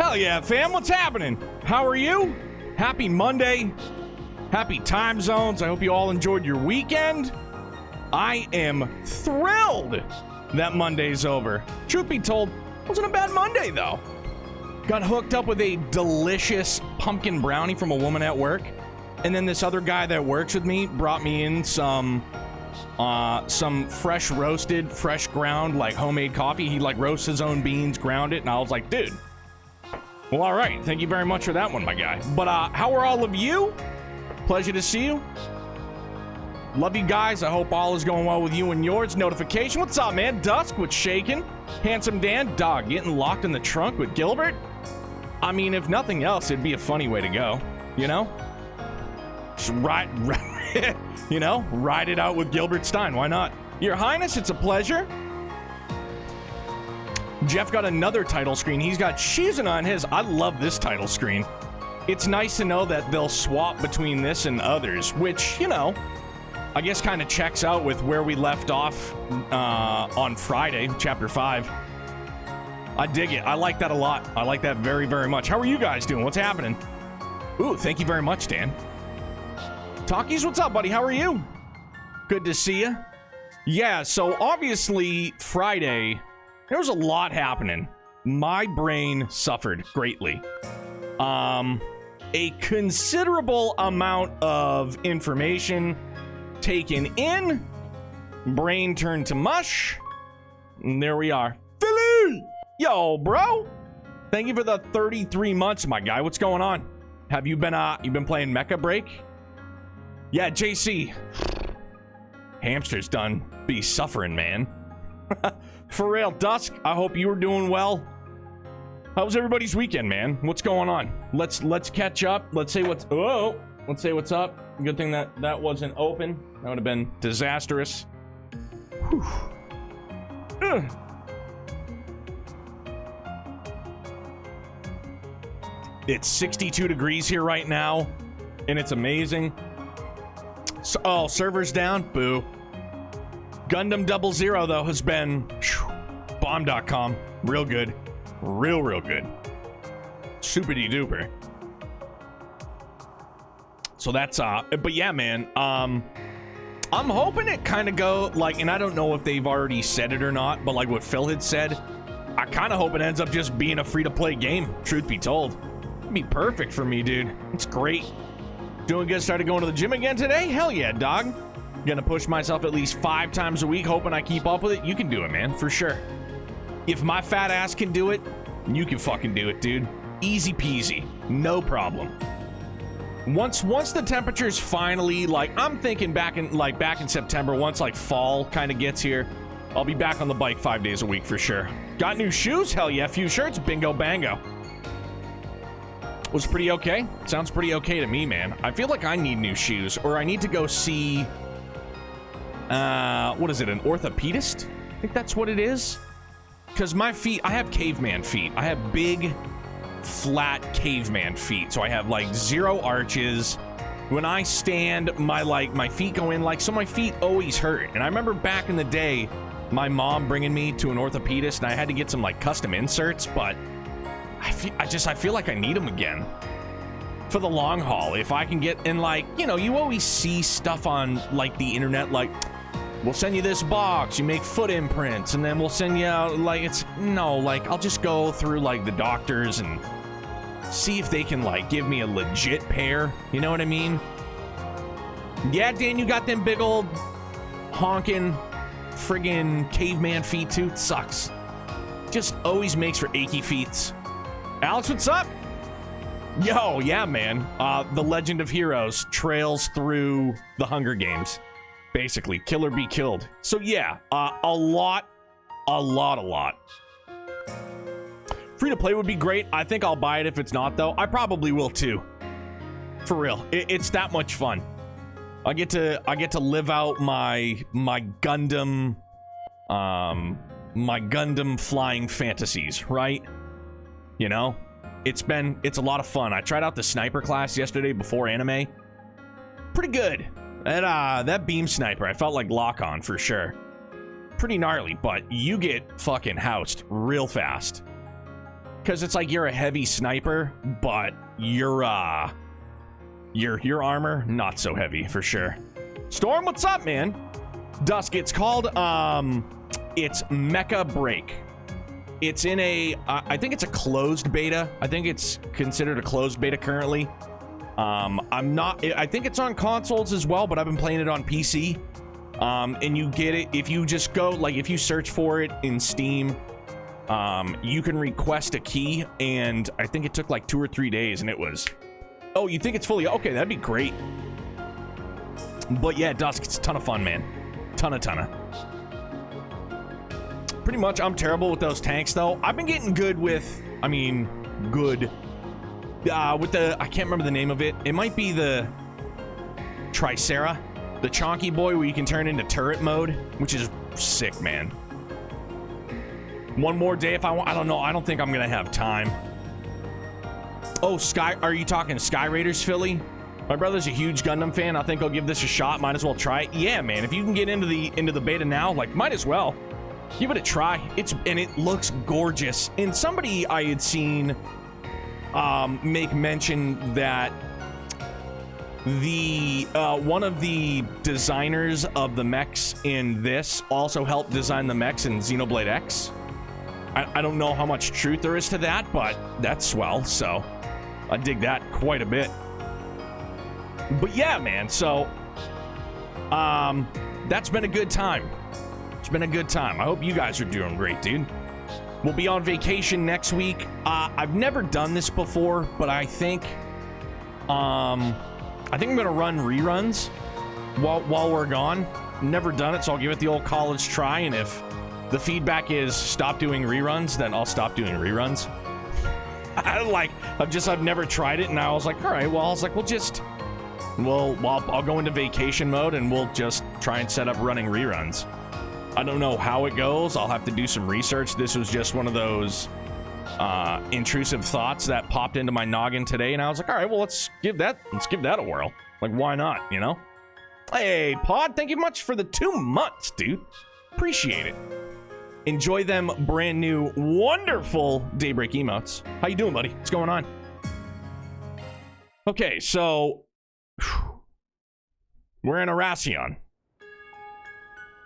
Hell yeah, fam. What's happening? How are you? Happy Monday. Happy time zones. I hope you all enjoyed your weekend. I am thrilled that Monday's over. Truth be told, wasn't a bad Monday, though. Got hooked up with a delicious pumpkin brownie from a woman at work. And then this other guy that works with me brought me in some fresh roasted, fresh ground, like homemade coffee. He like roasts his own beans, ground it, and I was like, dude, well, all right. Thank you very much for that one, my guy. But how are all of you? Pleasure to see you. Love you guys. I hope all is going well with you and yours. Notification. What's up, man? Dusk, what's shaking? Handsome Dan, dog, getting locked in the trunk with Gilbert? I mean, if nothing else, it'd be a funny way to go, you know? Just ride you know, ride it out with Gilbert Stein. Why not? Your Highness, it's a pleasure. Jeff got another title screen. He's got Shizen on his. I love this title screen. It's nice to know that they'll swap between this and others, which, you know, I guess kind of checks out with where we left off on Friday, Chapter 5. I dig it. I like that a lot. I like that very, very much. How are you guys doing? What's happening? Ooh, thank you very much, Dan. Talkies, what's up, buddy? How are you? Good to see you. Yeah, so obviously Friday, there was a lot happening. My brain suffered greatly. A considerable amount of information taken in. Brain turned to mush. And there we are. Philly! Yo, bro! Thank you for the 33 months, my guy. What's going on? Have you been playing Mecca Break? Yeah, JC. Hamster's done be suffering, man. For real, Dusk, I hope you were doing well. How was everybody's weekend, man? What's going on? Let's catch up. Let's say what's up. Good thing that wasn't open. That would have been disastrous. It's 62 degrees here right now, and it's amazing. So, oh, server's down? Boo. Gundam 00, though, has been bomb.com. Real good. Real good. Super-de-duper. So that's, but yeah, man, I'm hoping it kind of go, like, and I don't know if they've already said it or not, but like what Phil had said, I kind of hope it ends up just being a free-to-play game, truth be told. It'd be perfect for me, dude. It's great. Doing good. Started going to the gym again today? Hell yeah, dog. Gonna push myself at least 5 times a week, hoping I keep up with it. You can do it, man, for sure. If my fat ass can do it, you can fucking do it, dude. Easy peasy. No problem. Once the temperatures finally, like, I'm thinking back in September, once like fall kind of gets here, I'll be back on the bike 5 days a week for sure. Got new shoes? Hell yeah. Few shirts? Bingo bango. Was pretty okay. Sounds pretty okay to me, man. I feel like I need new shoes, or I need to go see, what is it, an orthopedist? I think that's what it is. Because my feet, I have caveman feet. I have big, flat caveman feet. So I have like 0 arches. When I stand, my feet go in, like, so my feet always hurt. And I remember back in the day, my mom bringing me to an orthopedist, and I had to get some like custom inserts, but I feel like I need them again for the long haul. If I can get in, like, you know, you always see stuff on like the internet, like, we'll send you this box, you make foot imprints, and then we'll send you out, like, it's, no, like, I'll just go through like the doctors and see if they can like give me a legit pair, you know what I mean? Yeah, Dan, you got them big old honking friggin' caveman feet too. It sucks. Just always makes for achy feet. Alex, what's up? Yo, yeah, man. The Legend of Heroes trails through the Hunger Games. Basically, kill or be killed. So yeah, a lot. Free to play would be great. I think I'll buy it if it's not, though. I probably will too. For real, it's that much fun. I get to live out my Gundam, my Gundam flying fantasies, right? You know, it's a lot of fun. I tried out the sniper class yesterday before anime. Pretty good. That beam sniper, I felt like lock on for sure. Pretty gnarly, but you get fucking housed real fast. because it's like you're a heavy sniper, but your armor not so heavy for sure. Storm, what's up, man? Dusk, it's called it's Mecca Break. It's in a I think it's a closed beta. I think it's considered a closed beta currently. I think it's on consoles as well, but I've been playing it on PC. And you get it if you just go, like, if you search for it in Steam, you can request a key, and I think it took like 2 or 3 days, and it was, oh, you think it's fully, okay, that'd be great. But yeah, Dusk, it's a ton of fun, man. Ton of. Pretty much, I'm terrible with those tanks, though. I've been getting good with, good. With the, I can't remember the name of it. It might be the Tricera, the chonky boy where you can turn into turret mode, which is sick, man. One more day if I want. I don't know. I don't think I'm gonna have time. Oh, are you talking Sky Raiders, Philly? My brother's a huge Gundam fan. I think I'll give this a shot. Might as well try it. Yeah, man. If you can get into the beta now, like, might as well give it a try. And it looks gorgeous. And somebody I had seen make mention that the one of the designers of the mechs in this also helped design the mechs in Xenoblade X. I don't know how much truth there is to that, but that's swell, so I dig that quite a bit. But yeah, man, so that's been a good time. It's been a good time. I hope you guys are doing great, dude. We'll be on vacation next week. I've never done this before, but I think I'm gonna run reruns while we're gone. Never done it, so I'll give it the old college try, and if the feedback is stop doing reruns, then I'll stop doing reruns. I've never tried it, and I was like, all right, well, I'll go into vacation mode, and we'll just try and set up running reruns. I don't know how it goes. I'll have to do some research. This was just one of those intrusive thoughts that popped into my noggin today, and I was like, all right, well, let's give that a whirl. Like, why not, you know? Hey, Pod, thank you much for the 2 months, dude. Appreciate it. Enjoy them brand new, wonderful Daybreak emotes. How you doing, buddy? What's going on? Okay, so we're in Oración.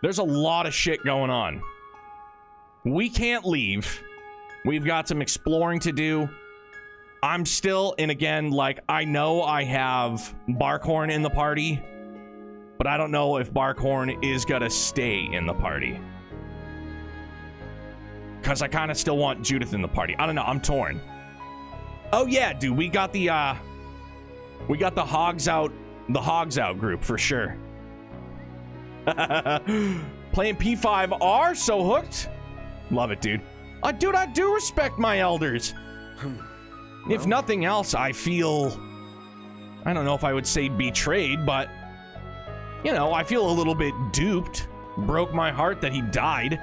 There's a lot of shit going on. We can't leave. We've got some exploring to do. I'm still, and again, like, I know I have Barkhorn in the party, but I don't know if Barkhorn is gonna stay in the party. Because I kind of still want Judith in the party. I don't know. I'm torn. Oh, yeah, dude. We got the Hogs Out group for sure. Playing P5R, so hooked. Love it, dude. Dude, I do respect my elders. If nothing else, I feel, I don't know if I would say betrayed, but, you know, I feel a little bit duped. Broke my heart that he died.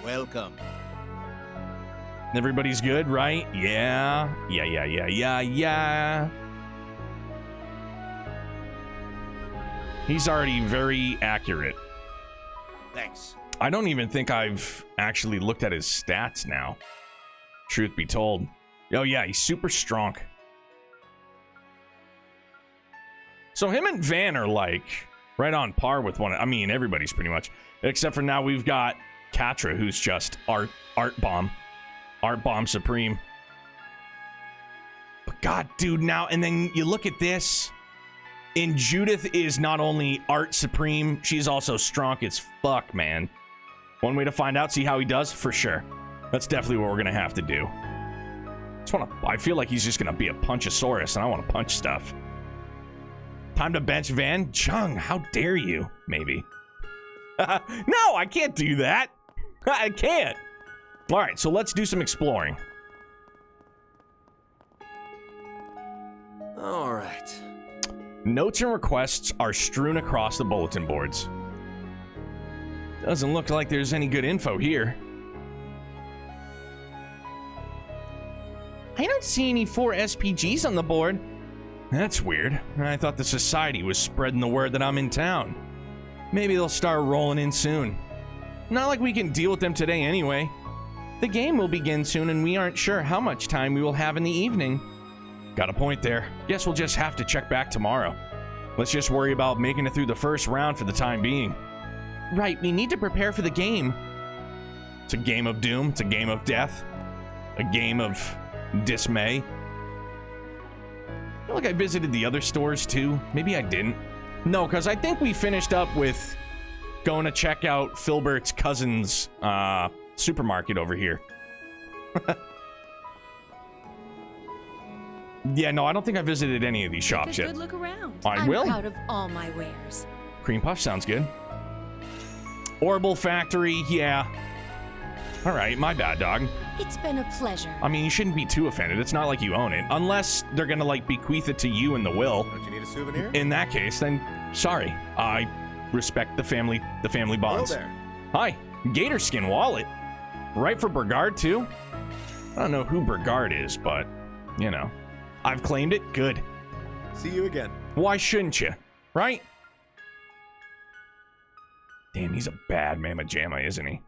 Welcome. Everybody's good, right? Yeah. He's already very accurate. Thanks. I don't even think I've actually looked at his stats now. Truth be told. Oh yeah, he's super strong. So him and Van are like right on par with one. I mean, everybody's pretty much. Except for now we've got Katra, who's just art bomb supreme. But God, dude, now and then you look at this, and Judith is not only art supreme, she's also strong as fuck, man. One way to find out, see how he does, for sure. That's definitely what we're gonna have to do. I feel like he's just gonna be a punchosaurus, and I want to punch stuff. Time to bench Van Chung. How dare you? Maybe. No, I can't do that. I can't. All right, so let's do some exploring. All right. Notes and requests are strewn across the bulletin boards. Doesn't look like there's any good info here. I don't see any 4 SPGs on the board. That's weird. I thought the society was spreading the word that I'm in town. Maybe they'll start rolling in soon. Not like we can deal with them today anyway. The game will begin soon, and we aren't sure how much time we will have in the evening. Got a point there. Guess we'll just have to check back tomorrow. Let's just worry about making it through the first round for the time being. Right, we need to prepare for the game. It's a game of doom. It's a game of death. A game of dismay. I feel like I visited the other stores too. Maybe I didn't. No, because I think we finished up with going to check out Filbert's cousin's supermarket over here. Yeah, no, I don't think I visited any of these shops yet. Take a good look around. I will. I'm proud of all my wares. Cream puff sounds good. Orbital factory, yeah. All right, my bad, dog. It's been a pleasure. I mean, you shouldn't be too offended. It's not like you own it, unless they're gonna like bequeath it to you in the will. Don't you need a souvenir? In that case, then sorry. I respect the family bonds. Hello there. Hi, gator skin wallet. Right for Burgard too? I don't know who Burgard is, but you know, I've claimed it. Good. See you again. Why shouldn't you? Right? Damn, he's a bad mamma jamma, isn't he?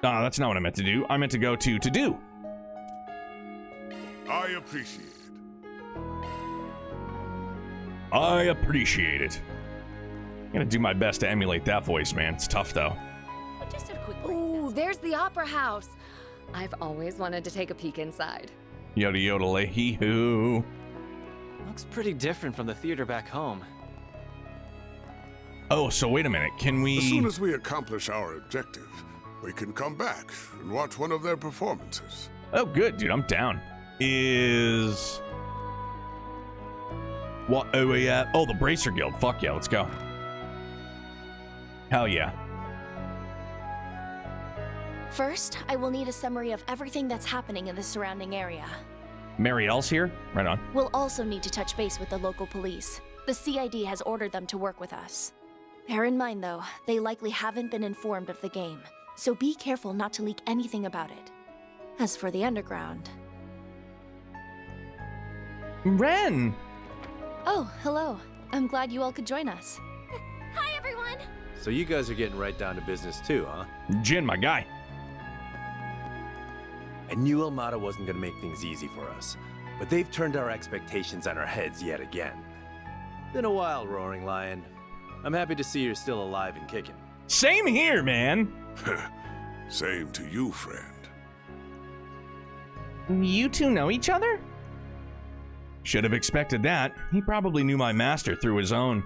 No, that's not what I meant to do. I meant to go to do. I appreciate it. I appreciate it. I'm gonna do my best to emulate that voice, man. It's tough, though. Just a quick Ooh, there's the opera house. I've always wanted to take a peek inside. Yoda yodel hee hoo. Looks pretty different from the theater back home. Oh, so wait a minute. Can we... As soon as we accomplish our objective, we can come back and watch one of their performances. Oh, good, dude. I'm down. Is... What? Oh, yeah. Oh, the Bracer Guild. Fuck yeah, let's go. Hell yeah. First, I will need a summary of everything that's happening in the surrounding area. Marielle's here? Right on. We'll also need to touch base with the local police. The CID has ordered them to work with us. Bear in mind, though, they likely haven't been informed of the game, so be careful not to leak anything about it. As for the underground... Ren! Oh, hello. I'm glad you all could join us. Hi, everyone! So you guys are getting right down to business too, huh? Jin, my guy. I knew Almada wasn't gonna make things easy for us, but they've turned our expectations on our heads yet again. Been a while, Roaring Lion. I'm happy to see you're still alive and kicking. Same here, man. Same to you, friend. You two know each other? Should have expected that. He probably knew my master through his own.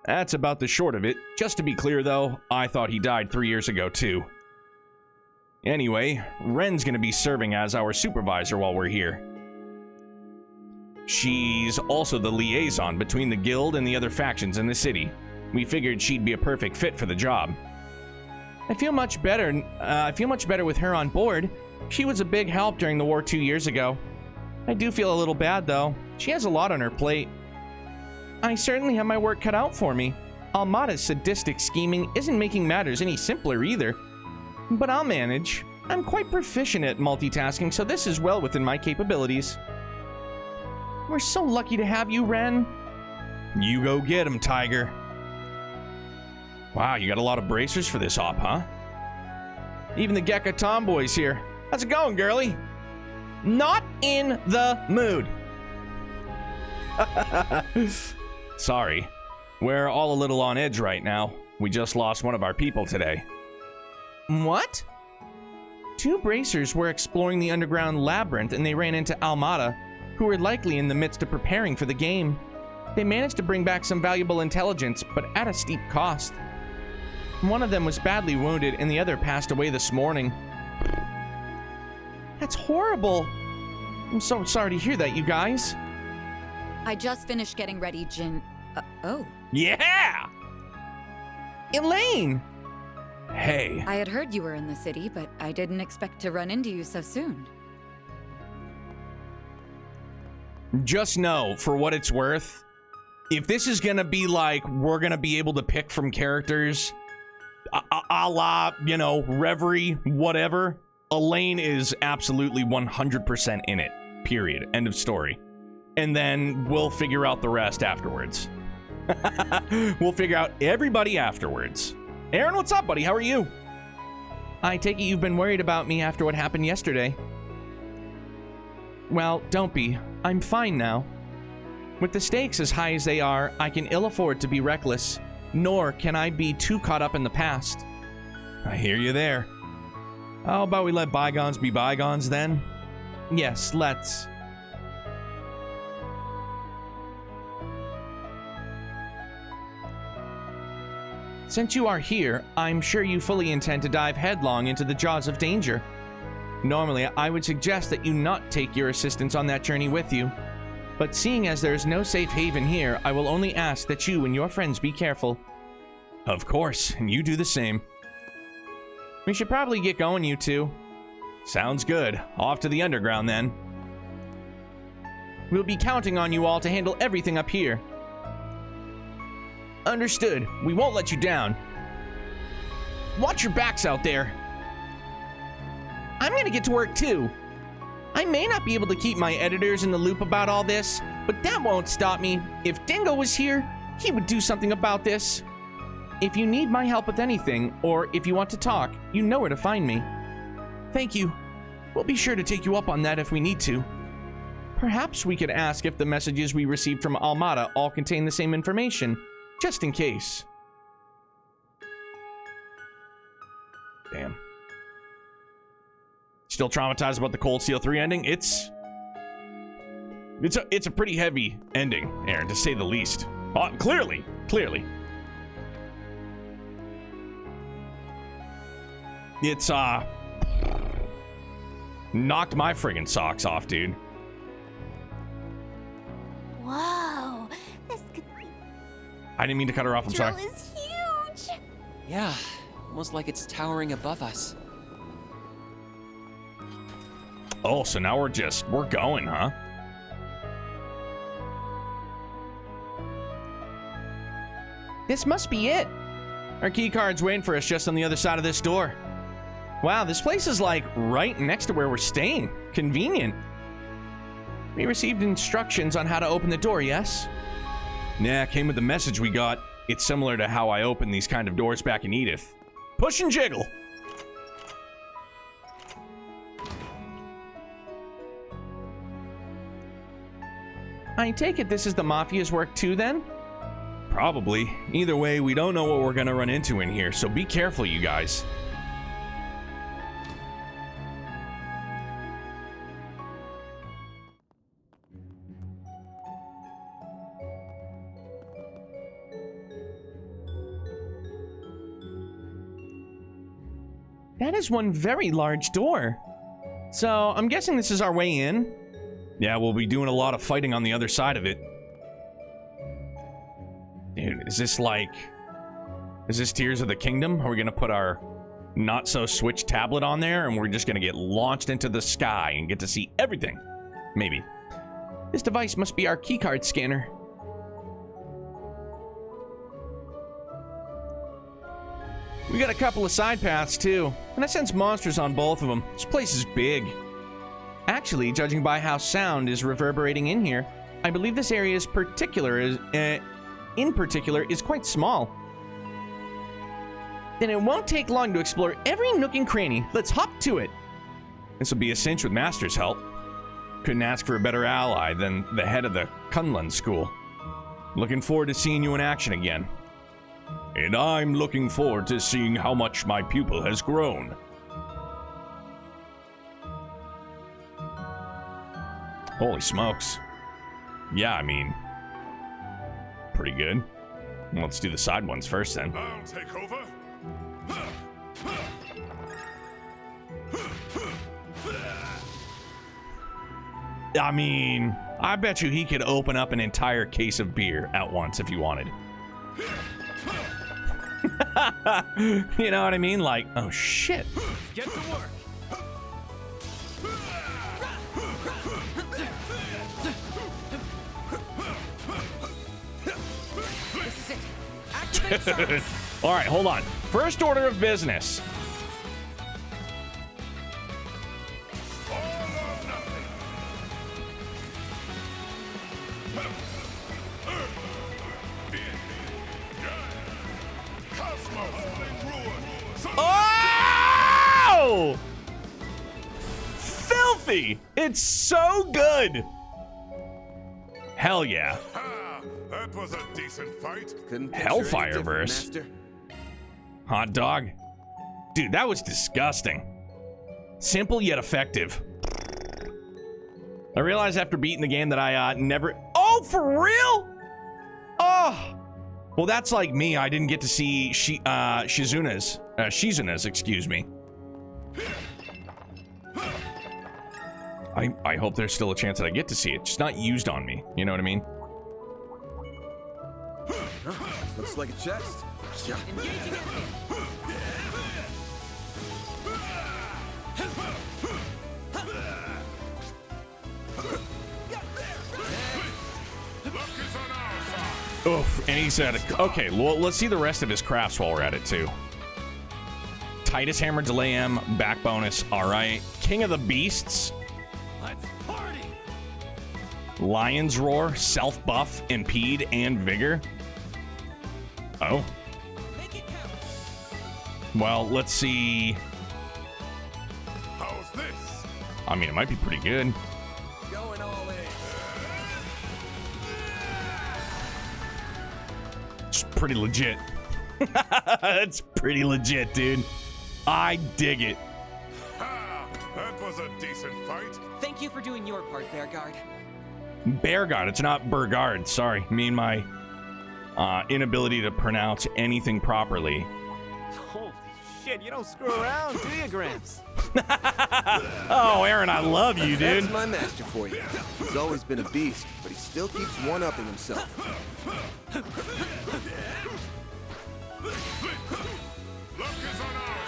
That's about the short of it. Just to be clear, though, I thought he died 3 years ago, too. Anyway, Ren's gonna be serving as our supervisor while we're here. She's also the liaison between the guild and the other factions in the city. We figured she'd be a perfect fit for the job. I feel much better with her on board. She was a big help during the war 2 years ago. I do feel a little bad, though. She has a lot on her plate. I certainly have my work cut out for me. Almada's sadistic scheming isn't making matters any simpler either. But I'll manage. I'm quite proficient at multitasking, so this is well within my capabilities. We're so lucky to have you, Ren. You go get him, Tiger. Wow, you got a lot of bracers for this op, huh? Even the Gekka Tomboy's here. How's it going, girlie? Not in the mood. Sorry. We're all a little on edge right now. We just lost one of our people today. What? 2 bracers were exploring the underground labyrinth and they ran into Almada, who were likely in the midst of preparing for the game. They managed to bring back some valuable intelligence, but at a steep cost. One of them was badly wounded and the other passed away this morning. That's horrible. I'm so sorry to hear that, you guys. I just finished getting ready, Jin. Oh. Yeah! Elaine! Hey. I had heard you were in the city, but I didn't expect to run into you so soon. Just know, for what it's worth, if this is gonna be like, we're gonna be able to pick from characters, a la, you know, Reverie, whatever, Elaine is absolutely 100% in it. Period. End of story. And then we'll figure out the rest afterwards. We'll figure out everybody afterwards. Aaron, what's up, buddy? How are you? I take it you've been worried about me after what happened yesterday. Well, don't be. I'm fine now. With the stakes as high as they are, I can ill afford to be reckless, nor can I be too caught up in the past. I hear you there. How about we let bygones be bygones then? Yes, let's. Since you are here, I'm sure you fully intend to dive headlong into the jaws of danger. Normally, I would suggest that you not take your assistants on that journey with you. But seeing as there is no safe haven here, I will only ask that you and your friends be careful. Of course, and you do the same. We should probably get going, you two. Sounds good. Off to the underground, then. We'll be counting on you all to handle everything up here. Understood. We won't let you down. Watch your backs out there. I'm gonna get to work, too. I may not be able to keep my editors in the loop about all this, but that won't stop me. If Dingo was here, he would do something about this. If you need my help with anything, or if you want to talk, you know where to find me. Thank you. We'll be sure to take you up on that if we need to. Perhaps we could ask if the messages we received from Almada all contain the same information, just in case. Damn. Still traumatized about the Cold Steel 3 ending? It's a pretty heavy ending, Aaron, to say the least. Clearly. It's, knocked my friggin' socks off, dude. Whoa, this I didn't mean to cut her off, I'm sorry. cathedral is huge. Yeah, almost like it's towering above us. Oh, so now we're going, huh? This must be it. Our keycard's waiting for us just on the other side of this door. Wow, this place is like right next to where we're staying. Convenient. We received instructions on how to open the door, yes? Yeah, came with the message we got. It's similar to how I opened these kind of doors back in Edith. Push and jiggle. I take it this is the Mafia's work too, then? Probably. Either way, we don't know what we're gonna run into in here, so be careful, you guys. That is one very large door. So, I'm guessing this is our way in? Yeah, we'll be doing a lot of fighting on the other side of it. Dude, is this Tears of the Kingdom? Are we gonna put our not-so-Switch tablet on there and we're just gonna get launched into the sky and get to see everything? Maybe. This device must be our keycard scanner. We got a couple of side paths, too, and I sense monsters on both of them. This place is big. Actually, judging by how sound is reverberating in here, I believe this area in particular is quite small. Then it won't take long to explore every nook and cranny. Let's hop to it. This will be a cinch with Master's help. Couldn't ask for a better ally than the head of the Kunlun school. Looking forward to seeing you in action again. And I'm looking forward to seeing how much my pupil has grown. Holy smokes. Yeah, I mean, pretty good. Let's do the side ones first, then. I'll take over. I mean, I bet you he could open up an entire case of beer at once if he wanted. You know what I mean? Like, oh shit. Get to work. This is it. Activate science. All right, hold on. First order of business. filthy. It's so good. Hell yeah. Ah, that was a decent fight. Hellfire verse. Hot dog. Dude, that was disgusting. Simple yet effective. I realized after beating the game that I never... Oh, for real? Oh. Well, that's like me. I didn't get to see Shizuna's, excuse me. I hope there's still a chance that I get to see it. Just not used on me. You know what I mean? Looks like a chest. Yeah. Oof, and he said, okay, well, let's see the rest of his crafts while we're at it, too. Titus Hammer, Delay M, back bonus, alright. King of the Beasts. Let's party! Lion's Roar, self-buff, impede, and vigor. Oh. Well, let's see. How's this? I mean, it might be pretty good. Going all in. It's pretty legit. It's pretty legit, dude. I dig it. Ah, that was a decent fight. Thank you for doing your part, Bearguard. Bearguard. It's not Burgard. Sorry. Me and my inability to pronounce anything properly. Holy shit, you don't screw around, do you, Gramps? Oh, Aaron, I love you, dude. That's my master for you. He's always been a beast, but he still keeps one-upping himself.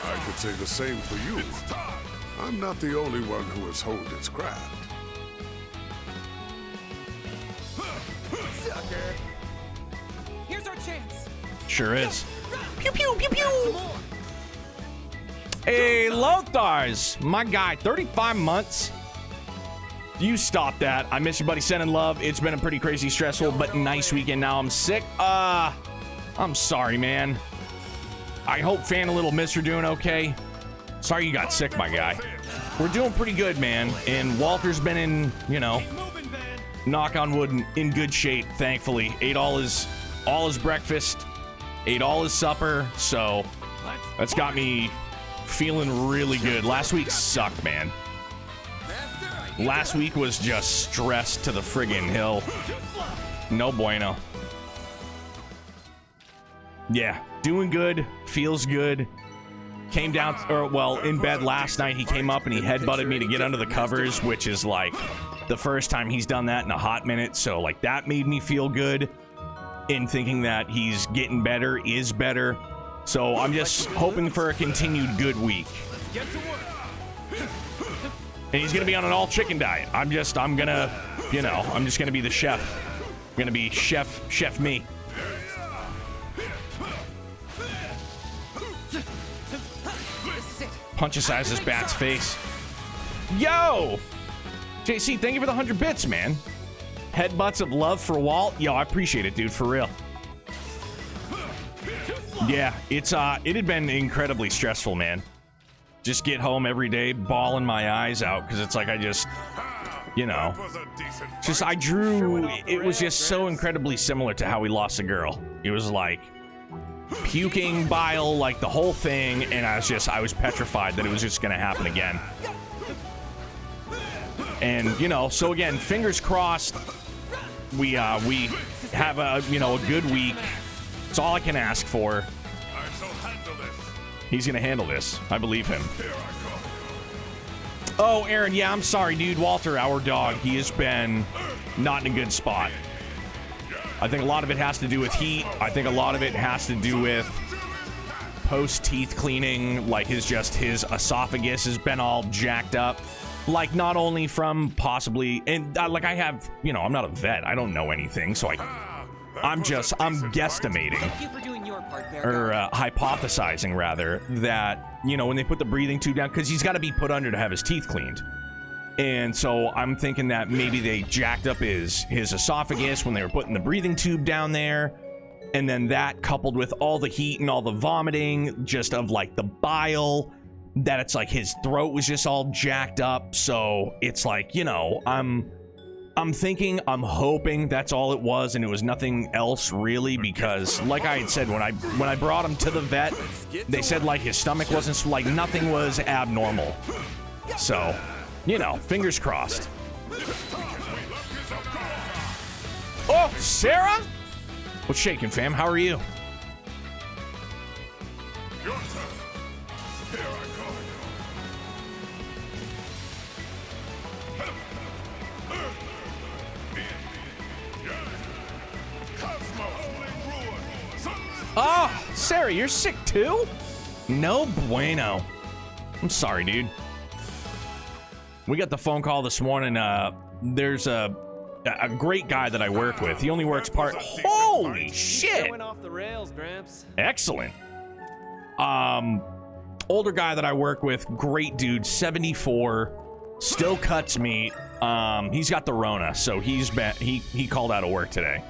I could say the same for you. I'm not the only one who has honed its craft. Sucker. Here's our chance. Sure is. Pew, pew, pew, pew. Hey, Lothars, my guy, 35 months. You stop that. I miss you, buddy. Sending love. It's been a pretty crazy, stressful, but nice weekend. Now I'm sick. I'm sorry, man. I hope Fan and Little Miss are doing okay. Sorry you got sick, my guy. We're doing pretty good, man. And Walter's been in, you know, knock on wood, in good shape, thankfully. Ate all his breakfast, ate all his supper, so that's got me feeling really good. Last week sucked, man. Last week was just stressed to the friggin' hill. No bueno. Yeah, doing good, feels good. Came down, in bed last night, he came up and he headbutted me to get under the covers, which is like the first time he's done that in a hot minute. So like that made me feel good in thinking that he's getting better, is better. So I'm just hoping for a continued good week. And he's gonna be on an all chicken diet. I'm just gonna be the chef. I'm gonna be chef me. Punches his bat's face. Yo! JC, thank you for the 100 bits, man. Headbutts of love for Walt. Yo, I appreciate it, dude, for real. Yeah, it had been incredibly stressful, man. Just get home every day, bawling my eyes out, because it's like I just, you know, it was just so incredibly similar to how we lost a girl. It was like puking, bile, like the whole thing, and I was petrified that it was just gonna happen again. And, you know, so again, fingers crossed, we have a good week. It's all I can ask for. He's gonna handle this. I believe him. Oh, Aaron, yeah, I'm sorry, dude. Walter, our dog, he has been not in a good spot. I think a lot of it has to do with heat. I think a lot of it has to do with post-teeth cleaning. Like his esophagus has been all jacked up. Like not only from possibly, and like I have, you know, I'm not a vet. I don't know anything, so I'm guesstimating. Thank you for doing your part, Or hypothesizing, rather, that, you know, when they put the breathing tube down, because he's got to be put under to have his teeth cleaned. And so I'm thinking that maybe they jacked up his esophagus when they were putting the breathing tube down there. And then that coupled with all the heat and all the vomiting, just of like the bile, that it's like his throat was just all jacked up. So it's like, you know, I'm hoping that's all it was, and it was nothing else really, because like I had said, when I brought him to the vet, they said like his stomach wasn't, like nothing was abnormal. So, you know, fingers crossed. Oh, Sarah? What's shaking, fam? How are you? Oh, Sarah, you're sick too? No bueno. I'm sorry, dude. We got the phone call this morning. There's a great guy that I work with. He only works part. Holy shit! Going off the rails, Gramps. Excellent. Older guy that I work with, great dude, 74, still cuts meat. He's got the Rona, so he called out of work today.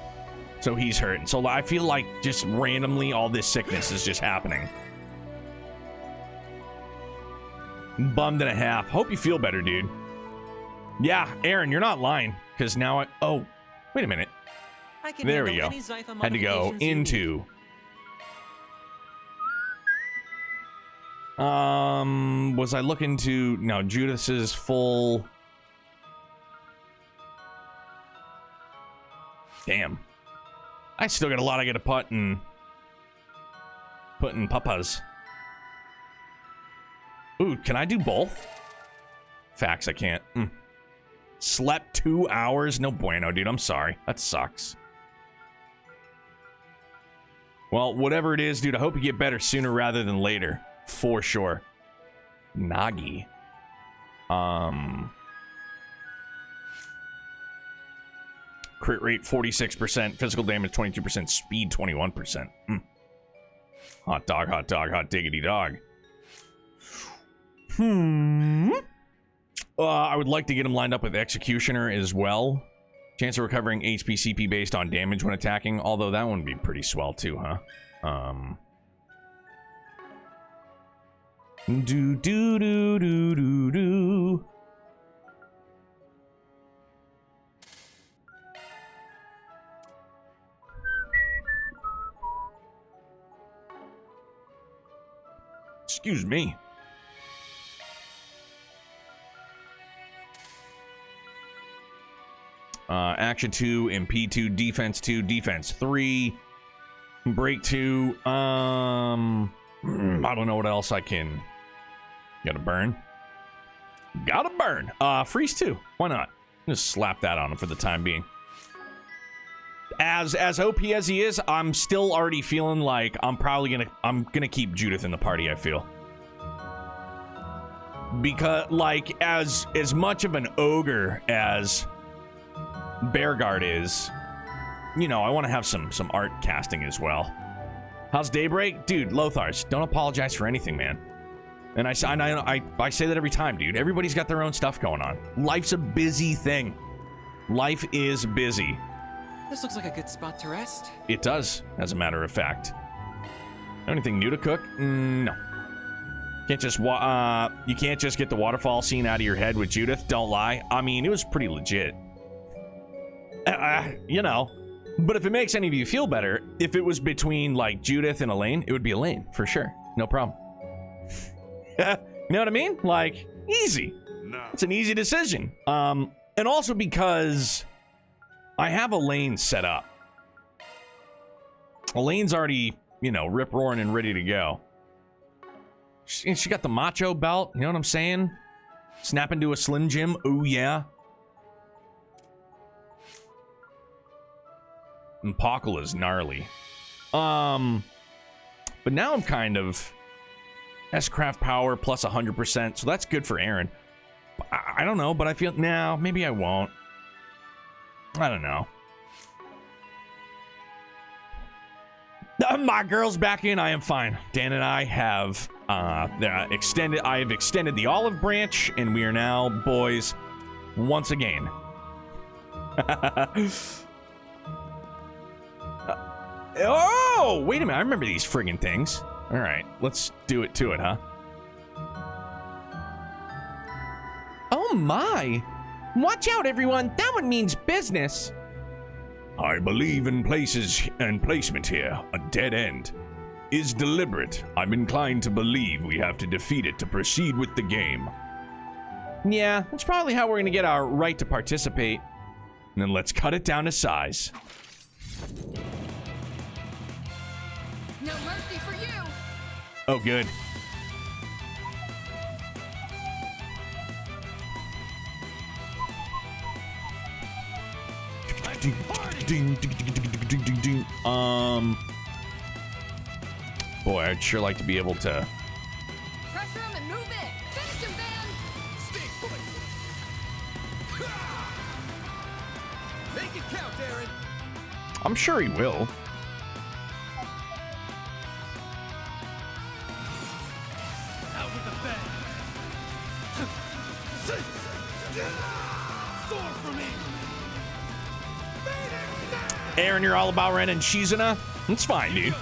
So he's hurting. So I feel like just randomly all this sickness is just happening. Bummed and a half. Hope you feel better, dude. Yeah, Aaron, you're not lying. Because now oh, wait a minute. There we go. Had to go into. Was I looking to... No, Judith's full... Damn. I still got a lot I got to put in papas. Ooh, can I do both? Facts, I can't. Slept 2 hours? No bueno, dude. I'm sorry. That sucks. Well, whatever it is, dude, I hope you get better sooner rather than later. For sure. Nagi. Crit rate 46%, physical damage 22%, speed 21%. Hot dog, hot diggity dog. I would like to get him lined up with Executioner as well. Chance of recovering HP CP based on damage when attacking, although that one would be pretty swell too, huh? Do do do do do do. Excuse me. Action 2, MP 2, defense 2, defense 3, break 2. I don't know what else I can. Gotta burn. Freeze 2. Why not? Just slap that on him for the time being. As OP as he is, I'm still already feeling like I'm gonna keep Judith in the party, I feel. Because like as much of an ogre as Bearguard is, you know, I want to have some art casting as well. How's Daybreak? Dude, Lothars, don't apologize for anything, man. And I say that every time, dude. Everybody's got their own stuff going on. Life's a busy thing. Life is busy. This looks like a good spot to rest. It does, as a matter of fact. Anything new to cook? No. You can't just get the waterfall scene out of your head with Judith. Don't lie. I mean, it was pretty legit. You know. But if it makes any of you feel better, if it was between, like, Judith and Elaine, it would be Elaine, for sure. No problem. You know what I mean? Like, easy. No. It's an easy decision. And also because I have Elaine set up. Elaine's already, you know, rip-roaring and ready to go. She got the macho belt, you know what I'm saying? Snap into a Slim Jim, ooh yeah. And Pockle is gnarly. But now I'm kind of S-Craft power plus 100%, so that's good for Aaron. I don't know, but I feel, now maybe I won't. I don't know. My girl's back in. I am fine. Dan and I have extended the olive branch, and we are now boys once again. Oh, wait a minute. I remember these friggin' things. All right, let's do it to it, huh? Oh my! Watch out, everyone! That one means business! I believe in places and placement here. A dead end is deliberate. I'm inclined to believe we have to defeat it to proceed with the game. Yeah, that's probably how we're gonna get our right to participate. And then let's cut it down to size. No mercy for you! Oh, good. Boy, I'd sure like to be able to. Pressure him and move it! Finish him, Van! Make it count, Aaron. I'm sure he will. Out with the bang. Sword for me. Aaron, you're all about Ren and Shizuna? It's fine, dude.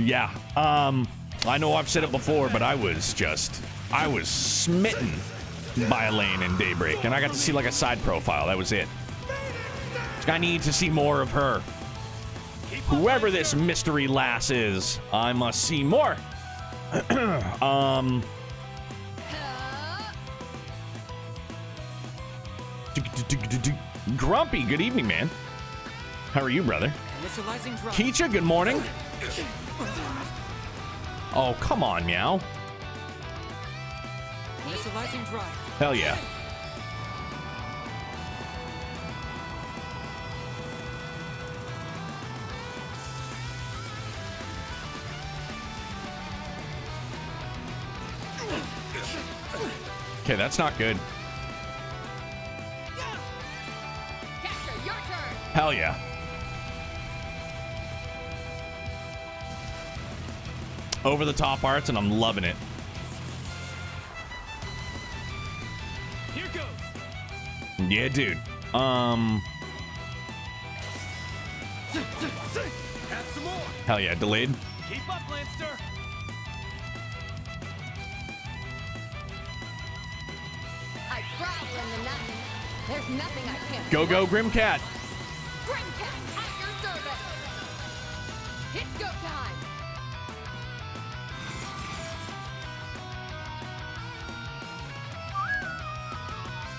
Yeah, I know I've said it before, but I was smitten by Elaine in Daybreak, and I got to see like a side profile. That was it. I need to see more of her. Whoever this mystery lass is, I must see more. Grumpy, good evening, man. How are you, brother? Keisha, good morning. Oh, come on, meow. Hell yeah. Okay, that's not good. Capture, your turn! Hell yeah. Over the top arts, and I'm loving it. Here goes. Yeah, dude. Have some more. Hell yeah, delayed. Keep up, Lancer. I growl in the night. There's nothing I can't Go, go, Grimcat. Grimcat, at your service! It's go time!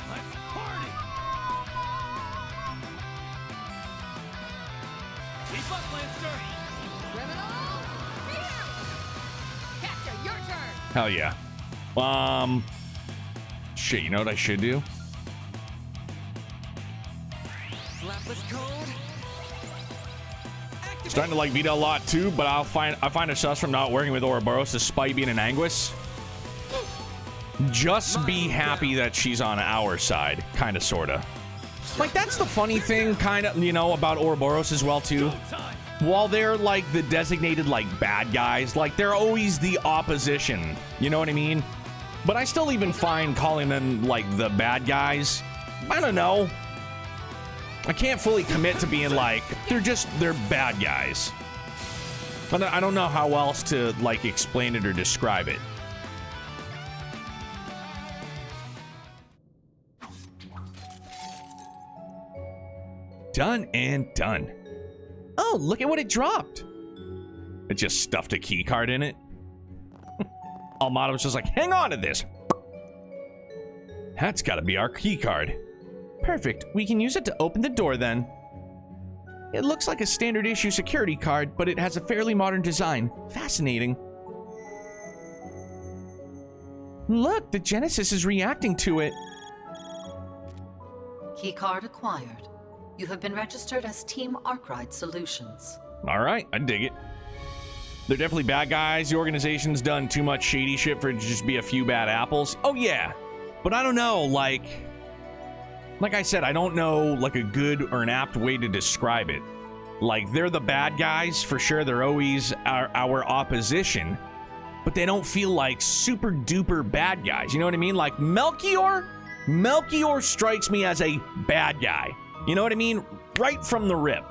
Let's party. Keep up, Lancer. Criminal! Here! Capture, your turn! Hell yeah. Shit, you know what I should do? Lapis code. Starting to like Vita a lot too, but I find it sus from not working with Ouroboros despite being an Anguis. Just be happy that she's on our side, kind of, sorta. Like, that's the funny thing, kind of, you know, about Ouroboros as well too. While they're like the designated like bad guys, like they're always the opposition. You know what I mean? But I still even find calling them like the bad guys. I don't know. I can't fully commit to being like they're bad guys. But I don't know how else to like explain it or describe it. Done and done. Oh, look at what it dropped. It just stuffed a key card in it. Almada was just like, hang on to this. That's gotta be our key card. Perfect. We can use it to open the door then. It looks like a standard issue security card, but it has a fairly modern design. Fascinating. Look, the Genesis is reacting to it. Keycard acquired. You have been registered as Team Arkwright Solutions. All right, I dig it. They're definitely bad guys. The organization's done too much shady shit for it to just be a few bad apples. Oh, yeah. But I don't know, like I said, I don't know, like, a good or an apt way to describe it. Like, they're the bad guys, for sure. They're always our opposition. But they don't feel like super duper bad guys. You know what I mean? Like, Melchior strikes me as a bad guy. You know what I mean? Right from the rip.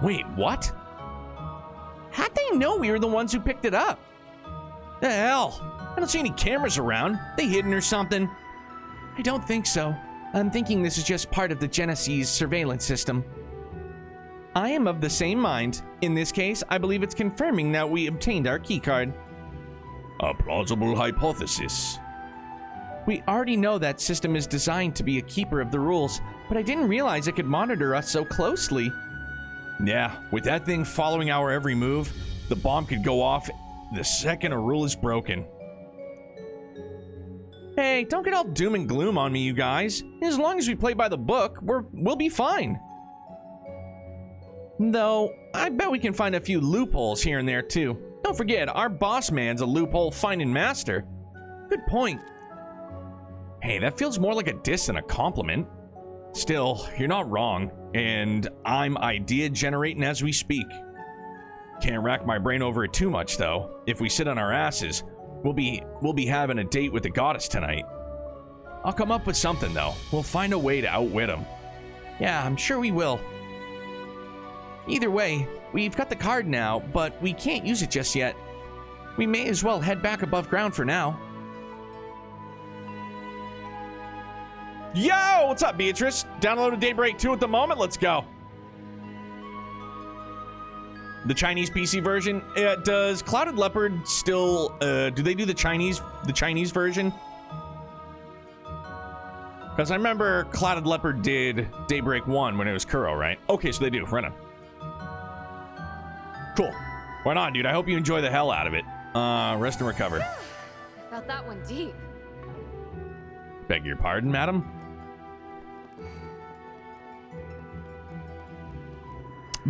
Wait, what? How'd they know we were the ones who picked it up? The hell? don't see any cameras around. They hidden or something? I don't think so. I'm thinking this is just part of the Genesis surveillance system. I am of the same mind. In this case, I believe it's confirming that we obtained our keycard. A plausible hypothesis. We already know that system is designed to be a keeper of the rules, but I didn't realize it could monitor us so closely. Yeah, with that thing following our every move, the bomb could go off the second a rule is broken. Hey, don't get all doom and gloom on me, you guys. As long as we play by the book, we'll be fine. Though, I bet we can find a few loopholes here and there, too. Don't forget, our boss man's a loophole-finding master. Good point. Hey, that feels more like a diss than a compliment. Still, you're not wrong, and I'm idea-generating as we speak. Can't rack my brain over it too much, though. If we sit on our asses, we'll be having a date with the goddess tonight. I'll come up with something, though. We'll find a way to outwit him. Yeah, I'm sure we will. Either way, we've got the card now, but we can't use it just yet. We may as well head back above ground for now. Yo! What's up, Beatrice? Downloaded Daybreak 2 at the moment? Let's go. The Chinese PC version? Does Clouded Leopard still... do they do the Chinese version? Because I remember Clouded Leopard did Daybreak 1 when it was Kuro, right? Okay, so they do. Right on. Cool. Right on, dude. I hope you enjoy the hell out of it. Rest and recover. I felt that one deep. Beg your pardon, madam?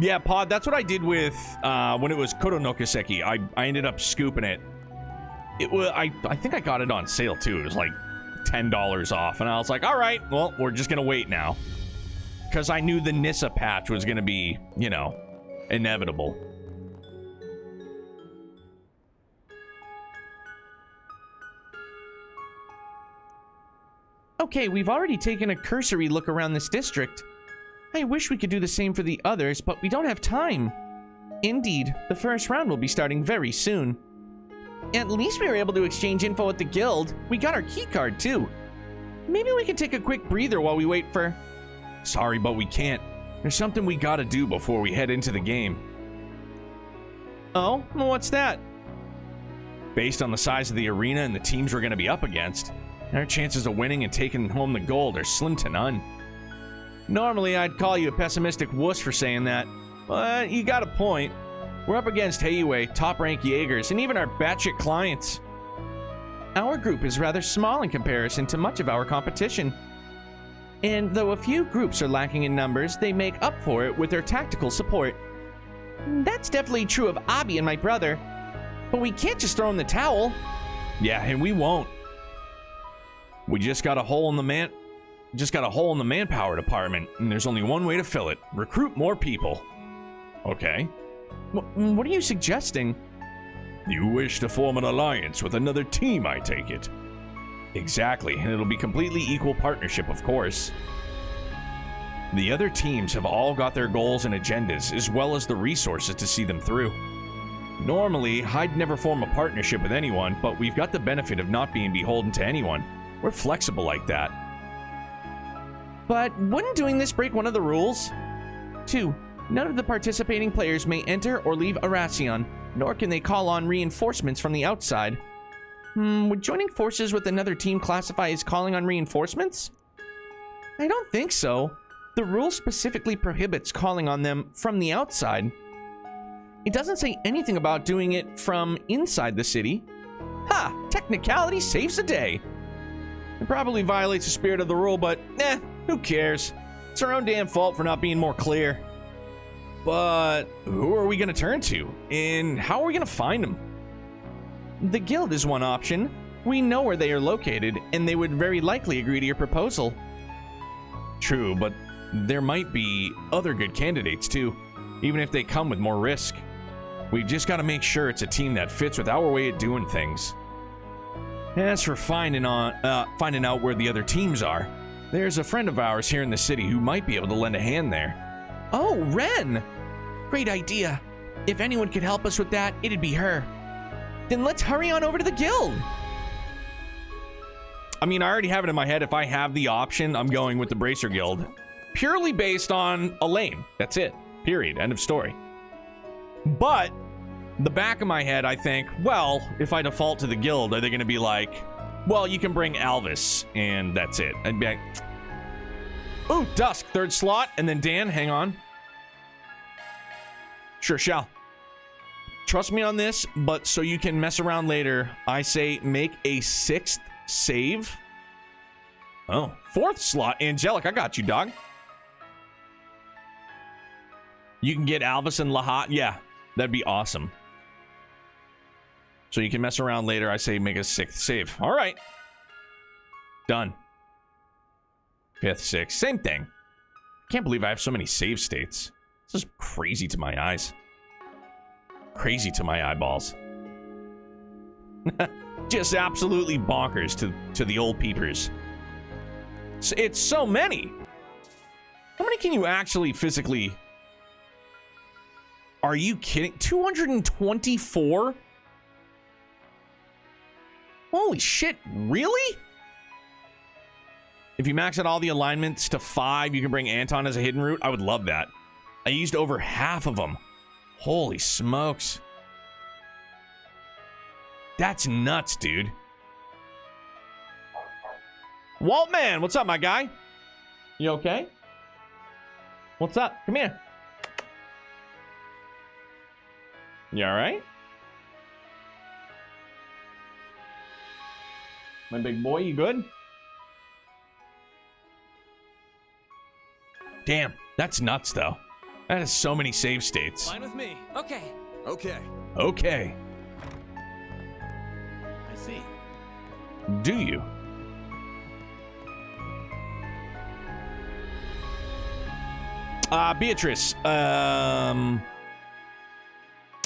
Yeah, Pod, that's what I did with, when it was Koto no Kiseki. I ended up scooping it. It was, I think I got it on sale, too. It was like $10 off. And I was like, all right, well, we're just going to wait now. Because I knew the Nissa patch was going to be, you know, inevitable. Okay, we've already taken a cursory look around this district. I wish we could do the same for the others, but we don't have time. Indeed, the first round will be starting very soon. At least we were able to exchange info at the guild. We got our keycard, too. Maybe we can take a quick breather while we wait for... Sorry, but we can't. There's something we gotta do before we head into the game. Oh? Well, what's that? Based on the size of the arena and the teams we're gonna be up against, our chances of winning and taking home the gold are slim to none. Normally, I'd call you a pessimistic wuss for saying that, but you got a point. We're up against Heiue, top-rank Jaegers, and even our batshit clients. Our group is rather small in comparison to much of our competition. And though a few groups are lacking in numbers, they make up for it with their tactical support. That's definitely true of Abi and my brother. But we can't just throw in the towel. Yeah, and we won't. We just got a hole in the manpower department, and there's only one way to fill it. Recruit more people. Okay. What are you suggesting? You wish to form an alliance with another team, I take it. Exactly, and it'll be completely equal partnership, of course. The other teams have all got their goals and agendas, as well as the resources to see them through. Normally, I'd never form a partnership with anyone, but we've got the benefit of not being beholden to anyone. We're flexible like that. But wouldn't doing this break one of the rules? 2. None of the participating players may enter or leave Oración, nor can they call on reinforcements from the outside. Would joining forces with another team classify as calling on reinforcements? I don't think so. The rule specifically prohibits calling on them from the outside. It doesn't say anything about doing it from inside the city. Ha! Technicality saves the day. It probably violates the spirit of the rule, but who cares? It's our own damn fault for not being more clear. But who are we going to turn to? And how are we going to find them? The guild is one option. We know where they are located, and they would very likely agree to your proposal. True, but there might be other good candidates too, even if they come with more risk. We've just got to make sure it's a team that fits with our way of doing things. As for finding out where the other teams are, there's a friend of ours here in the city who might be able to lend a hand there. Oh, Ren! Great idea. If anyone could help us with that, it'd be her. Then let's hurry on over to the guild. I mean, I already have it in my head. If I have the option, I'm going with the Bracer Guild. Purely based on a lane. That's it. Period. End of story. But the back of my head, I think, well, if I default to the guild, are they going to be like, well, you can bring Alvis, and that's it. I'd be like, ooh, Dusk, third slot, and then Dan, hang on. Sure shall. Trust me on this, but so you can mess around later, I say make a 6th save. Oh, 4th slot. Angelic, I got you, dog. You can get Alvis and Lahat. Yeah, that'd be awesome. So you can mess around later. I say make a 6th save. All right. Done. 5th, 6th. Same thing. Can't believe I have so many save states. This is crazy to my eyes. Crazy to my eyeballs. Just absolutely bonkers to the old peepers. It's so many. How many can you actually physically... Are you kidding? 224? Holy shit, really? If you max out all the alignments to 5, you can bring Anton as a hidden route. I would love that. I used over half of them. Holy smokes. That's nuts, dude. Waltman, what's up, my guy? You okay? What's up? Come here. You alright? My big boy, you good? Damn, that's nuts, though. That is so many save states. Fine with me. Okay. Okay. Okay. I see. Do you? Beatrice.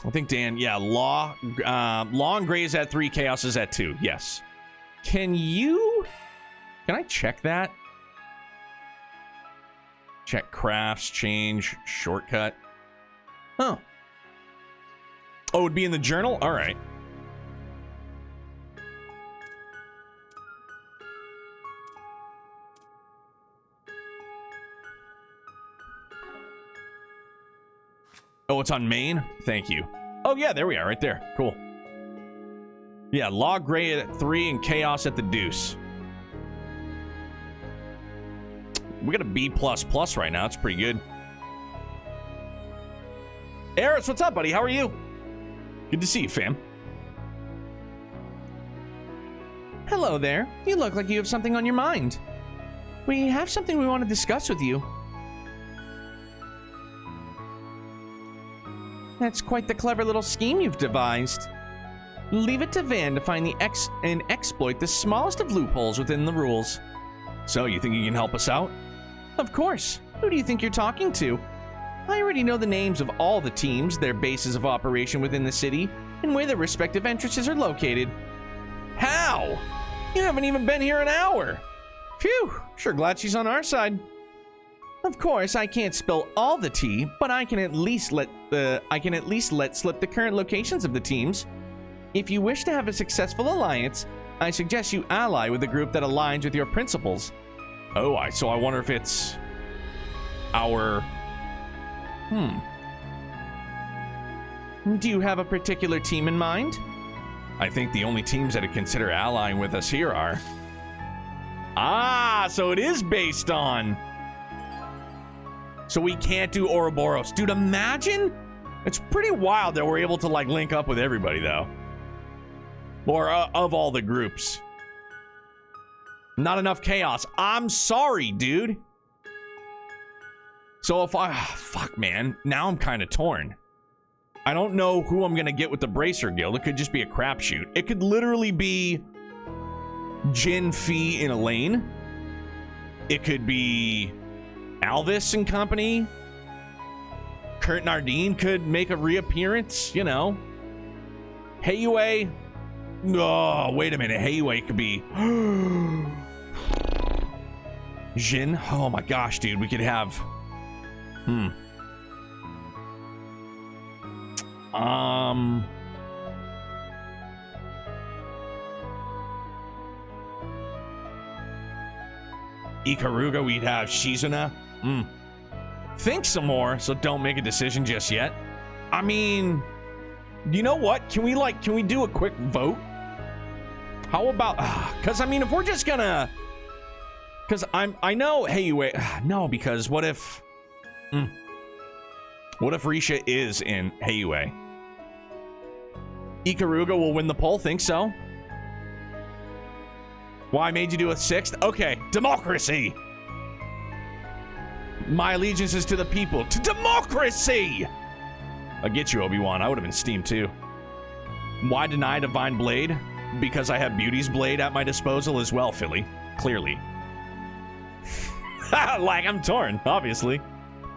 I think Dan. Yeah, Law and Gray is at 3. Chaos is at 2. Yes. Can I check that? Check crafts, change, shortcut. Oh. Oh, it would be in the journal? All right. Oh, it's on main? Thank you. Oh, yeah, there we are, right there. Cool. Yeah, Law Gray at 3 and Chaos at the deuce. We got a B++ right now. It's pretty good. Eris, what's up, buddy? How are you? Good to see you, fam. Hello there. You look like you have something on your mind. We have something we want to discuss with you. That's quite the clever little scheme you've devised. Leave it to Van to find and exploit the smallest of loopholes within the rules. So, you think you can help us out? Of course. Who do you think you're talking to? I already know the names of all the teams, their bases of operation within the city, and where their respective entrances are located. How? You haven't even been here an hour. Phew, sure glad she's on our side. Of course, I can't spill all the tea, but I can at least let slip the current locations of the teams. If you wish to have a successful alliance, I suggest you ally with a group that aligns with your principles. Oh, so I wonder if it's our... Do you have a particular team in mind? I think the only teams that would consider allying with us here are... Ah, so it is based on... So we can't do Ouroboros. Dude, imagine? It's pretty wild that we're able to, like, link up with everybody, though. Or of all the groups. Not enough chaos. I'm sorry, dude. So if I... fuck, man. Now I'm kind of torn. I don't know who I'm going to get with the Bracer Guild. It could just be a crapshoot. It could literally be Jin Fee in a lane. It could be Alvis and company. Kurt Nardine could make a reappearance, you know. Heiyue. Oh, wait a minute. Heiyue could be... Jin. Oh my gosh, dude. We could have... Ikaruga, we'd have Shizuna. Think some more, so don't make a decision just yet. I mean, you know what? Can we do a quick vote? How about, because I mean, if we're just gonna, because I know, hey, wait, no, because what if Risha is in Heiyue? Ikaruga will win the poll, think so? Why made you do a 6th? Okay, democracy! My allegiance is to the people. To democracy! I'll get you, Obi-Wan. I would have been steamed too. Why deny Divine Blade? Because I have Beauty's Blade at my disposal as well, Philly. Clearly. Like, I'm torn, obviously.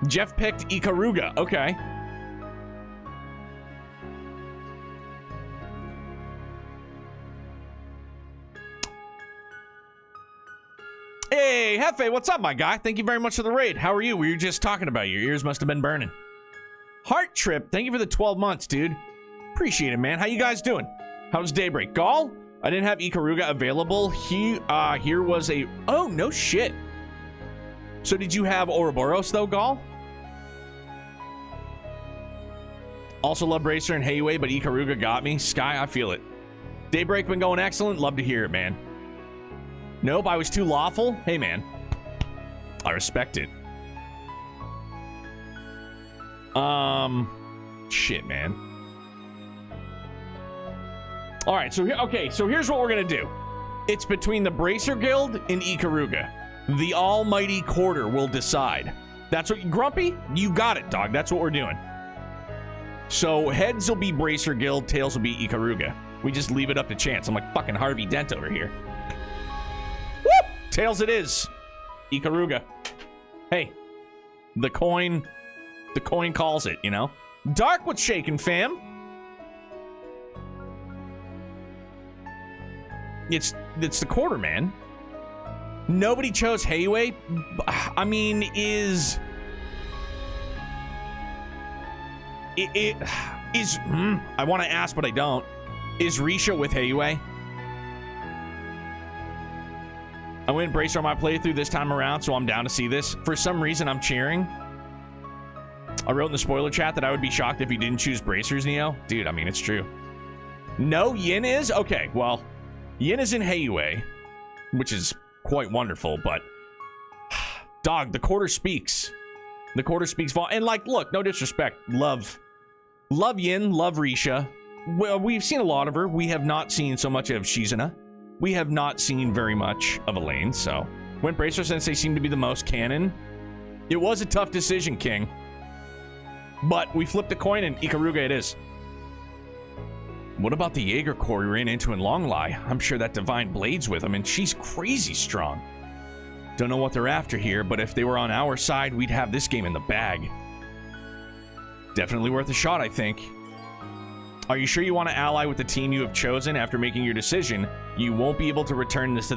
Jeff picked Ikaruga. Okay. Hey, Hefe, what's up, my guy? Thank you very much for the raid. How are you? We were just talking about you. Your ears must have been burning. Heart Trip, thank you for the 12 months, dude. Appreciate it, man. How you guys doing? How's Daybreak? Gall? I didn't have Ikaruga available. Here was a... Oh, no shit. So did you have Ouroboros, though, Gall? Also love Bracer and Heiyue, but Ikaruga got me. Sky, I feel it. Daybreak been going excellent. Love to hear it, man. Nope, I was too lawful. Hey, man. I respect it. Shit, man. All right, so here's what we're gonna do. It's between the Bracer Guild and Ikaruga. The almighty quarter will decide. That's what, Grumpy? You got it, dog. That's what we're doing. So heads will be Bracer Guild, tails will be Ikaruga. We just leave it up to chance. I'm like fucking Harvey Dent over here. Woo! Tails it is. Ikaruga. Hey, the coin calls it, you know? Dark, what's shaking, fam? It's the quarter, man. Nobody chose Heiyue. I mean, I want to ask, but I don't. Is Risha with Heiyue? I went Bracer on my playthrough this time around, so I'm down to see this. For some reason, I'm cheering. I wrote in the spoiler chat that I would be shocked if you didn't choose Bracers, Neo. Dude, I mean, it's true. No, Yin is? Okay, well, Yin is in Heiyue, which is quite wonderful, but dog, the quarter speaks. The quarter speaks. And like, look, no disrespect. Love Yin, love Risha. Well, we've seen a lot of her. We have not seen so much of Shizuna. We have not seen very much of Elaine, so went Bracer since they seem to be the most canon. It was a tough decision, King. But we flipped a coin and Ikaruga it is. What about the Jaeger Corps we ran into in Longlai? I'm sure that Divine Blade's with him, and she's crazy strong. Don't know what they're after here, but if they were on our side, we'd have this game in the bag. Definitely worth a shot, I think. Are you sure you want to ally with the team you have chosen after making your decision? You won't be able to return this to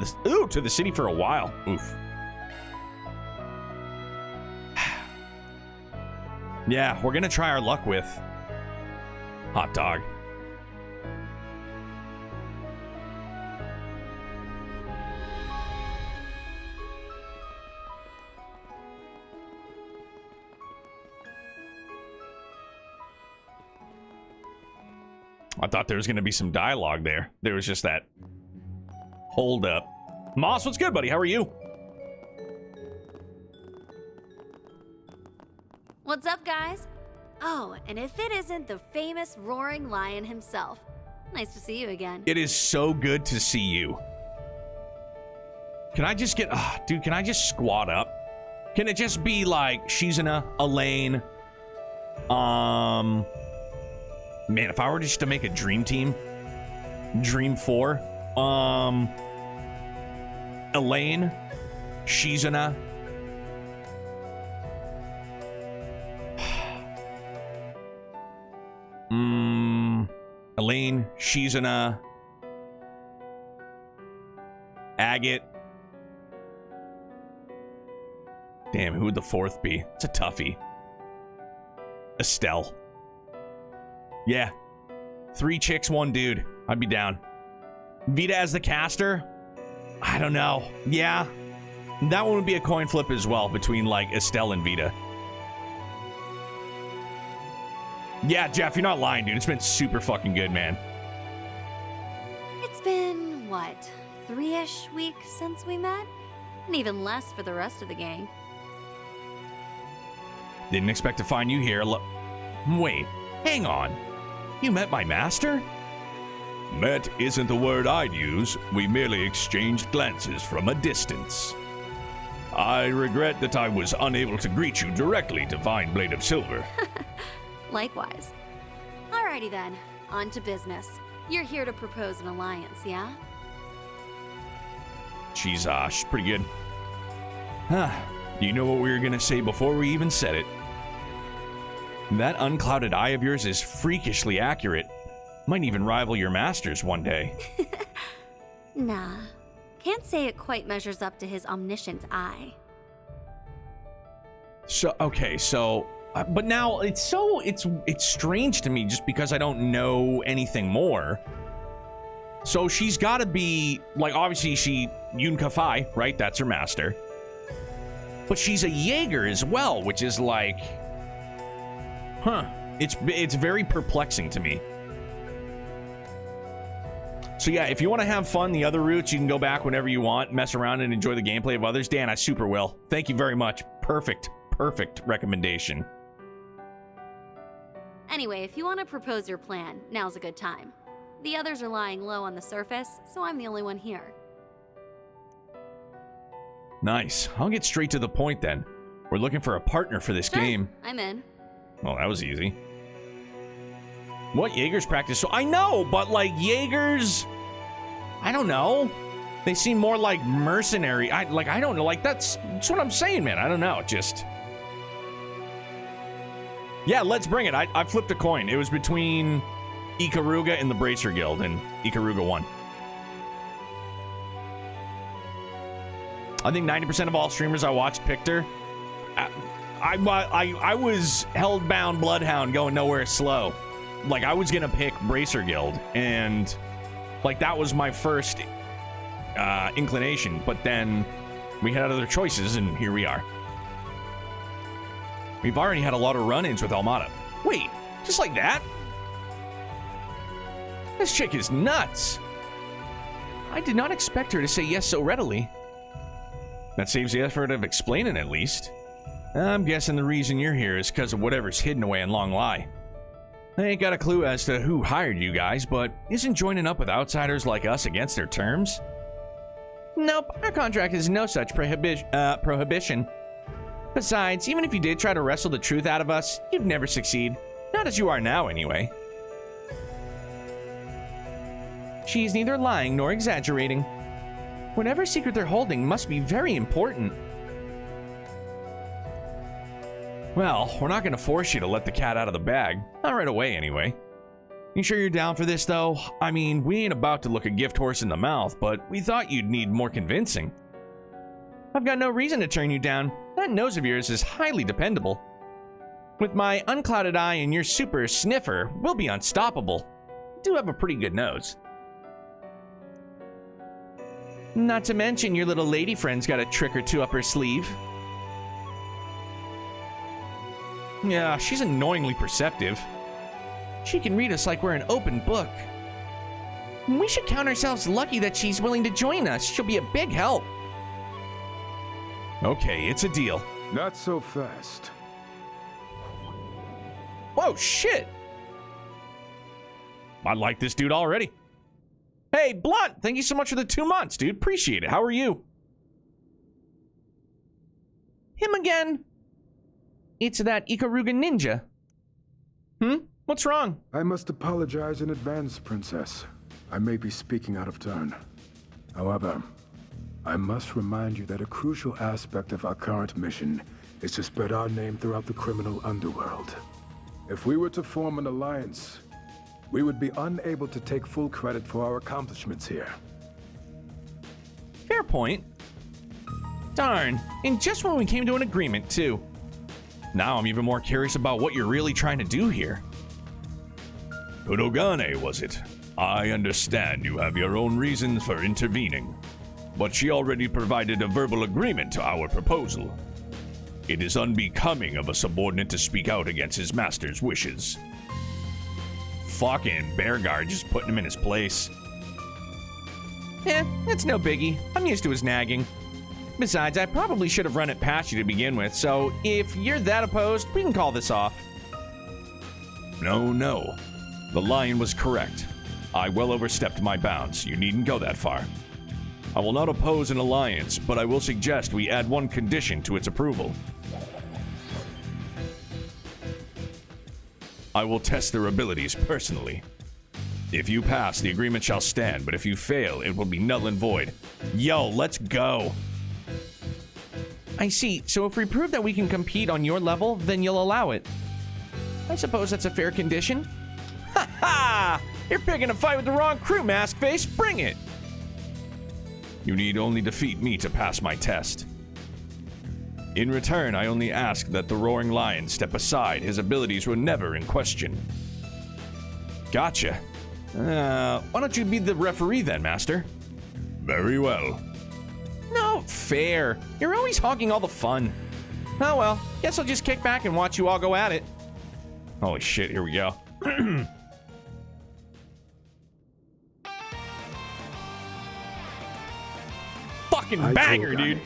the city for a while. Oof. Yeah, we're gonna try our luck with Hot Dog. I thought there was going to be some dialogue there. There was just that hold up. Moss, what's good, buddy? How are you? What's up, guys? Oh, and if it isn't the famous Roaring Lion himself. Nice to see you again. It is so good to see you. Can I just get... dude, can I just squat up? Can it just be like Shizuna, Elaine, man, if I were just to make a dream team, Dream 4, Elaine, Shizuna, Elaine, Shizuna, Agate. Damn, who would the fourth be? It's a toughie. Estelle. Yeah. 3 chicks, 1 dude. I'd be down. Vita as the caster? I don't know. Yeah. That one would be a coin flip as well between, like, Estelle and Vita. Yeah, Jeff, you're not lying, dude. It's been super fucking good, man. It's been, what, 3-ish weeks since we met? And even less for the rest of the gang. Didn't expect to find you here. Wait, hang on. You met my master? Met isn't the word I'd use. We merely exchanged glances from a distance. I regret that I was unable to greet you directly, Divine Blade of Silver. Likewise. Alrighty then, on to business. You're here to propose an alliance, yeah? She's pretty good. Huh. You know what we were gonna say before we even said it? That unclouded eye of yours is freakishly accurate. Might even rival your master's one day. Nah. Can't say it quite measures up to his omniscient eye. So, okay, so... but now, it's strange to me just because I don't know anything more. So she's gotta be... like, obviously, Yun Kafai, right? That's her master. But she's a Jaeger as well, which is like... huh. It's very perplexing to me. So yeah, if you want to have fun the other routes, you can go back whenever you want, mess around and enjoy the gameplay of others. Dan, I super will. Thank you very much. Perfect recommendation. Anyway, if you want to propose your plan, now's a good time. The others are lying low on the surface, so I'm the only one here. Nice. I'll get straight to the point then. We're looking for a partner for this game. I'm in. Well, that was easy. What Jaegers practice? So I know, but like Jaegers, I don't know. They seem more like mercenary. I don't know. Like that's what I'm saying, man. I don't know. Just yeah, let's bring it. I flipped a coin. It was between Ikaruga and the Bracer Guild, and Ikaruga won. I think 90% of all streamers I watched picked her. I was hellbound bloodhound going nowhere slow. Like I was gonna pick Bracer Guild, and like that was my first inclination. But then we had other choices, and here we are. We've already had a lot of run-ins with Almada. Wait, just like that? This chick is nuts. I did not expect her to say yes so readily. That saves the effort of explaining, at least. I'm guessing the reason you're here is because of whatever's hidden away in Long Lai. I ain't got a clue as to who hired you guys, but isn't joining up with outsiders like us against their terms? Nope, our contract has no such prohibition. Besides, even if you did try to wrestle the truth out of us, you'd never succeed. Not as you are now, anyway. She's neither lying nor exaggerating. Whatever secret they're holding must be very important. Well, we're not going to force you to let the cat out of the bag. Not right away, anyway. You sure you're down for this, though? I mean, we ain't about to look a gift horse in the mouth, but we thought you'd need more convincing. I've got no reason to turn you down. That nose of yours is highly dependable. With my unclouded eye and your super sniffer, we'll be unstoppable. You do have a pretty good nose. Not to mention your little lady friend's got a trick or two up her sleeve. Yeah, she's annoyingly perceptive. She can read us like we're an open book. We should count ourselves lucky that she's willing to join us. She'll be a big help. Okay, it's a deal. Not so fast. Whoa, shit! I like this dude already. Hey, Blunt, thank you so much for the 2 months, dude. Appreciate it. How are you? Him again? It's that Ikaruga ninja. What's wrong? I must apologize in advance, Princess. I may be speaking out of turn. However, I must remind you that a crucial aspect of our current mission is to spread our name throughout the criminal underworld. If we were to form an alliance, we would be unable to take full credit for our accomplishments here. Fair point. Darn, and just when we came to an agreement, too. Now I'm even more curious about what you're really trying to do here. Udogane, was it? I understand you have your own reasons for intervening. but she already provided a verbal agreement to our proposal. It is unbecoming of a subordinate to speak out against his master's wishes. Fucking Bearguard just putting him in his place. It's no biggie. I'm used to his nagging. Besides, I probably should have run it past you to begin with, so if you're that opposed, we can call this off. No. The lion was correct. I well overstepped my bounds. You needn't go that far. I will not oppose an alliance, but I will suggest we add one condition to its approval. I will test their abilities personally. If you pass, the agreement shall stand, but if you fail, it will be null and void. Yo, let's go. I see. So if we prove that we can compete on your level, then you'll allow it. I suppose that's a fair condition. Ha ha! You're picking a fight with the wrong crew, Mask Face. Bring it. You need only defeat me to pass my test. In return, I only ask that the Roaring Lion step aside. His abilities were never in question. Gotcha. Why don't you be the referee then, Master? Very well. No, fair. You're always hogging all the fun. Oh well, guess I'll just kick back and watch you all go at it. Holy shit, here we go. Fucking banger, dude.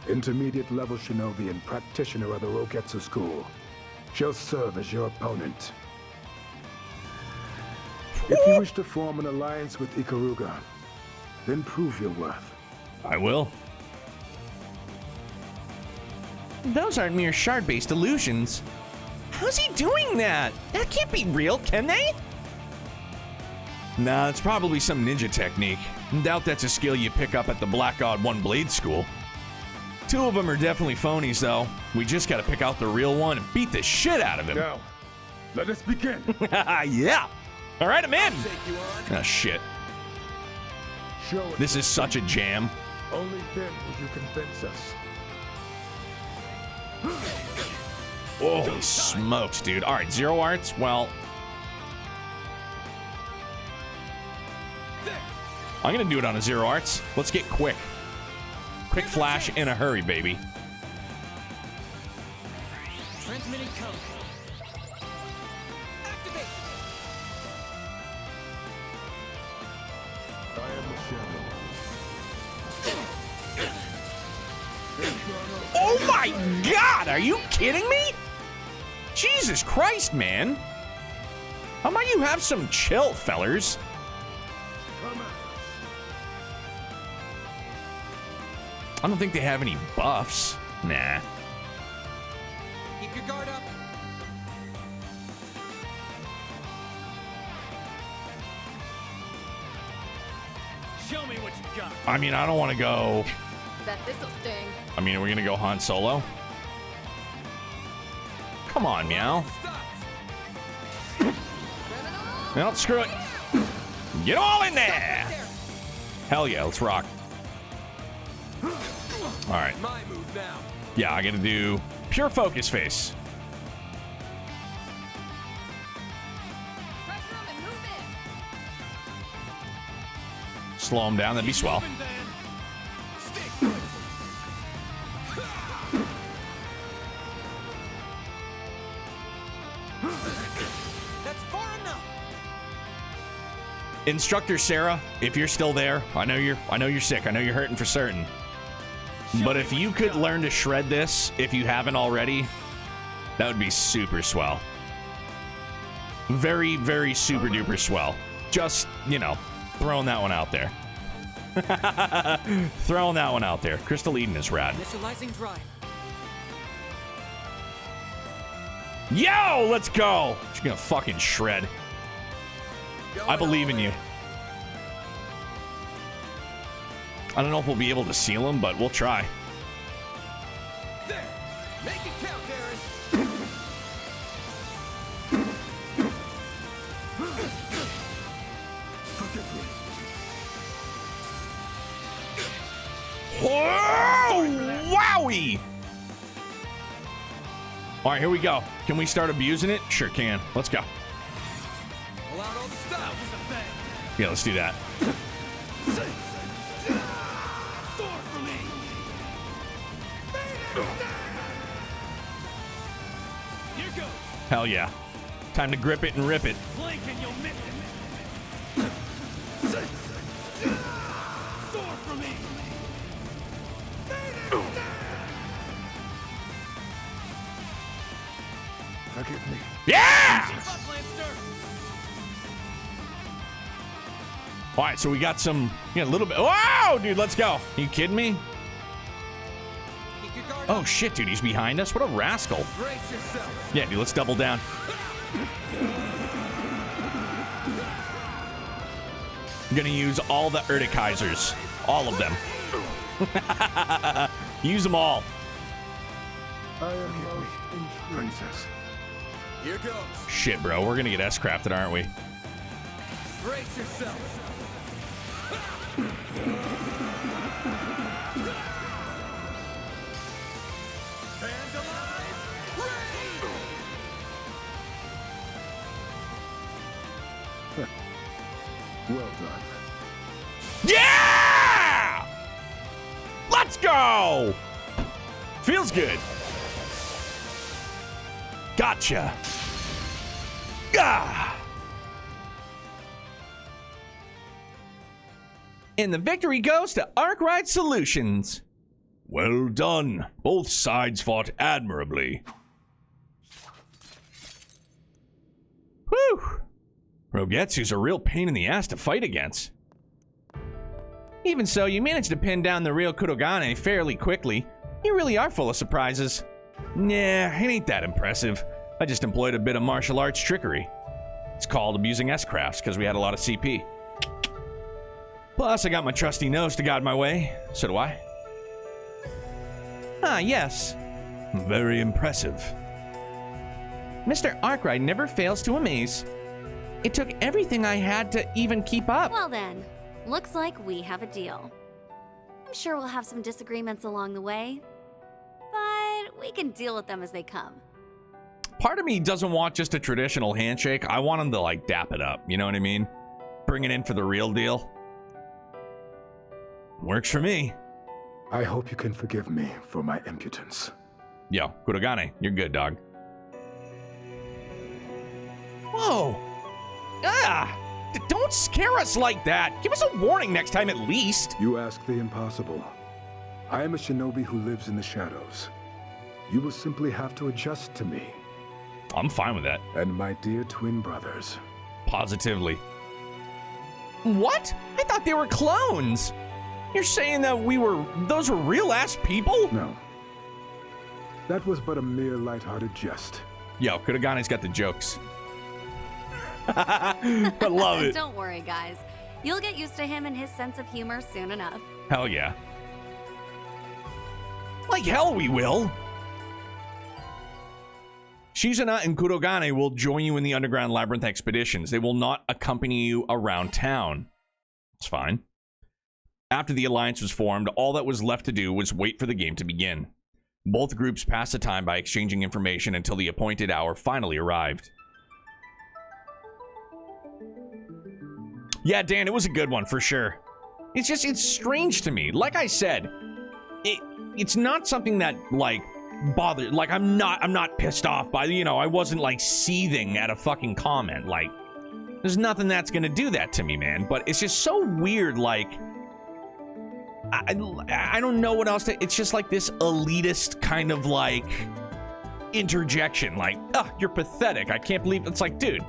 Intermediate level shinobi and practitioner of the Rogetsu school. She'll serve as your opponent. If you wish to form an alliance with Ikaruga, then prove your worth. I will. Those aren't mere shard-based illusions. How's he doing that? That can't be real, can they? Nah, it's probably some ninja technique. Doubt that's a skill you pick up at the Black God One Blade School. Two of them are definitely phonies, though. We just gotta pick out the real one and beat the shit out of him. Now, let us begin. Yeah. All right, I'm in. Oh, shit. This is such a jam. Only then will you convince us. Holy smokes, dude. All right, zero arts. Well, I'm gonna do it on a zero arts. Let's get quick. Quick flash in a hurry, baby. Transmitting code. Activate. I am the shadow. Oh my God! Are you kidding me? Jesus Christ, man! How about you have some chill, fellers? I don't think they have any buffs. Nah. Keep your guard up. Show me what you got. I mean, I don't want to go. Bet this'll sting. I mean, are we gonna go Han Solo? Come on, Meow. No, screw it. Get all in there. Hell yeah, let's rock. All right. My move now. Yeah, I gotta do pure focus face. Slow him down, that'd be swell. That's far enough. Instructor Sarah, if you're still there, I know you're sick. I know you're hurting for certain. But if you could learn to shred this, if you haven't already, that would be super swell. Very, very super duper swell. Just, you know, throwing that one out there. Throwing that one out there. Crystal Eden is rad. Initializing drive. Yo, let's go. She's gonna fucking shred. I believe in you. I don't know if we'll be able to seal him, but we'll try. There. Make it count, Darren. Whoa! Wowie! All right, here we go. Can we start abusing it? Sure can. Let's go. Pull out all the stuff. Yeah, let's do that. Hell yeah. Time to grip it and rip it. Blink and you'll miss it. Sword for me. Forgive me. Yeah! All right, so we got some, a little bit. Wow, dude, let's go. Are you kidding me? Oh, shit, dude, he's behind us? What a rascal. Brace yourself. Yeah, dude, let's double down. I'm gonna use all the Erdekaisers. All of them. Use them all. I am most princess. Here goes. Shit, bro, we're gonna get S-crafted, aren't we? Brace yourself. Well done. Yeah! Let's go! Feels good. Gotcha. Ah! And the victory goes to Arkwright Solutions. Well done. Both sides fought admirably. Whew! Rogetsu's a real pain in the ass to fight against. Even so, you managed to pin down the real Kurogane fairly quickly. You really are full of surprises. Nah, it ain't that impressive. I just employed a bit of martial arts trickery. It's called abusing S-crafts because we had a lot of CP. Plus, I got my trusty nose to guide my way. So do I. Ah, yes. Very impressive. Mr. Arkwright never fails to amaze. It took everything I had to even keep up. Well then, looks like we have a deal. I'm sure we'll have some disagreements along the way, but we can deal with them as they come. Part of me doesn't want just a traditional handshake. I want him to, like, dap it up. You know what I mean? Bring it in for the real deal. Works for me. I hope you can forgive me for my impudence. Yo, Kurogane, you're good, dog. Whoa! Ah! Don't scare us like that! Give us a warning next time at least! You ask the impossible. I am a shinobi who lives in the shadows. You will simply have to adjust to me. I'm fine with that. And my dear twin brothers. Positively. What? I thought they were clones! You're saying that those were real-ass people? No. That was but a mere lighthearted jest. Yo, Kurogane's got the jokes. I love it. Don't worry, guys. You'll get used to him and his sense of humor soon enough. Hell yeah. Like hell we will. Shizuna and Kurogane will join you in the underground labyrinth expeditions. They will not accompany you around town. It's fine. After the alliance was formed, all that was left to do was wait for the game to begin. Both groups passed the time by exchanging information until the appointed hour finally arrived. Yeah, Dan, it was a good one for sure. It's strange to me. Like I said, it's not something that, like, bothered. Like, I'm not pissed off by, I wasn't, like, seething at a fucking comment. Like, there's nothing that's gonna do that to me, man. But it's just so weird, like, I don't know what else to, it's just like this elitist kind of, like, interjection. Like, you're pathetic. I can't believe, it's like, dude,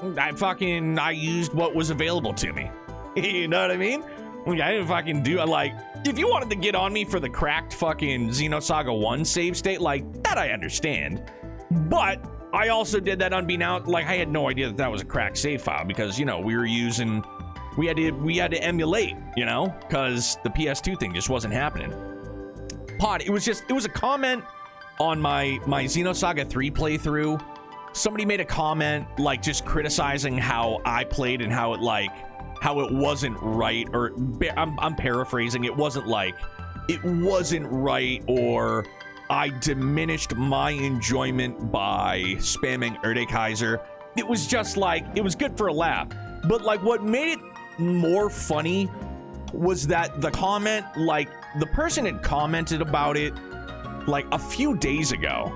I used what was available to me. You know what I mean? Like, I didn't fucking do, like, if you wanted to get on me for the cracked fucking Xenosaga 1 save state, like, that I understand. But I also did that unbeknownst, like, I had no idea that was a cracked save file because, we were using, we had to emulate, because the PS2 thing just wasn't happening. It was a comment on my Xenosaga 3 playthrough. Somebody made a comment, like, just criticizing how I played and how it wasn't right, or I'm paraphrasing. It wasn't right, or I diminished my enjoyment by spamming Erdekaiser. It was just like, it was good for a laugh. But, like, what made it more funny was that the comment, like, the person had commented about it like a few days ago,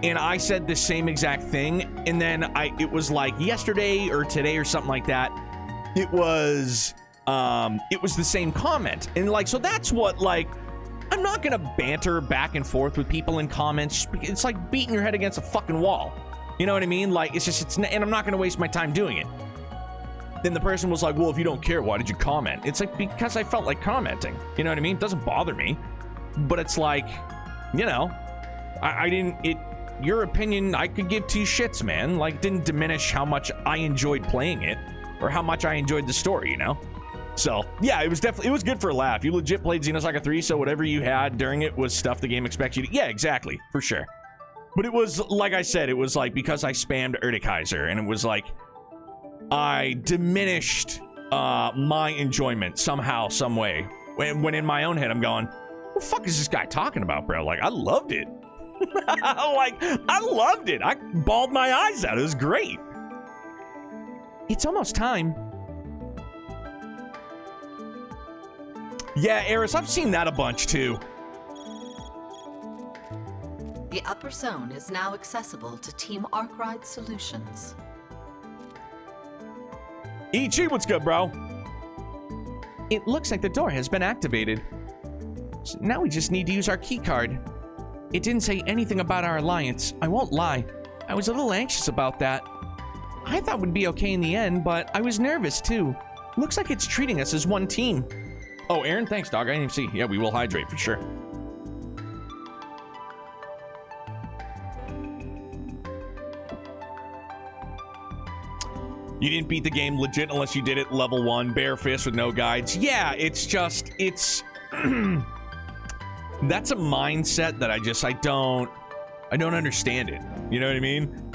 and I said the same exact thing, and then it was like yesterday or today or something like that. It was the same comment, and like, so that's what, like, I'm not gonna banter back and forth with people in comments. It's like beating your head against a fucking wall. You know what I mean? Like, and I'm not gonna waste my time doing it. Then the person was like, well, if you don't care, why did you comment? It's like, because I felt like commenting. You know what I mean? It doesn't bother me. But it's like, you know, your opinion, I could give two shits, man. Like, it didn't diminish how much I enjoyed playing it or how much I enjoyed the story, you know? So, yeah, it was good for a laugh. You legit played Xenosaga 3, so whatever you had during it was stuff the game expects you to. Yeah, exactly, for sure. But it was, like I said, it was like because I spammed Erdekaiser, and it was like I diminished my enjoyment somehow, some way. When in my own head, I'm going, what the fuck is this guy talking about, bro? Like, I loved it. Like, I loved it. I bawled my eyes out. It was great. It's almost time. Yeah, Eris, I've seen that a bunch, too. The upper zone is now accessible to Team Arkwright Solutions. Ichi, what's good, bro? It looks like the door has been activated. So now we just need to use our keycard. It didn't say anything about our alliance. I won't lie. I was a little anxious about that. I thought we'd be okay in the end, but I was nervous, too. Looks like it's treating us as one team. Oh, Aaron, thanks, dog. I didn't even see. Yeah, we will hydrate for sure. You didn't beat the game legit unless you did it level 1, bare fist with no guides. Yeah, it's just, it's... that's a mindset that I don't understand it. You know what I mean?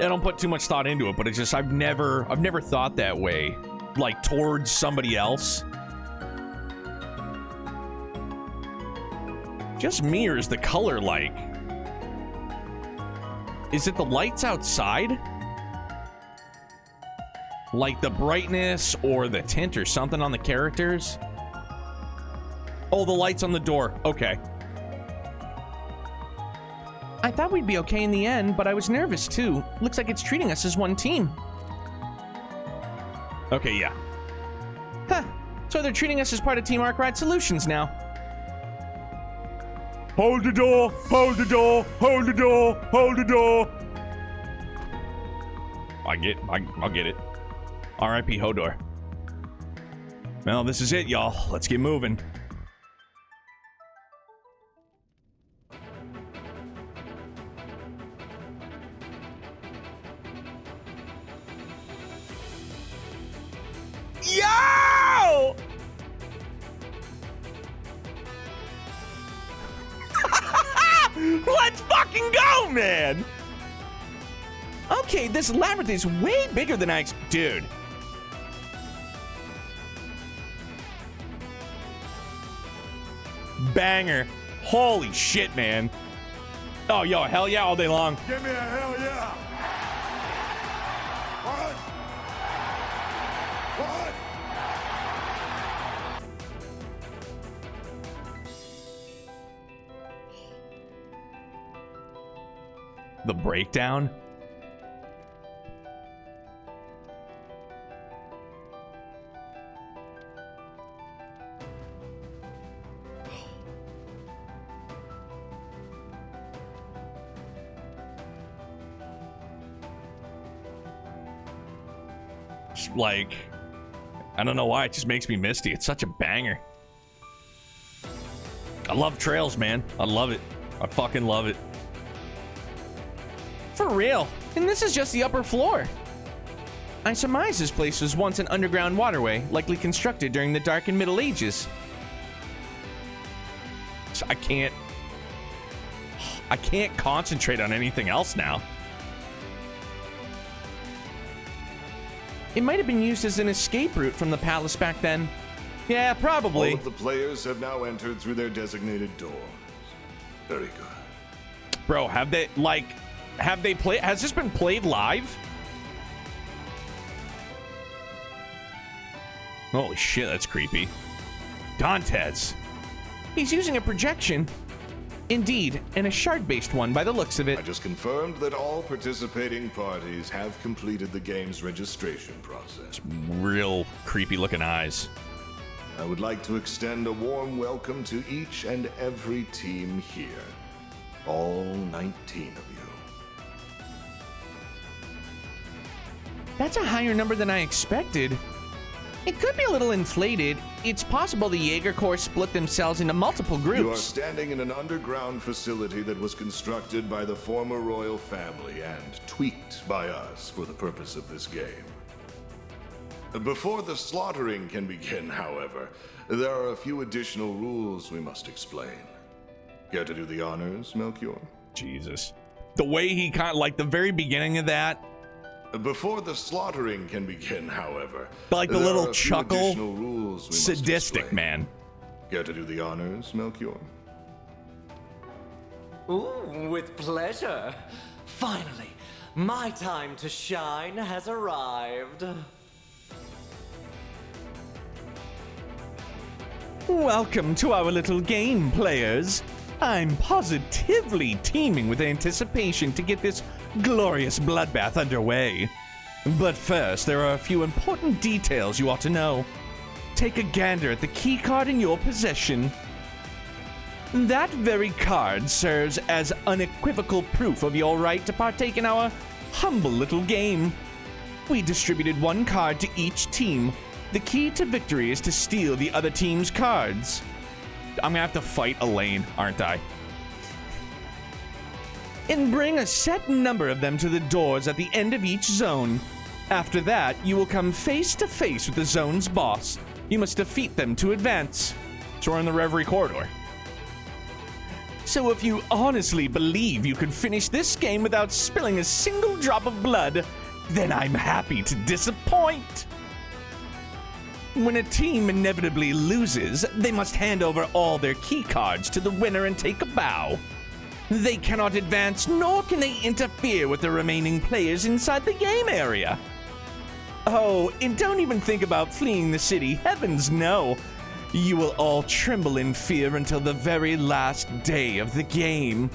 I don't put too much thought into it, but it's just, I've never thought that way, like, towards somebody else. Just me, or is the color like? Is it the lights outside? Like the brightness or the tint or something on the characters? Oh, the lights on the door. Okay. I thought we'd be okay in the end, but I was nervous too. Looks like it's treating us as one team. Okay, yeah. Huh. So they're treating us as part of Team Arkwright Solutions now. Hold the door, hold the door, hold the door, hold the door. I'll get it. R.I.P. Hodor. Well, this is it, y'all. Let's get moving. Yo! Let's fucking go, man! Okay, this labyrinth is way bigger than I expected. Dude. Banger. Holy shit, man. Oh, yo, hell yeah all day long. Give me a hell yeah. What? What? The breakdown. Like, I don't know why, it just makes me misty. It's such a banger. I love trails, man. I love it. I fucking love it. For real. And this is just the upper floor. I surmise this place was once an underground waterway, likely constructed during the Dark and Middle Ages. So I can't concentrate on anything else now. It might have been used as an escape route from the palace back then. Yeah, probably. All of the players have now entered through their designated doors. Very good. Bro, have they played? Has this been played live? Holy shit, that's creepy. Dantes. He's using a projection. Indeed, and a shard-based one by the looks of it. I just confirmed that all participating parties have completed the game's registration process. Real creepy-looking eyes. I would like to extend a warm welcome to each and every team here. All 19 of you. That's a higher number than I expected. It could be a little inflated. It's possible the Jaeger Corps split themselves into multiple groups. You are standing in an underground facility that was constructed by the former royal family and tweaked by us for the purpose of this game. Before the slaughtering can begin, however, there are a few additional rules we must explain. Care to do the honors, Melchior? Jesus. The way he kind of, like the very beginning of that. Before the slaughtering can begin, however, like the little are a few chuckle. additional rules we Sadistic, must man. Care to do the honors, Melchior? Ooh, with pleasure. Finally, my time to shine has arrived. Welcome to our little game, players. I'm positively teeming with anticipation to get this glorious bloodbath underway. But first, there are a few important details you ought to know. Take a gander at the keycard in your possession. That very card serves as unequivocal proof of your right to partake in our humble little game. We distributed one card to each team. The key to victory is to steal the other team's cards. I'm gonna have to fight Elaine, aren't I? And bring a set number of them to the doors at the end of each zone. After that, you will come face to face with the zone's boss. You must defeat them to advance. So we're in the Reverie Corridor. So if you honestly believe you could finish this game without spilling a single drop of blood, then I'm happy to disappoint. When a team inevitably loses, they must hand over all their key cards to the winner and take a bow. They cannot advance, nor can they interfere with the remaining players inside the game area. Oh, and don't even think about fleeing the city. Heavens no. You will all tremble in fear until the very last day of the game.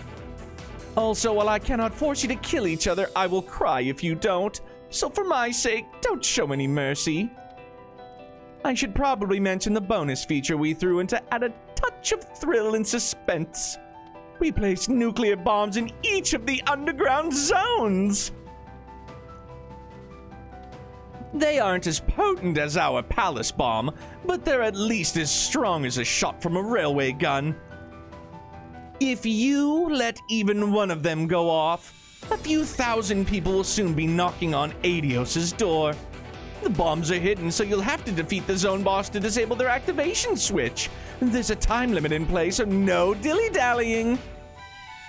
Also, while I cannot force you to kill each other, I will cry if you don't. So for my sake, don't show any mercy. I should probably mention the bonus feature we threw in to add a touch of thrill and suspense. We placed nuclear bombs in each of the underground zones. They aren't as potent as our palace bomb, but they're at least as strong as a shot from a railway gun. If you let even one of them go off, a few thousand people will soon be knocking on Adios's door. The bombs are hidden, so you'll have to defeat the zone boss to disable their activation switch. There's a time limit in place, so no dilly-dallying.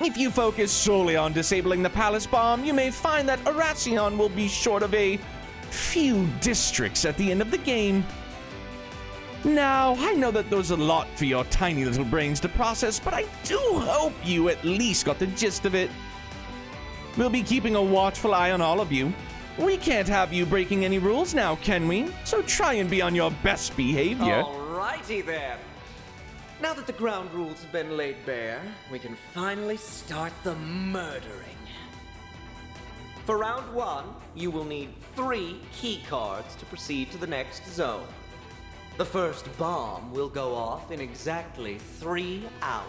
If you focus solely on disabling the palace bomb, you may find that Oración will be short of a few districts at the end of the game. Now, I know that there's a lot for your tiny little brains to process, but I do hope you at least got the gist of it. We'll be keeping a watchful eye on all of you. We can't have you breaking any rules now, can we? So try and be on your best behavior. Alrighty then. Now that the ground rules have been laid bare, we can finally start the murdering. For round 1, you will need 3 key cards to proceed to the next zone. The first bomb will go off in exactly 3 hours.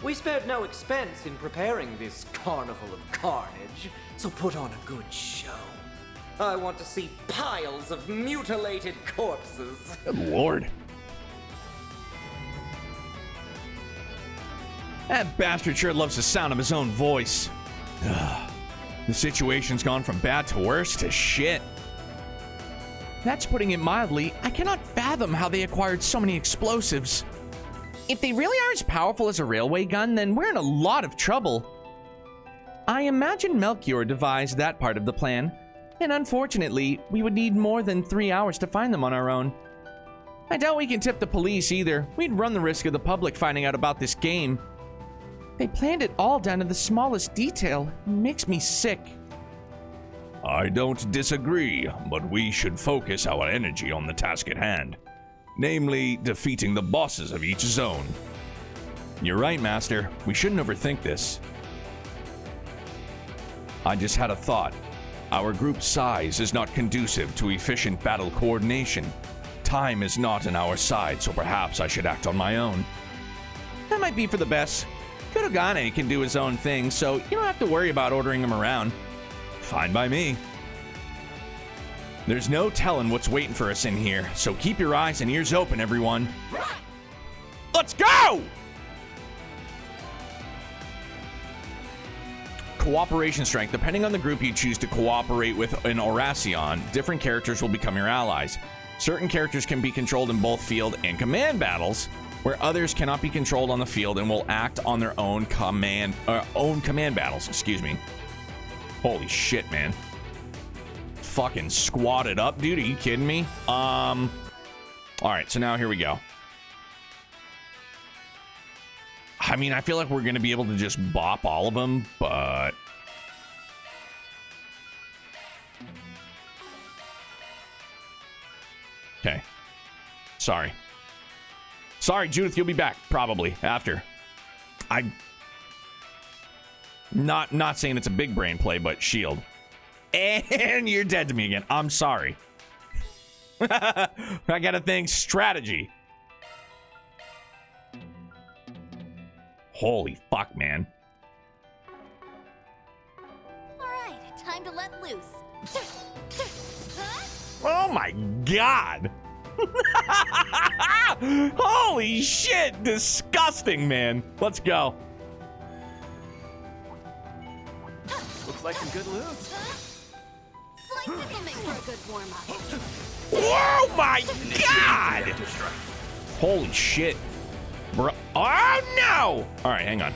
We spared no expense in preparing this carnival of carnage, so put on a good show. I want to see piles of mutilated corpses. Good lord. That bastard sure loves the sound of his own voice. Ugh. The situation's gone from bad to worse to shit. That's putting it mildly. I cannot fathom how they acquired so many explosives. If they really are as powerful as a railway gun, then we're in a lot of trouble. I imagine Melchior devised that part of the plan, and unfortunately, we would need more than 3 hours to find them on our own. I doubt we can tip the police either. We'd run the risk of the public finding out about this game. They planned it all down to the smallest detail. It makes me sick. I don't disagree, but we should focus our energy on the task at hand. Namely, defeating the bosses of each zone. You're right, Master. We shouldn't overthink this. I just had a thought. Our group's size is not conducive to efficient battle coordination. Time is not on our side, so perhaps I should act on my own. That might be for the best. Kurogane can do his own thing, so you don't have to worry about ordering him around. Fine by me. There's no telling what's waiting for us in here, so keep your eyes and ears open, everyone. Let's go! Cooperation strength. Depending on the group you choose to cooperate with in Oración, different characters will become your allies. Certain characters can be controlled in both field and command battles, where others cannot be controlled on the field and will act on their own command battles. Excuse me. Holy shit, man. Fucking squatted up, dude. Are you kidding me? All right, so now here we go. I mean, I feel like we're gonna be able to just bop all of them, but okay. Sorry, Judith. You'll be back probably after. I'm not saying it's a big brain play, but shield. And you're dead to me again. I'm sorry. I gotta think strategy. Holy fuck, man. Alright, time to let loose. Oh my god. Holy shit. Disgusting, man. Let's go. Looks like some good loot. Slices will make for a good warm-up. Oh my god. Holy shit. Bro. Oh no! Alright, hang on.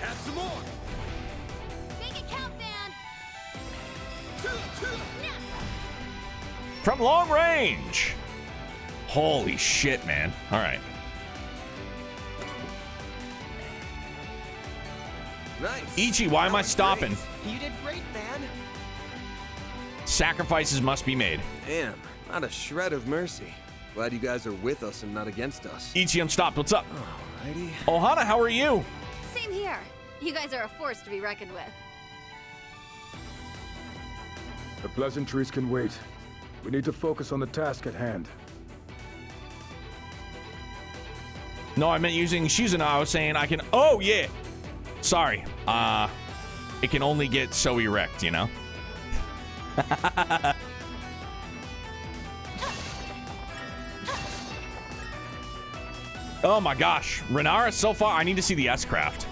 Have some more. Make it count, man. From long range. Holy shit, man. Alright. Nice. Ichi, why am I stopping? You did great, man. Sacrifices must be made. Damn, not a shred of mercy. Glad you guys are with us and not against us. Ichi, I'm stopped. What's up? Alrighty. Ohana, how are you? Same here. You guys are a force to be reckoned with. The pleasantries can wait. We need to focus on the task at hand. No, I meant using Shizuna. I was saying I can... Oh, yeah. Sorry. It can only get so erect, you know? Oh my gosh. Renara, so far, I need to see the S-Craft.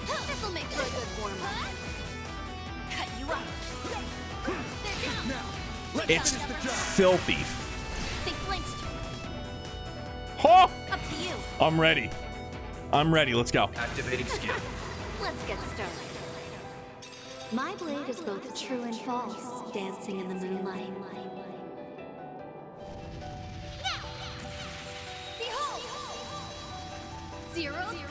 This'll make for a good warm-up. Cut you up. It's filthy. They flinched. Oh! Up to you. I'm ready. Let's go. Activating skill. Let's get started. My blade is both true and false, dancing in the moonlight. Now! Behold! Zero gleam!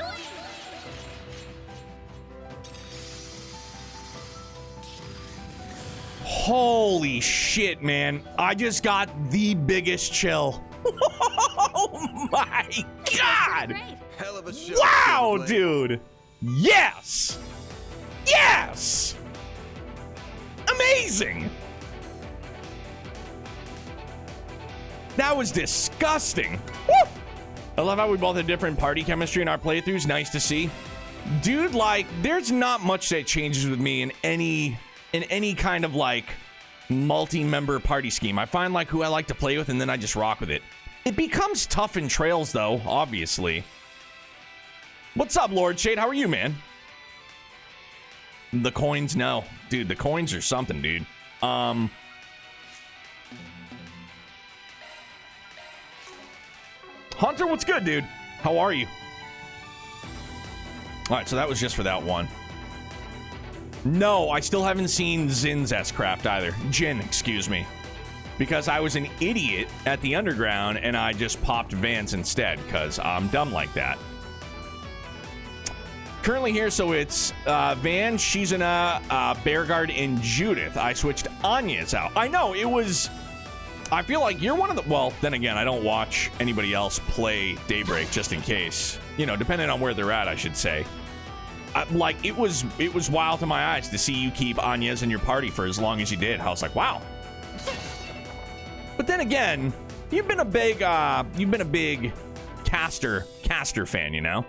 Holy shit, man. I just got the biggest chill. Oh my god! Hell of a show. Wow, dude! Yes! Yes! Amazing! That was disgusting. Woo! I love how we both have different party chemistry in our playthroughs. Nice to see. Dude, like, there's not much that changes with me in any kind of, like, multi-member party scheme. I find, like, who I like to play with, and then I just rock with it. It becomes tough in Trails, though, obviously. What's up, Lord Shade? How are you, man? The coins, no. Dude, the coins are something, dude. Hunter, what's good, dude? How are you? Alright, so that was just for that one. No, I still haven't seen Zin's S-Craft either. Jin, excuse me. Because I was an idiot at the Underground, and I just popped Vance instead, because I'm dumb like that. Currently here, so it's Van, Shizuna, Bearguard, and Judith. I switched Anya's out. I know, it was I feel like you're one of the... Well, then again, I don't watch anybody else play Daybreak just in case. You know, depending on where they're at, I should say. Like, it was wild to my eyes to see you keep Anya's in your party for as long as you did. I was like, wow. But then again, you've been a big caster fan, you know?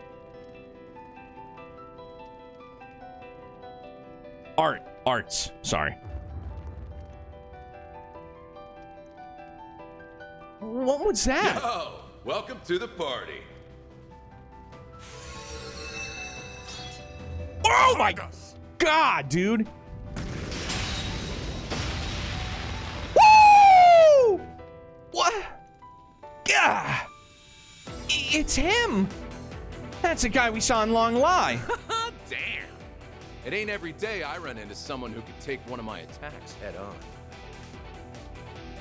Arts, sorry. What was that? Yo, welcome to the party. Oh my god, dude. Woo! What? Yeah. It's him. That's the guy we saw in Long Lie. Damn. It ain't every day I run into someone who could take one of my attacks head on.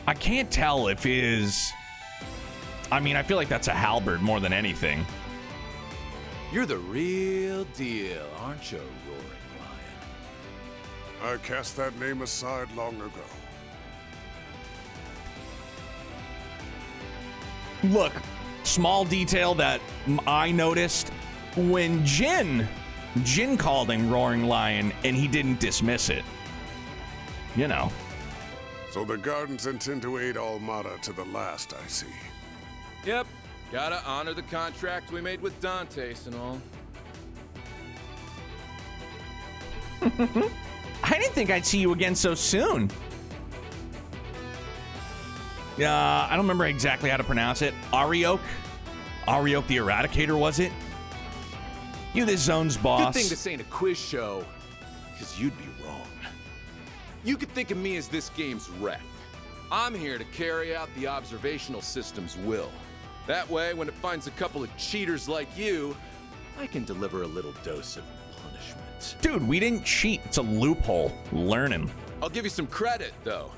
I can't tell if his... I mean, I feel like that's a halberd more than anything. You're the real deal, aren't you, Roaring Lion? I cast that name aside long ago. Look, small detail that I noticed when Jin called him Roaring Lion and he didn't dismiss it. You know. So the Gardens intend to aid Almada to the last, I see. Yep. Gotta honor the contract we made with Dantes and all. I didn't think I'd see you again so soon. I don't remember exactly how to pronounce it. Ariok the Eradicator, was it? You this zone's boss. Good thing this ain't a quiz show, because you'd be wrong. You could think of me as this game's ref. I'm here to carry out the observational system's will. That way, when it finds a couple of cheaters like you, I can deliver a little dose of punishment. Dude, we didn't cheat. It's a loophole. Learn him. I'll give you some credit, though.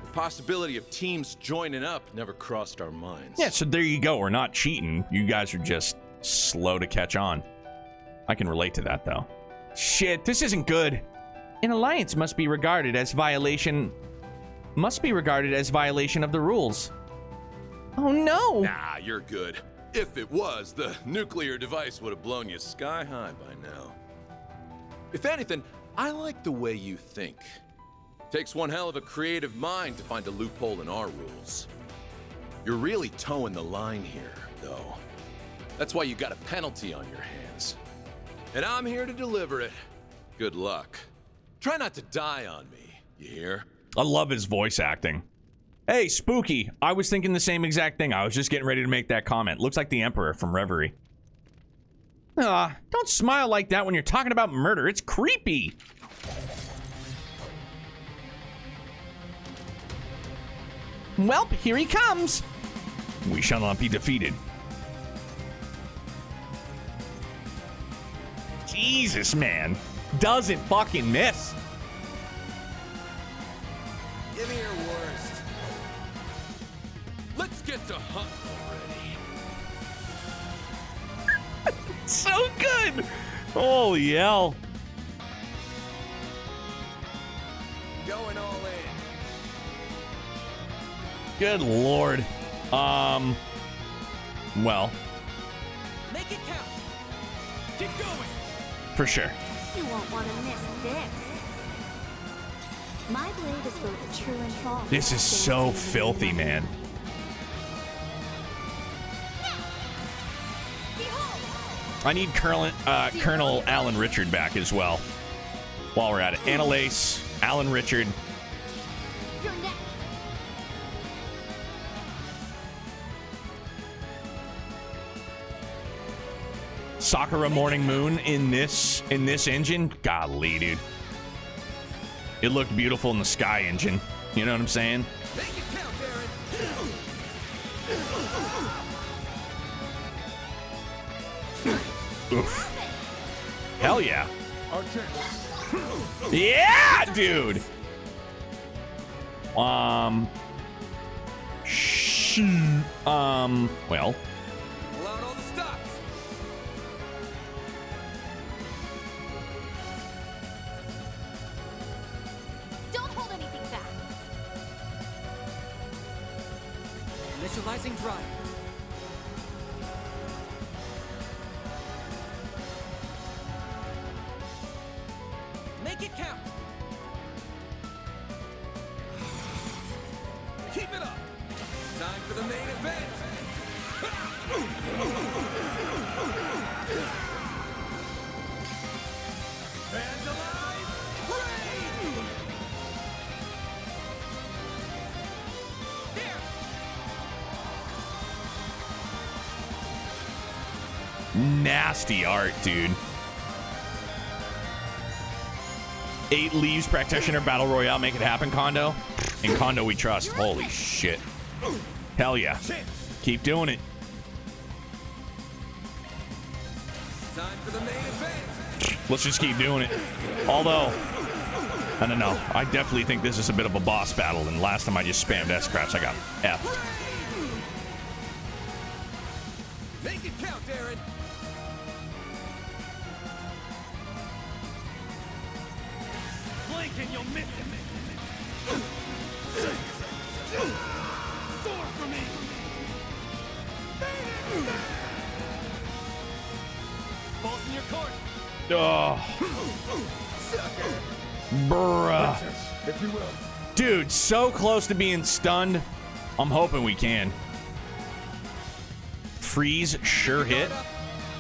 The possibility of teams joining up never crossed our minds. Yeah, so there you go. We're not cheating. You guys are just slow to catch on. I can relate to that, though. Shit, this isn't good. An alliance must be regarded as violation of the rules. Oh no! Nah, you're good. If it was, the nuclear device would have blown you sky high by now. If anything, I like the way you think. Takes one hell of a creative mind to find a loophole in our rules. You're really towing the line here, though. That's why you got a penalty on your hands. And I'm here to deliver it. Good luck. Try not to die on me, you hear? I love his voice acting. Hey, Spooky. I was thinking the same exact thing. I was just getting ready to make that comment. Looks like the Emperor from Reverie. Don't smile like that when you're talking about murder. It's creepy. Welp, here he comes. We shall not be defeated. Jesus, man. Doesn't fucking miss. Give me your worst. Let's get to hunt already. So good. Holy hell. Going all in. Good lord. Well. Make it count. Keep going. For sure. You won't want to miss this. My blade is both true and false. This is so filthy, man. I need Colonel Alan Richard back as well. While we're at it. Annalise, Alan Richard. You're next. Sakura Morning Moon in this engine. Golly, dude. It looked beautiful in the Sky engine. You know what I'm saying? Make it count, Aaron. Oof. Hell yeah. Yeah, dude. Well. Pull out all the stops. Don't hold anything back. Initializing drive. Make it count. Keep it up. Time for the main event. Vandalize Raid! Nasty art, dude. 8 leaves, practitioner, battle royale, make it happen, Kondo. In Kondo we trust. Holy shit. Hell yeah. Keep doing it. Time for the main event. Let's just keep doing it. Although, I don't know. I definitely think this is a bit of a boss battle, and last time I just spammed S-Craps, I got F'd. Make it count, Aaron. Blink and you'll miss it. Sword for me. Balls in your court. Oh. Bruh. Dude, so close to being stunned. I'm hoping we can. Freeze, sure hit.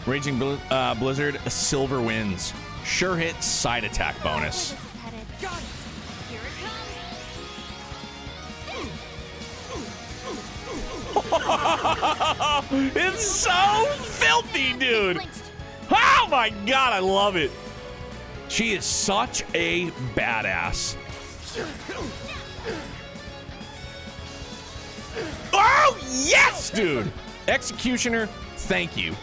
Raging Blizzard, silver wins. Sure hit, side attack bonus. It's so filthy, dude. Oh my god, I love it. She is such a badass. Oh, yes, dude. Executioner, thank you.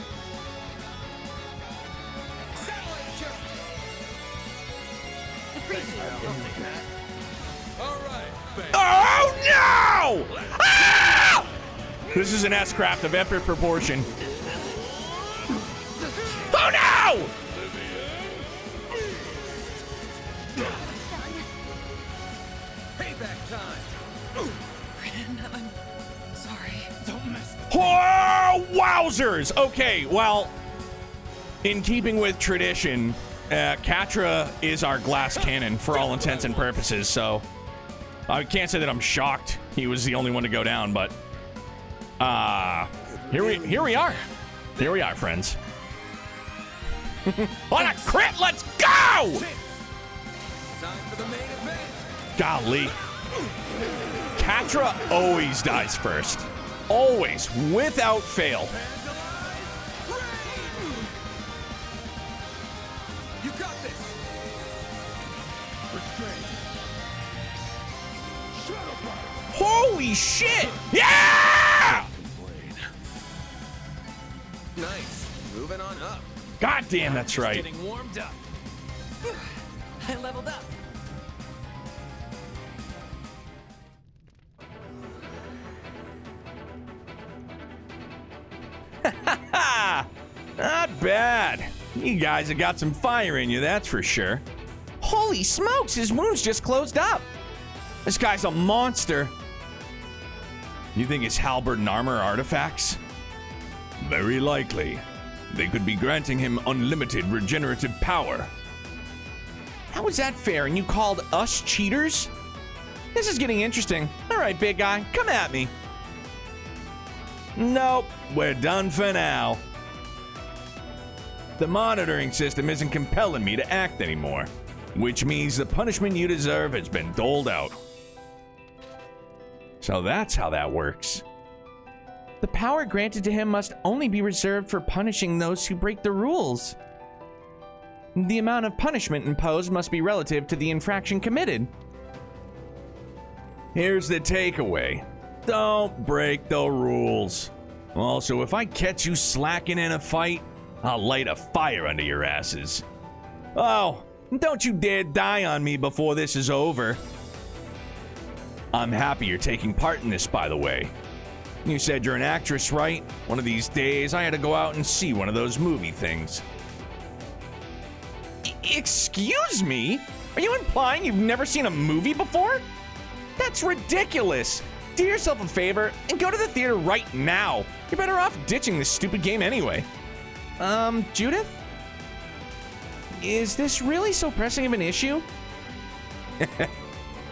Oh, no! Ah! This is an S-Craft of epic proportion. Oh, no! Payback time. I'm sorry. Don't mess. Oh, wowzers! Okay, well, in keeping with tradition, Katra is our glass cannon for all intents and purposes, so I can't say that I'm shocked he was the only one to go down, but here we are. Here we are, friends. On a crit, let's go! Time for the main event. Golly. Katra always dies first. Always, without fail. You got this. Holy shit! Yeah! Nice. Moving on up. God damn, that's right. Getting warmed up. I leveled up. Not bad. You guys have got some fire in you, that's for sure. Holy smokes, his wounds just closed up. This guy's a monster. You think his halberd and armor are artifacts? Very likely. They could be granting him unlimited regenerative power. How is that fair? And you called us cheaters? This is getting interesting. All right, big guy, come at me. Nope, we're done for now. The monitoring system isn't compelling me to act anymore, which means the punishment you deserve has been doled out. So that's how that works. The power granted to him must only be reserved for punishing those who break the rules. The amount of punishment imposed must be relative to the infraction committed. Here's the takeaway. Don't break the rules. Also, if I catch you slacking in a fight, I'll light a fire under your asses. Oh, don't you dare die on me before this is over. I'm happy you're taking part in this, by the way. You said you're an actress, right? One of these days, I had to go out and see one of those movie things. Excuse me? Are you implying you've never seen a movie before? That's ridiculous. do yourself a favor and go to the theater right now. You're better off ditching this stupid game anyway. Judith? Is this really so pressing of an issue?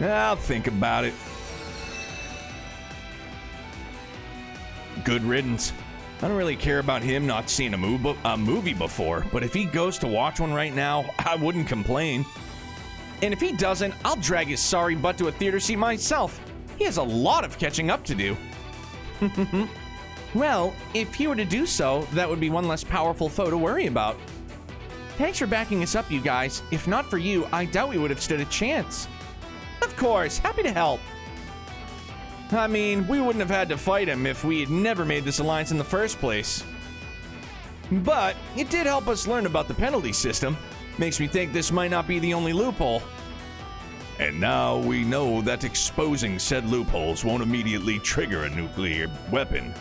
I'll think about it. Good riddance. I don't really care about him not seeing a movie before, but if he goes to watch one right now, I wouldn't complain. And if he doesn't, I'll drag his sorry butt to a theater seat myself. He has a lot of catching up to do. Well, if he were to do so, that would be one less powerful foe to worry about. Thanks for backing us up, you guys. If not for you, I doubt we would have stood a chance. Of course, happy to help. I mean, we wouldn't have had to fight him if we had never made this alliance in the first place. But it did help us learn about the penalty system. Makes me think this might not be the only loophole. And now we know that exposing said loopholes won't immediately trigger a nuclear weapon.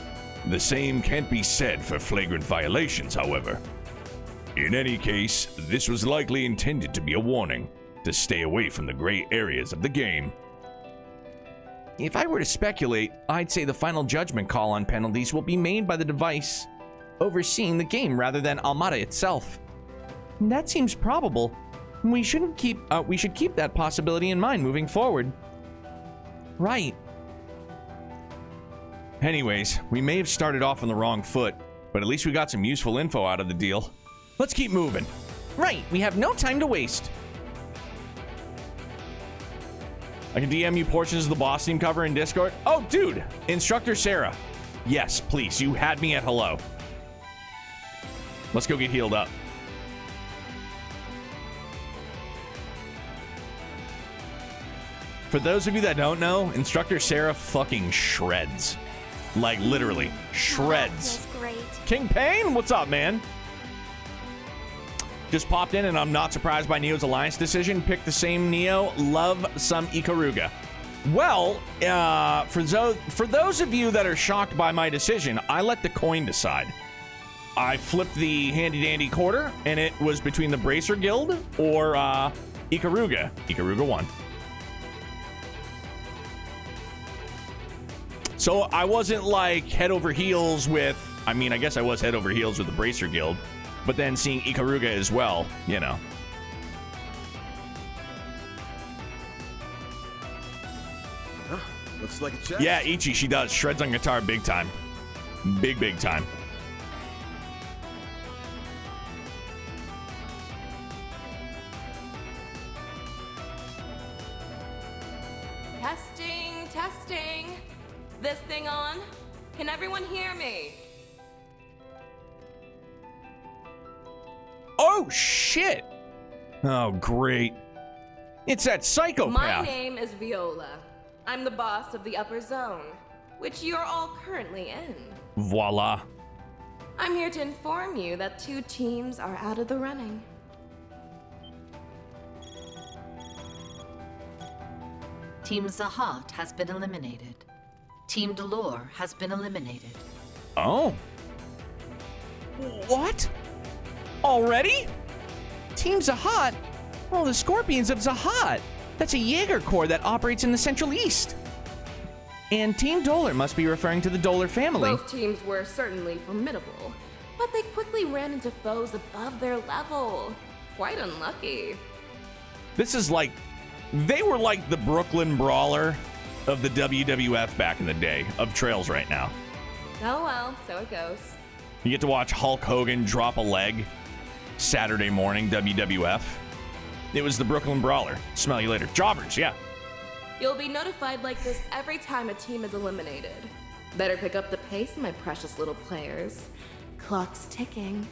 The same can't be said for flagrant violations, however. In any case, this was likely intended to be a warning to stay away from the gray areas of the game. If I were to speculate, I'd say the final judgment call on penalties will be made by the device overseeing the game rather than Almada itself. That seems probable. We should keep that possibility in mind moving forward. Right. Anyways, we may have started off on the wrong foot, but at least we got some useful info out of the deal. Let's keep moving. Right, we have no time to waste. I can DM you portions of the boss team cover in Discord. Oh, dude, Instructor Sarah. Yes, please, you had me at hello. Let's go get healed up. For those of you that don't know, Instructor Sarah fucking shreds. Like, literally, shreds. That's great. King Payne, what's up, man? Just popped in, and I'm not surprised by Neo's alliance decision. Pick the same Neo. Love some Ikaruga. Well, for those of you that are shocked by my decision, I let the coin decide. I flipped the handy-dandy quarter, and it was between the Bracer Guild or Ikaruga. Ikaruga won. So I wasn't like head over heels with, I mean, I guess I was head over heels with the Bracer Guild, but then seeing Ikaruga as well, you know. Huh, looks like a chest. Yeah, Ichi, she does. Shreds on guitar big time. Big time. Testing. This thing on? Can everyone hear me? Oh, shit! Oh, great. It's that psychopath. My name is Viola. I'm the boss of the Upper Zone, which you're all currently in. Voila. I'm here to inform you that 2 teams are out of the running. Team Zahat has been eliminated. Team Delore has been eliminated. Oh. What? Already? Team Zahat? Oh, the Scorpions of Zahat. That's a Jaeger Corps that operates in the Central East. And Team Dolar must be referring to the Dolar family. Both teams were certainly formidable, but they quickly ran into foes above their level. Quite unlucky. This is like, they were like the Brooklyn Brawler of the WWF back in the day, of Trails right now. Oh well, so it goes. You get to watch Hulk Hogan drop a leg Saturday morning, WWF. It was the Brooklyn Brawler. Smell you later. Jobbers, yeah. You'll be notified like this every time a team is eliminated. Better pick up the pace, my precious little players. Clock's ticking.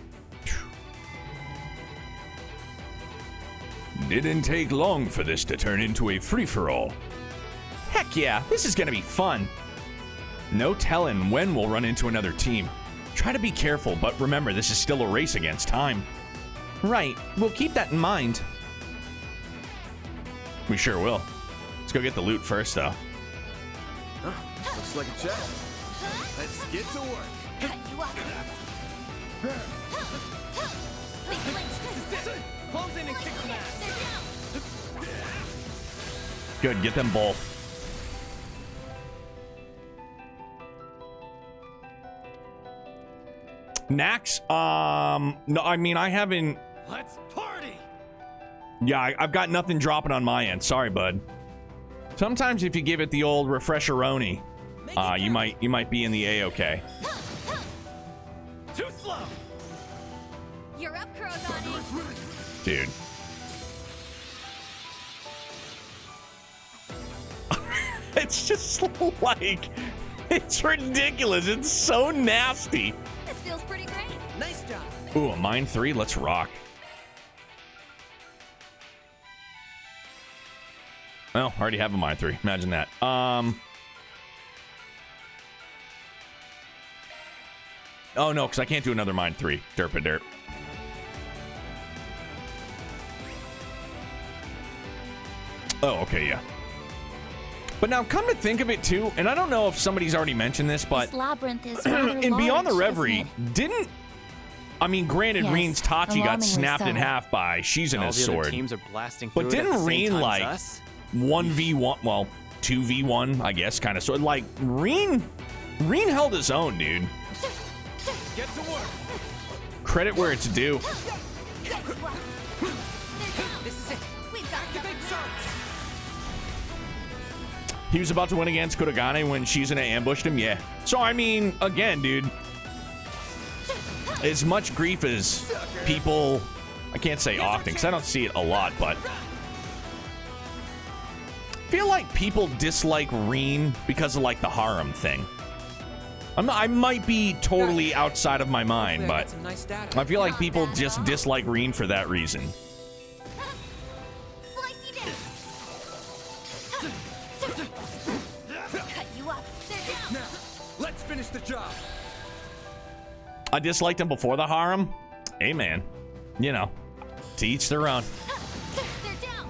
Didn't take long for this to turn into a free-for-all. Heck yeah, this is gonna be fun. No telling when we'll run into another team. Try to be careful, but remember, this is still a race against time. Right, we'll keep that in mind. We sure will. Let's go get the loot first, though. Huh, looks like a chest. Let's get to work. Cut you up. Close in and kick them ass. Good, get them both. Nax? No, I mean, I haven't... Let's party! Yeah, I've got nothing dropping on my end. Sorry, bud. Sometimes if you give it the old refresher-oni, you might be in the A-okay. Too slow! You're up, Kurogane. Dude. It's just like... It's ridiculous. It's so nasty. This feels pretty great. Nice job. Ooh, a mine 3? Let's rock. Well, I already have a mine 3. Imagine that. Oh, no, because I can't do another mine 3. Derp-a-derp. Oh, okay, yeah. But now, come to think of it, too, and I don't know if somebody's already mentioned this, but... This labyrinth is rather in Beyond the large, Reverie, didn't... I mean, granted, Yes, Reen's Tachi got alarmingly snapped in so. half by Shizuna's All the other sword. teams are blasting But through it at didn't the same Reen, time as like, us? 1v1, well, 2v1, I guess, kind of. So, like, Reen held his own, dude. Get to work. Credit where it's due. This is it. We've got the big shots. He was about to win against Kurogane when Shizuna ambushed him, yeah. So, I mean, again, dude, as much grief as people, I can't say often, because I don't see it a lot, but I feel like people dislike Reen because of, like, the harem thing. I might be totally outside of my mind, but I feel like people just dislike Reen for that reason. Cut you up. They're down. Now, let's finish the job. I disliked him before the harem. Hey, man. You know, to each their own. They're down.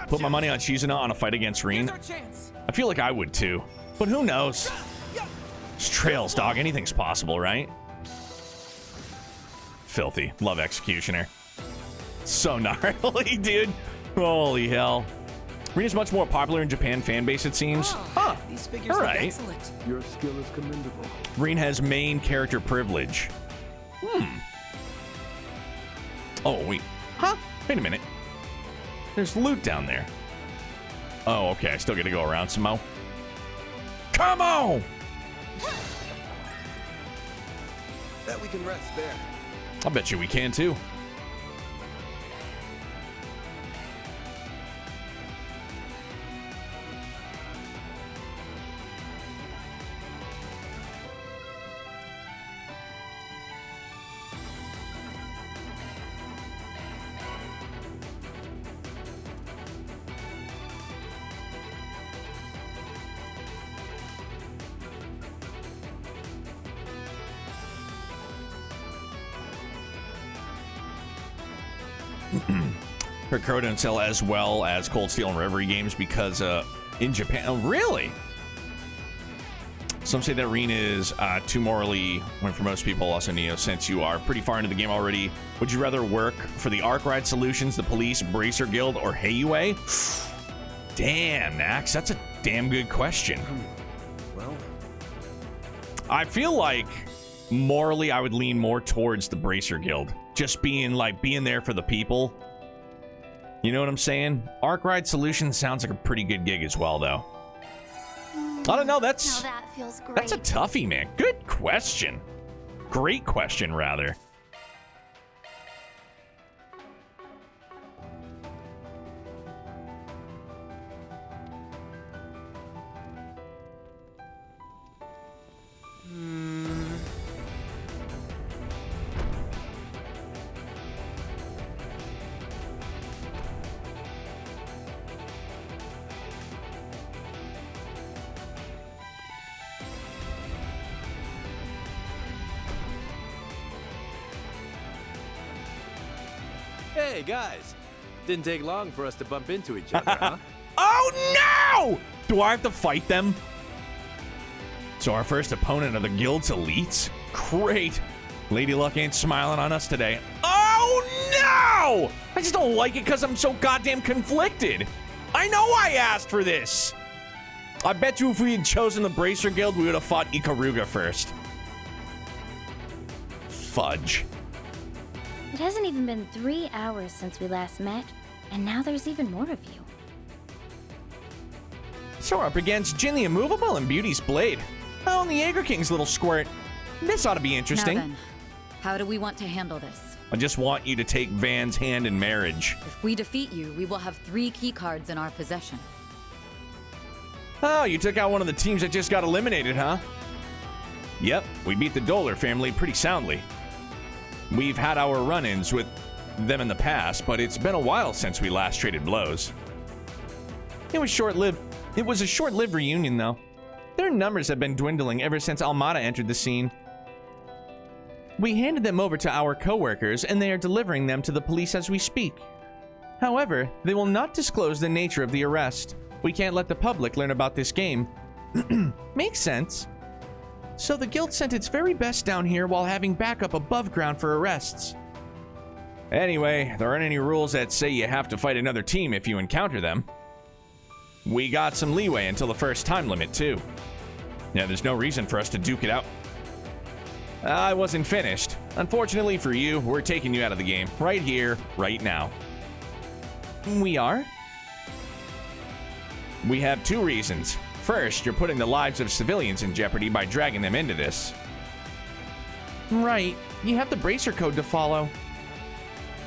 Put my money on Shizuna on a fight against Reen. I feel like I would too. But who knows? It's Trails, dog. Anything's possible, right? Filthy. Love Executioner. So gnarly, dude. Holy hell. Reen is much more popular in Japan fan base, it seems. Huh. These figures All look right. excellent. Your skill is commendable. Reen has main character privilege. Oh, wait. Huh? Wait a minute. There's loot down there. Oh, okay. I still get to go around some more. Come on! Bet we can rest there. I bet you we can too. Her Crow don't sell as well as Cold Steel and Reverie games because in Japan, oh really? Some say that Reen is too morally, when for most people, also Neo, since you are pretty far into the game already, would you rather work for the Arc Ride Solutions, the Police, Bracer Guild, or Heiyue? Damn, Nax, that's a damn good question. Well, I feel like morally I would lean more towards the Bracer Guild. Just being there for the people. You know what I'm saying? Arc Ride Solutions sounds like a pretty good gig as well, though. I don't know. Now that feels great. That's a toughie, man. Good question. Great question, rather. Hey, guys. Didn't take long for us to bump into each other, huh? Oh, no! Do I have to fight them? So our first opponent are the guild's elites? Great. Lady Luck ain't smiling on us today. Oh, no! I just don't like it because I'm so goddamn conflicted. I know I asked for this. I bet you if we had chosen the Bracer Guild, we would have fought Ikaruga first. fudge. It hasn't even been 3 hours since we last met, and now there's even more of you. So we're up against Jin the Immovable and Beauty's Blade. Oh, and the Jaeger King's little squirt. This ought to be interesting. Now then, how do we want to handle this? I just want you to take Van's hand in marriage. If we defeat you, we will have 3 keycards in our possession. Oh, you took out one of the teams that just got eliminated, huh? Yep, we beat the Dolar family pretty soundly. We've had our run-ins with them in the past, but it's been a while since we last traded blows. It was short-lived. It was a short-lived reunion, though. Their numbers have been dwindling ever since Almada entered the scene. We handed them over to our co-workers, and they are delivering them to the police as we speak. However, they will not disclose the nature of the arrest. We can't let the public learn about this game. Makes sense. So the guild sent its very best down here while having backup above ground for arrests. Anyway, there aren't any rules that say you have to fight another team if you encounter them. We got some leeway until the first time limit, too. Yeah, there's no reason for us to duke it out. I wasn't finished. Unfortunately for you, we're taking you out of the game. Right here, right now. We are? We have 2 reasons. First, you're putting the lives of civilians in jeopardy by dragging them into this. Right. You have the bracer code to follow.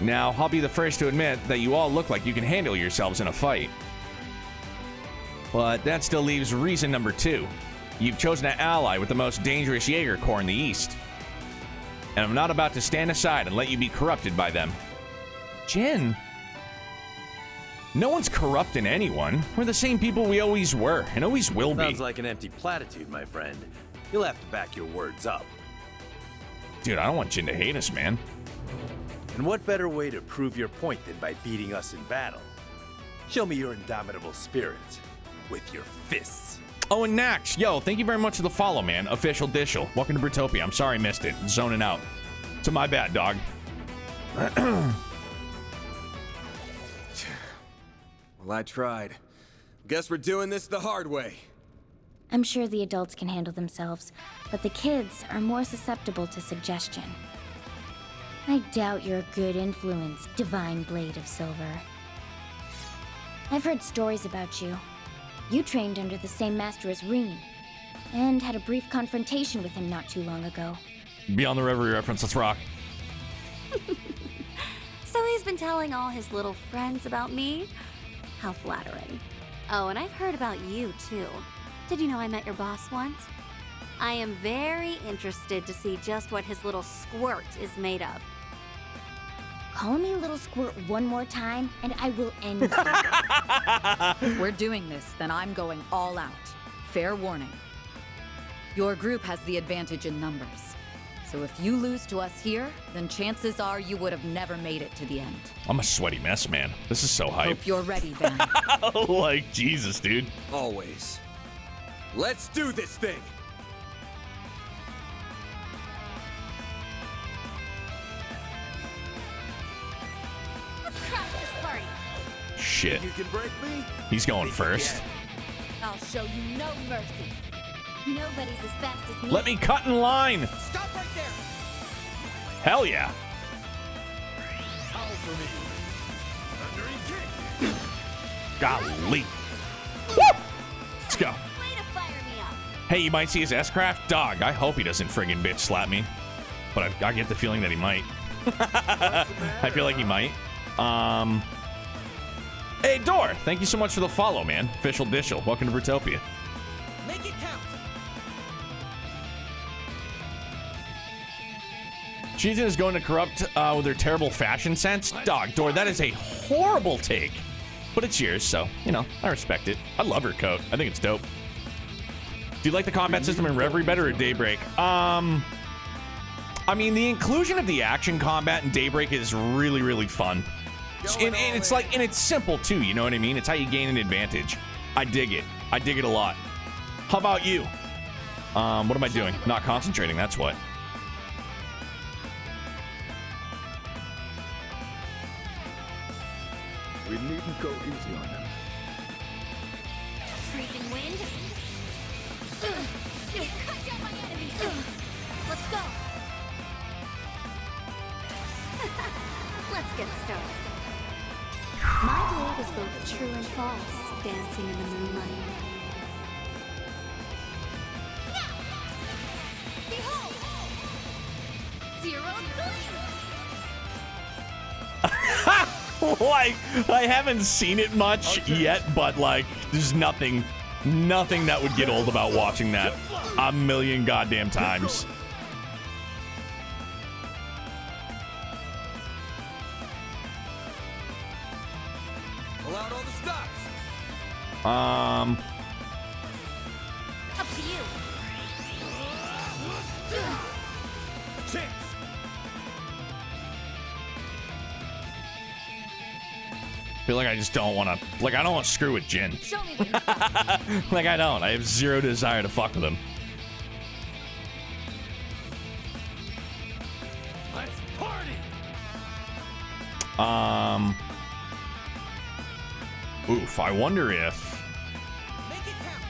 Now, I'll be the first to admit that you all look like you can handle yourselves in a fight. But that still leaves reason number 2. You've chosen an ally with the most dangerous Jaeger Corps in the East. And I'm not about to stand aside and let you be corrupted by them. Jin. No one's corrupting anyone. We're the same people we always were, and always will be. Sounds like an empty platitude, my friend. You'll have to back your words up. Dude, I don't want Jin to hate us, man. And what better way to prove your point than by beating us in battle? Show me your indomitable spirit with your fists. Oh, and Nax, yo, thank you very much for the follow, man. Official Dishel. Welcome to Brutopia. I'm sorry I missed it. Zoning out. So my bad, dog. Well, I tried. Guess we're doing this the hard way. I'm sure the adults can handle themselves, but the kids are more susceptible to suggestion. I doubt you're a good influence, Divine Blade of Silver. I've heard stories about you. You trained under the same master as Reen, and had a brief confrontation with him not too long ago. Beyond the Reverie reference, let's rock. So he's been telling all his little friends about me? How flattering. Oh, and I've heard about you, too. Did you know I met your boss once? I am very interested to see just what his little squirt is made of. Call me Little Squirt one more time, and I will end you. If we're doing this, then I'm going all out. Fair warning. Your group has the advantage in numbers. So if you lose to us here, then chances are you would have never made it to the end. I'm a sweaty mess, man. This is so hype. Hope you're ready, Van. Like, Jesus, dude. Always. Let's do this thing! Let's crash this party! Shit. You can break me? He's going first. I'll show you no mercy. Nobody's as fast as me. Let me cut in line. Stop right there! Hell yeah. How for me? Thundering kick! Golly. Woo! Let's go. Way to fire me up. Hey, you might see his S-Craft? Dog, I hope he doesn't friggin' bitch slap me. But I get the feeling that he might. I feel like he might. Hey, Dor, thank you so much for the follow, man. Official Dishel. Welcome to Brutopia. Make it count! Cheetin is going to corrupt with her terrible fashion sense. Dog, Dor, that is a horrible take. But it's yours, so, you know, I respect it. I love her coat. I think it's dope. Do you like the combat system in Reverie better or Daybreak? I mean, the inclusion of the action combat in Daybreak is really, really fun. And it's like, and it's simple too, you know what I mean? It's how you gain an advantage. I dig it. I dig it a lot. How about you? What am I doing? Not concentrating, that's what. We needn't go easy on them. Freezing wind. Cut down my enemies. Let's go. the true and false dancing in the moonlight. Behold! Zero Like, I haven't seen it much yet, but like, there's nothing that would get old about watching that a million goddamn times. Allowed all the stops. Up to you. A chance. I feel like I just don't want to, like, I don't want to screw with Jin. Show me what you got. Like, I don't. I have zero desire to fuck with him. Let's party. Oof, I wonder if... Make it count.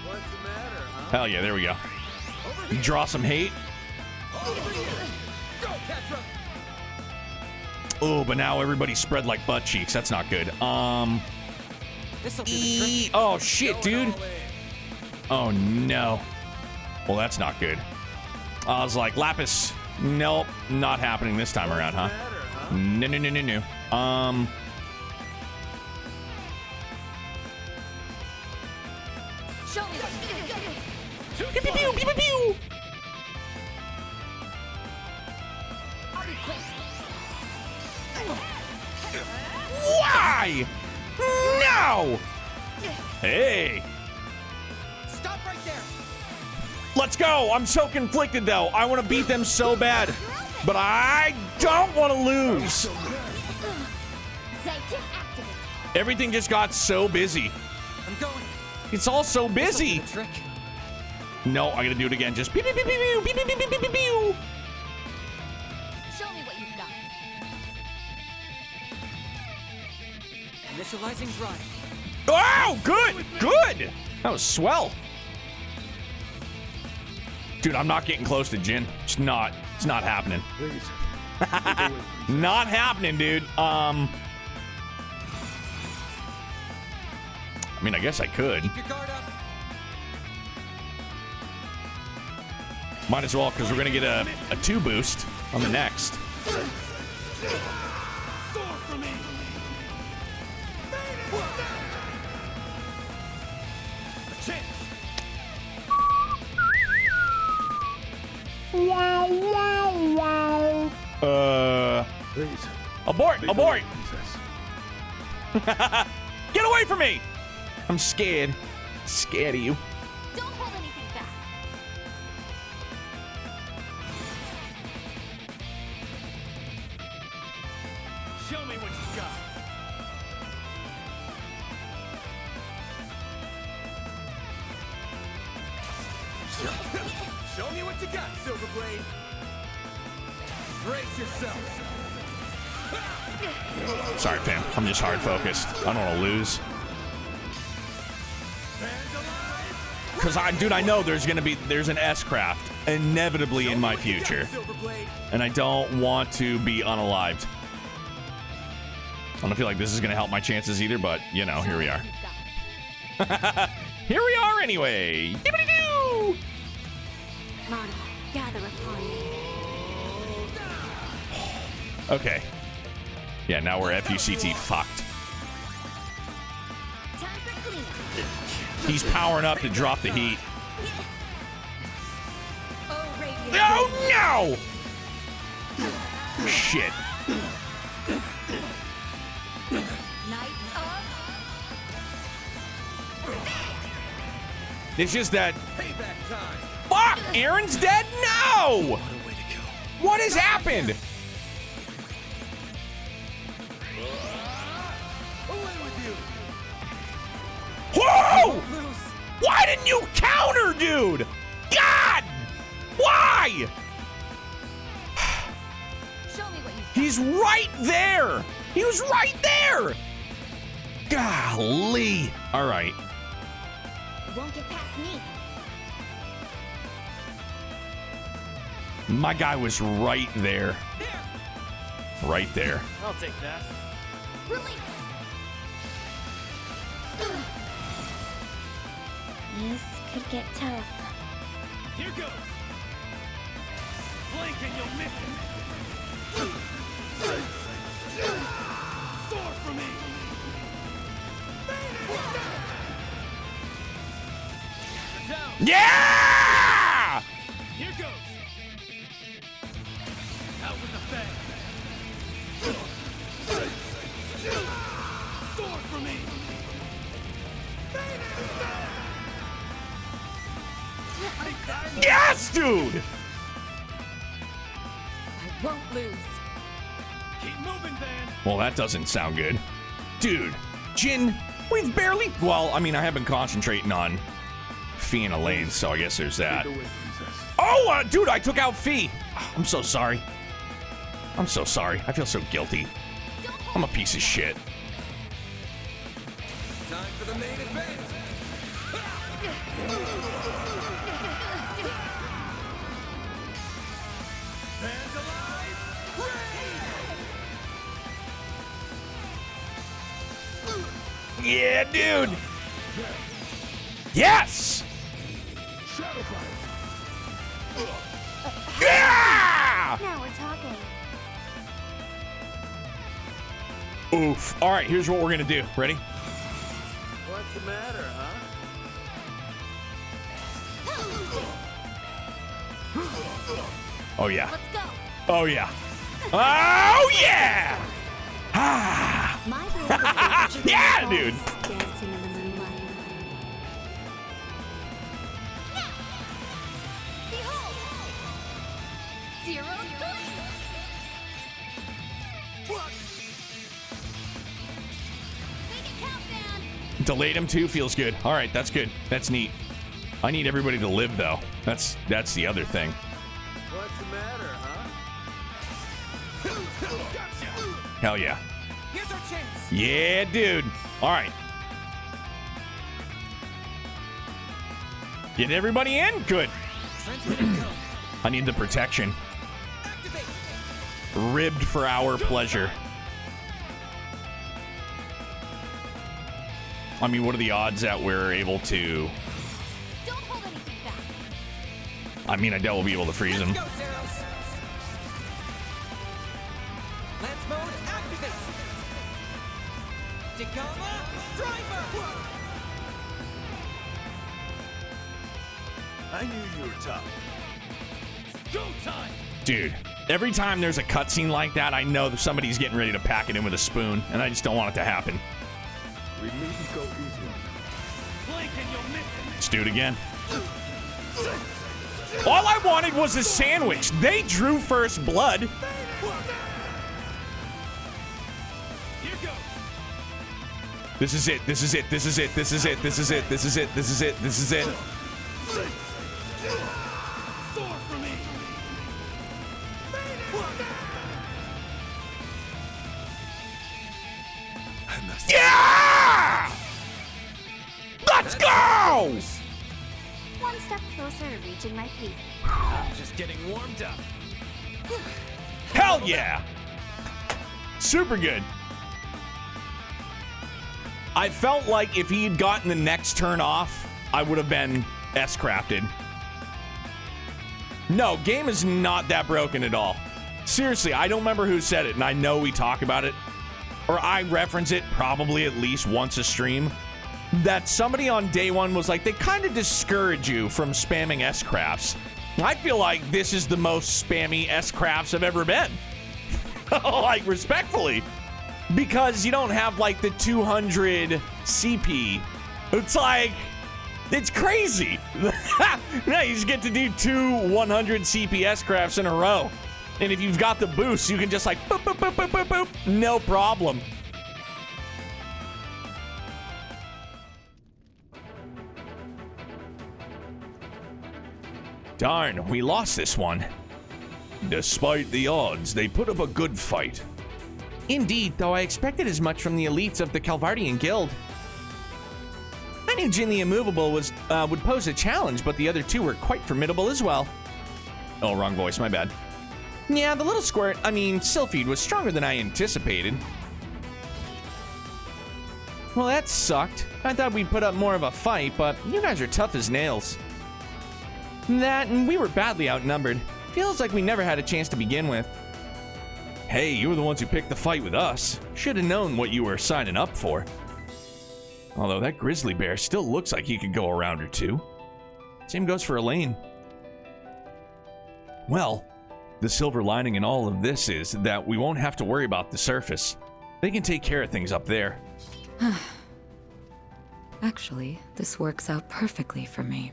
What's the matter, huh? Hell yeah, there we go. Draw some hate. Go, Catra. Oh, but now everybody's spread like butt cheeks. That's not good. This'll do the trick. Oh, shit, dude. Oh, no. Well, that's not good. I was like, Lapis, nope, not happening this time around, huh? No. Show me what you got. Pew, pew, pew, pew, pew. I'll be quick. Why? No! Hey. Stop right there. Let's go. I'm so conflicted, though. I want to beat them so bad, but I don't want to lose. Everything just got so busy. I'm going. It's all so busy. This'll do the trick. No, I gotta do it again. Just pew, pew, pew, pew, pew, pew, pew, pew, pew, pew, pew. Show me what you've got. Initializing drive. Oh, good, good. That was swell. Dude, I'm not getting close to Jin. It's not happening. Please. Not happening, dude. I mean, I guess I could. Keep your guard up. Might as well, because we're gonna get a 2 boost on the next. Sword for me. A chance. Wow, wow, wow. Please. Abort! Abort! Get away from me! I'm scared. Scared of you. Don't hold anything back. Show me what you got. Show me what you got, Silverblade. Brace yourself. Sorry, fam. I'm just hard focused. I don't want to lose. Because I know there's an S-craft inevitably in my future. And I don't want to be unalived. I don't feel like this is going to help my chances either, but, you know, here we are. Here we are anyway. Yippity-doo! Mana, gather upon me. Okay. Yeah, now we're FUCT fucked. Time for cleanup. He's powering up to drop the heat. Oh, radiant. Oh, no! Shit. Knights up. It's just that... Payback time. Fuck! Aaron's dead? No! What has happened? Away with you. Whoa! Why didn't you counter, dude? God! Why? Show me what you He's right there! He was right there! Golly. All right. won't get past me. My guy was right there. Right there. I'll take that. Release! This could get tough. Here goes. Blink and you'll miss it. Sword for me. Yeah! Here goes. Out with the bang. Sword for me. Yes, dude! I won't lose. Keep moving, Van. Well, that doesn't sound good. Dude, Jin, we've barely... Well, I mean, I have been concentrating on Fee and Elaine, so I guess there's that. Oh, dude, I took out Fee. I'm so sorry. I'm so sorry. I feel so guilty. I'm a piece of shit. Time for the main event. Van's alive. Yeah, dude. Yes! Yeah! Now we're talking. Oof. All right, here's what we're going to do. Ready? What's the matter, huh? Oh, yeah. Let's go. Oh, yeah. Oh, yeah! Ah! Yeah, dude! Dancing in the moonlight. Behold! Zero gleam! Make it count, Van! Delayed him too feels good. All right, that's good. That's neat. I need everybody to live, though. That's the other thing. What's the matter, huh? Hell yeah. Here's our chance. Yeah, dude. All right. Get everybody in? Good. I need the protection. Ribbed for our pleasure. I mean, what are the odds that we're able to... Don't hold anything back. I mean, I doubt we'll be able to freeze him. Lance mode activate. Dagama driver. I knew you were tough. Go time. Dude, every time there's a cutscene like that, I know that somebody's getting ready to pack it in with a spoon, and I just don't want it to happen. We needn't go easy on them. Blink and you'll miss it. Let's do it again. All I wanted was a sandwich. They drew first blood. Here goes. This is it. This is it. This is it. This is it. This is it. This is it. This is it. This is it. Sword for me. Yeah! Let's go! One step closer to reaching my peak. I'm just getting warmed up. Hell yeah! Super good. I felt like if he had gotten the next turn off, I would have been S-crafted. No, game is not that broken at all. Seriously, I don't remember who said it, and I know we talk about it, or I reference it probably at least once a stream, that somebody on day one was like, they kind of discourage you from spamming S-crafts. I feel like this is the most spammy S-crafts I've ever been. Like, respectfully. Because you don't have, like, the 200 CP. It's like, it's crazy. Now you just get to do 2 100 CP S-crafts in a row. And if you've got the boost, you can just, like, boop, boop, boop, boop, boop, boop. No problem. Darn, we lost this one. Despite the odds, they put up a good fight. Indeed, though I expected as much from the elites of the Calvardian Guild. I knew Jin the Immovable would pose a challenge, but the other two were quite formidable as well. Oh, wrong voice, my bad. Yeah, the little squirt, Sylphid was stronger than I anticipated. Well, that sucked. I thought we'd put up more of a fight, but you guys are tough as nails. That, and we were badly outnumbered. Feels like we never had a chance to begin with. Hey, you were the ones who picked the fight with us. Should have known what you were signing up for. Although that grizzly bear still looks like he could go a round or two. Same goes for Elaine. Well, the silver lining in all of this is that we won't have to worry about the surface. They can take care of things up there. Actually, this works out perfectly for me.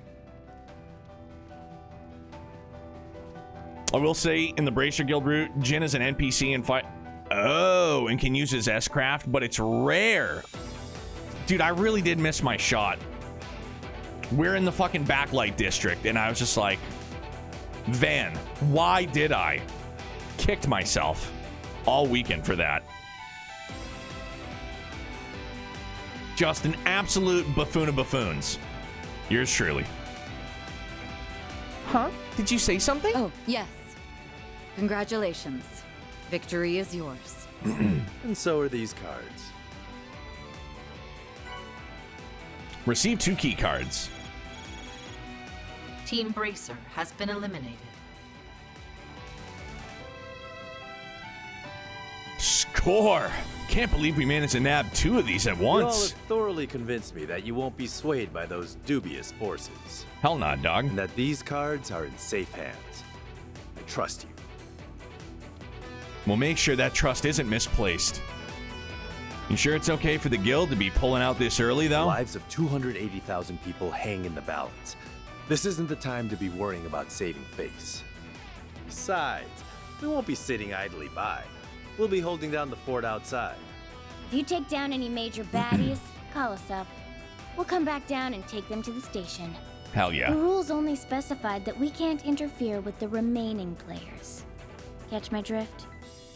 I will say, in the Bracer Guild route, Jin is an NPC and fight. Oh, and can use his S-Craft, but it's rare. Dude, I really did miss my shot. We're in the fucking backlight district, and I was just like, Van, why did I? Kicked myself all weekend for that. Just an absolute buffoon of buffoons. Yours truly. Huh? Did you say something? Oh, yes. Congratulations. Victory is yours. And so are these cards. Receive 2 key cards. Team Bracer has been eliminated. Score! Can't believe we managed to nab 2 of these at You all once. have thoroughly convinced me that you won't be swayed by those dubious forces. Hell not, dog. And that these cards are in safe hands. I trust you. We'll make sure that trust isn't misplaced. You sure it's okay for the guild to be pulling out this early, though? The lives of 280,000 people hang in the balance. This isn't the time to be worrying about saving face. Besides, we won't be sitting idly by. We'll be holding down the fort outside. If you take down any major baddies, call us up. We'll come back down and take them to the station. Hell yeah. The rules only specified that we can't interfere with the remaining players. Catch my drift?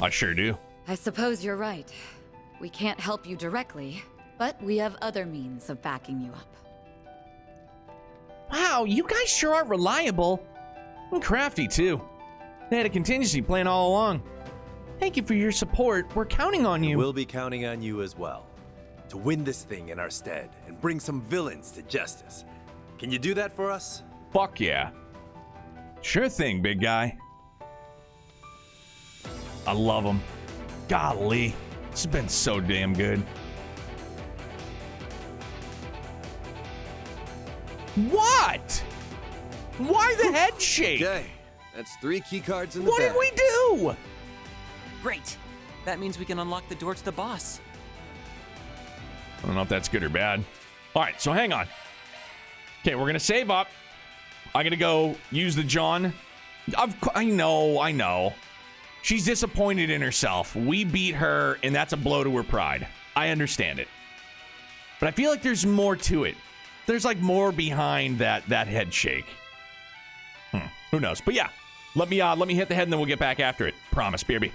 I sure do. I suppose you're right. We can't help you directly, but we have other means of backing you up. Wow, you guys sure are reliable. And crafty, too. They had a contingency plan all along. Thank you for your support. We're counting on you. We'll be counting on you as well. To win this thing in our stead and bring some villains to justice. Can you do that for us? Fuck yeah. Sure thing, big guy. I love him. Golly. This has been so damn good. What? Why the head shake? Okay, that's 3 key cards in the What bag. did we do? Great. That means we can unlock the door to the boss. I don't know if that's good or bad. All right, so hang on. Okay, we're going to save up. I'm going to go use the John. I know. She's disappointed in herself. We beat her, and that's a blow to her pride. I understand it. But I feel like there's more to it. There's like more behind that head shake. Who knows? But yeah, let me hit the head, and then we'll get back after it. Promise, BRB.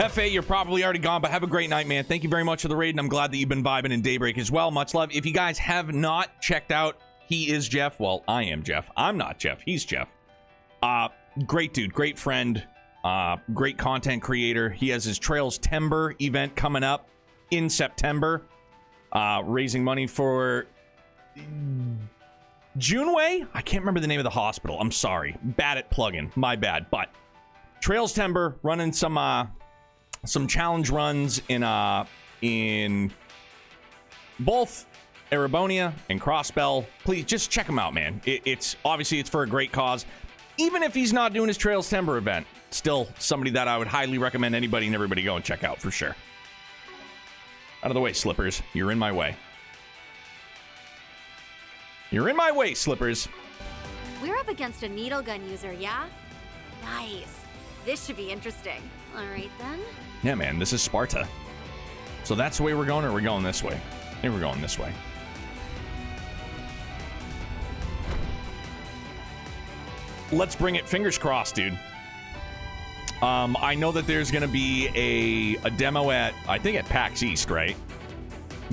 Hefe, you're probably already gone, but have a great night, man. Thank you very much for the raid, and I'm glad that you've been vibing in Daybreak as well. Much love. If you guys have not checked out He Is Jeff, well, I am Jeff. I'm not Jeff. He's Jeff. Great dude, great friend, great content creator. He has his Trails Timber event coming up in September, raising money for Juneway? I can't remember the name of the hospital. I'm sorry. Bad at plugging. My bad. But Trails Timber running some challenge runs in both Erebonia and Crossbell. Please just check him out, man. It's obviously it's for a great cause. Even if he's not doing his Trails Timber event, still somebody that I would highly recommend anybody and everybody go and check out for sure. Out of the way, Slippers. You're in my way. You're in my way, Slippers. We're up against a needle gun user, yeah? Nice. This should be interesting. All right, then. Yeah, man, this is Sparta. So that's the way we're going, or we're going this way? I think we're going this way. Let's bring it. Fingers crossed, dude. I know that there's going to be a demo at, I think at PAX East, right?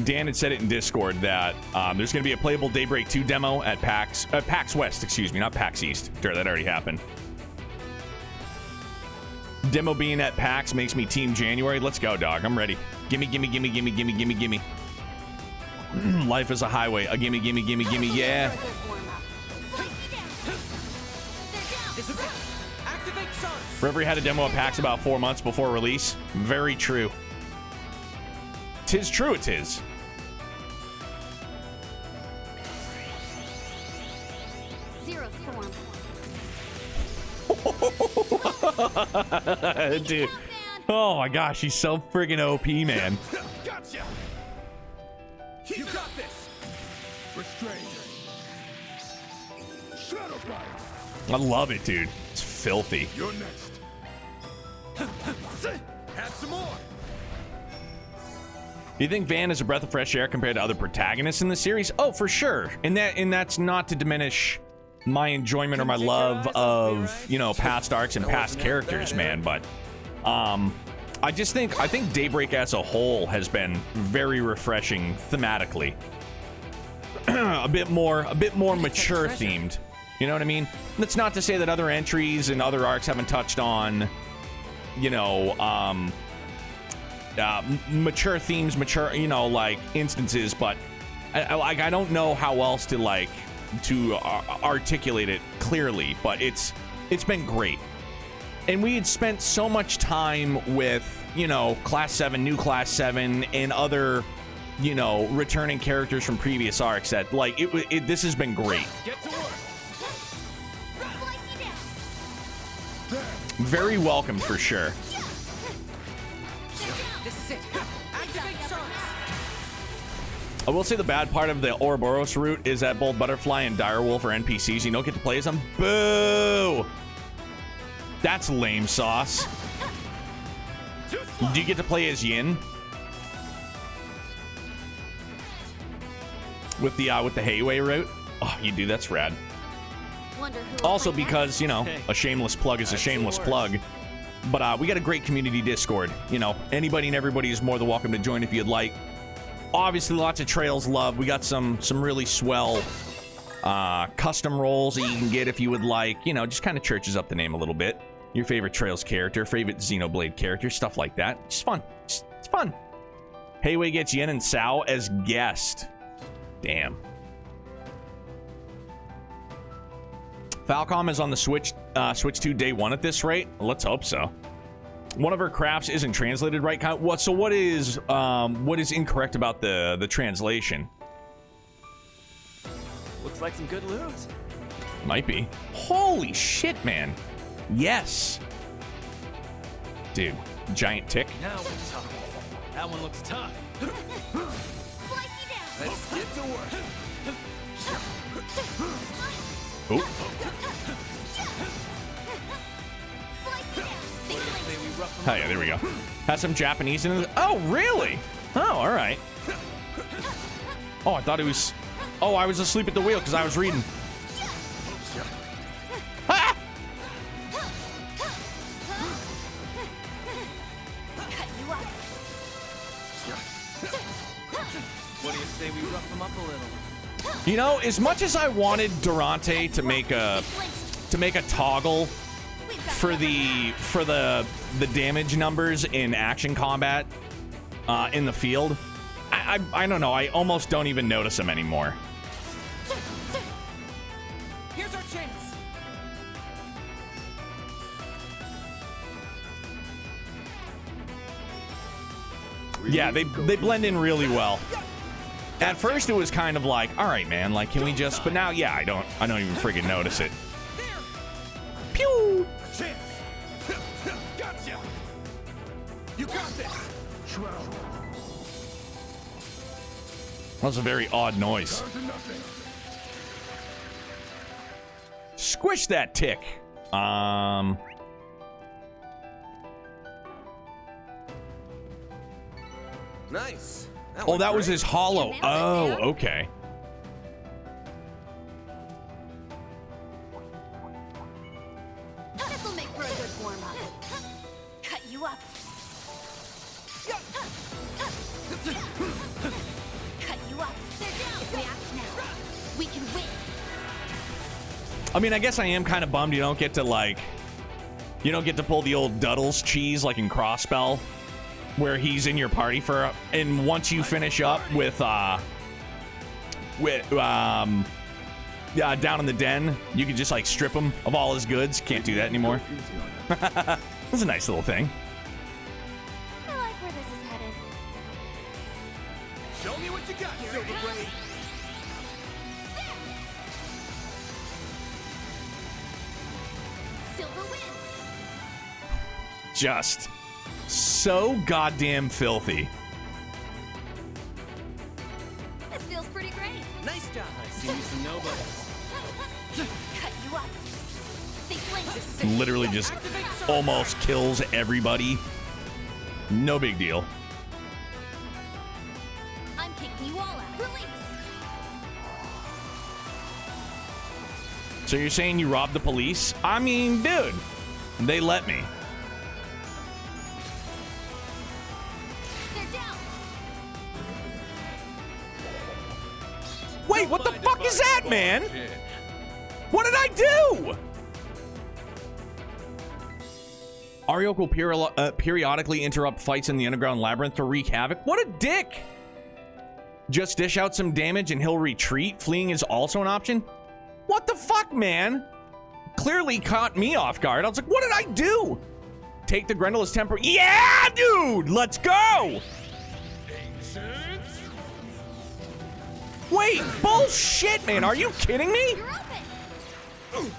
Dan had said it in Discord that there's going to be a playable Daybreak 2 demo at PAX West, excuse me, not PAX East. Sure, that already happened. Demo being at PAX makes me Team January. Let's go, dog. I'm ready. Gimme, gimme, gimme, gimme, gimme, gimme, gimme. Life is a highway. A gimme, gimme, gimme, gimme, yeah. Reverie had a demo at PAX about 4 months before release. Very true. 'Tis true, it is. Zero form. Dude. Oh my gosh, he's so friggin' OP, man. Gotcha. You got this. Restrained. I love it, dude. It's filthy. You're next. Have some more. Do you think Van is a breath of fresh air compared to other protagonists in the series? Oh, for sure. And that's not to diminish my enjoyment or my love of, you know, past arcs and past characters, man. But I think Daybreak as a whole has been very refreshing thematically. a bit more mature themed. You know what I mean? That's not to say that other entries and other arcs haven't touched on, you know, mature themes, mature, you know, like instances, but I don't know how else to articulate it clearly, but it's been great. And we had spent so much time with, you know, Class 7, new Class 7, and other, you know, returning characters from previous arcs that, like, this has been great. Get to work. Very welcome for sure. This is it. Activate charge. I will say the bad part of the Ouroboros route is that both Butterfly and Direwolf are NPCs. You don't get to play as them. Boo! That's lame sauce. Do you get to play as Yin? With the Hayway route? Oh, you do. That's rad. Also because, you know, a shameless plug is a shameless plug. But we got a great community Discord. You know, anybody and everybody is more than welcome to join if you'd like. Obviously, lots of Trails love. We got some really swell custom roles that you can get if you would like. You know, just kind of churches up the name a little bit. Your favorite Trails character, favorite Xenoblade character, stuff like that. It's fun. It's fun. Hayway gets Yen and Sao as guest. Damn. Falcom is on the Switch 2 day one at this rate. Let's hope so. One of her crafts isn't translated right. So what is incorrect about the translation? Looks like some good loot. Might be. Holy shit, man. Yes. Dude, giant tick. Now we're talking. That one looks tough. Let's get to work. Oh. Oh yeah, there we go. Has some Japanese in it. Oh, really? Oh, all right. Oh, I thought it was... Oh, I was asleep at the wheel because I was reading. Ah! You know, as much as I wanted Durante to make a toggle for the damage numbers in action combat in the field, I don't know. I almost don't even notice them anymore. Here's our chance. Yeah, they blend in really well. At first, it was kind of like, all right, man, like, can we just? But now, yeah, I don't even friggin' notice it. Pew! Chance. Gotcha. You got this. That was a very odd noise. Squish that tick. Nice. Oh, that was his hollow. Oh, okay. This'll make for a good warm-up. Cut you up. Cut you up. They're down. If we act now, we can win. I mean, I guess I am kind of bummed you don't get to pull the old Duddles cheese like in Crossbell, where he's in your party and once you finish up with down in the den, you can just like strip him of all his goods. Can't do that anymore. That's a nice little thing. I like where this is headed. Show me what you got, Silverblade. Silver wins. Just so goddamn filthy. This feels pretty great. Nice job. I see you some nobodies. Cut you up. They blink. Literally just almost kills everybody. No big deal. I'm kicking you all out. Release. So you're saying you robbed the police? I mean, dude, they let me. Wait, what the fuck is that, man? What did I do? Ariok will periodically interrupt fights in the underground labyrinth to wreak havoc. What a dick! Just dish out some damage and he'll retreat. Fleeing is also an option. What the fuck, man? Clearly caught me off guard. I was like, what did I do? Take the Grendel as temper. Yeah, dude! Let's go! Wait, bullshit, man. Are you kidding me? You're open.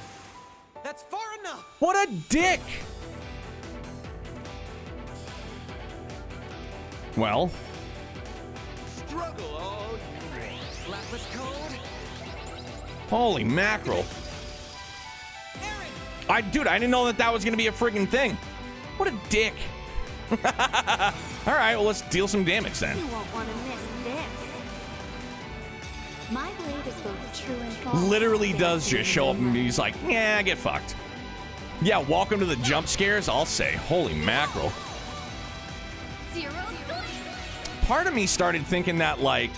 That's far enough. What a dick. Well. Struggle all you want. Blacklist code. Holy mackerel. Dude, I didn't know that was going to be a friggin' thing. What a dick. All right, well, let's deal some damage then. You won't want to miss this. My blade is both true and false. Literally does just show up and he's like, yeah, get fucked. Yeah, welcome to the jump scares, I'll say. Holy mackerel. Part of me started thinking that, like,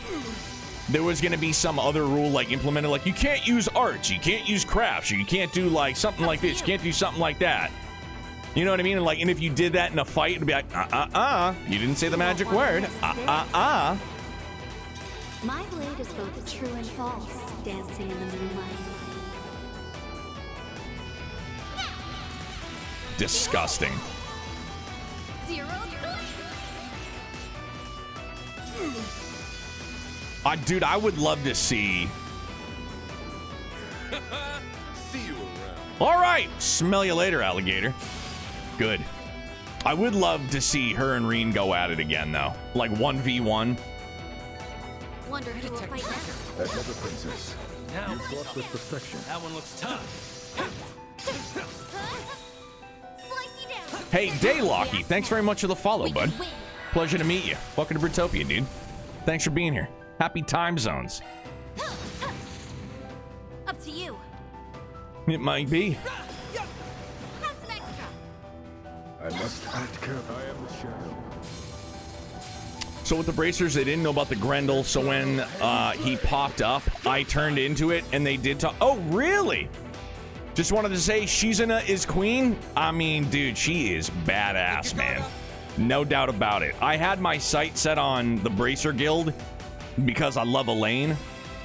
there was going to be some other rule, like, implemented, like, you can't use arts, you can't use crafts, you can't do, like, something like this, you can't do something like that. You know what I mean? And if you did that in a fight, it'd be like, you didn't say the magic word. My blade is both true and false, dancing in the moonlight. Disgusting. Dude, I would love to see. See you around. All right, smell you later, alligator. Good. I would love to see her and Reen go at it again, though. Like 1v1. Wonder who will fight next. That never, princess. Now, You fought with perfection. that one looks tough. Slice you down. Hey, Daylocky, thanks very much for the follow, bud. Pleasure to meet you. Welcome to Britopia, dude. Thanks for being here. Happy time zones. Up to you. It might be. Have some extra. I must act carefully. I am the shadow. So with the bracers, they didn't know about the Grendel. So when he popped up, I turned into it, and they did talk. Oh, really? Just wanted to say, Shizuna is queen. I mean, dude, she is badass, man. No doubt about it. I had my sight set on the Bracer Guild because I love Elaine,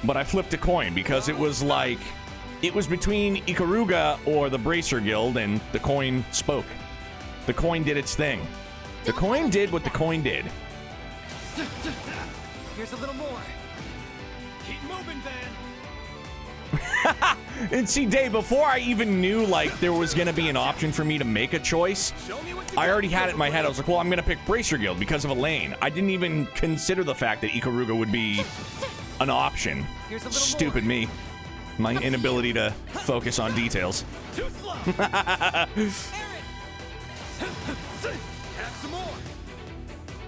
but I flipped a coin because it was like, it was between Ikaruga or the Bracer Guild, and the coin spoke. The coin did its thing. The coin did what the coin did. Here's a little more. Keep moving, Van. And see, Dave, before I even knew, like, there was going to be an option for me to make a choice, I already had it in my head. I was like, well, I'm going to pick Bracer Guild because of Elaine. I didn't even consider the fact that Ikaruga would be an option. Stupid me. My inability to focus on details. Too slow. Have some more.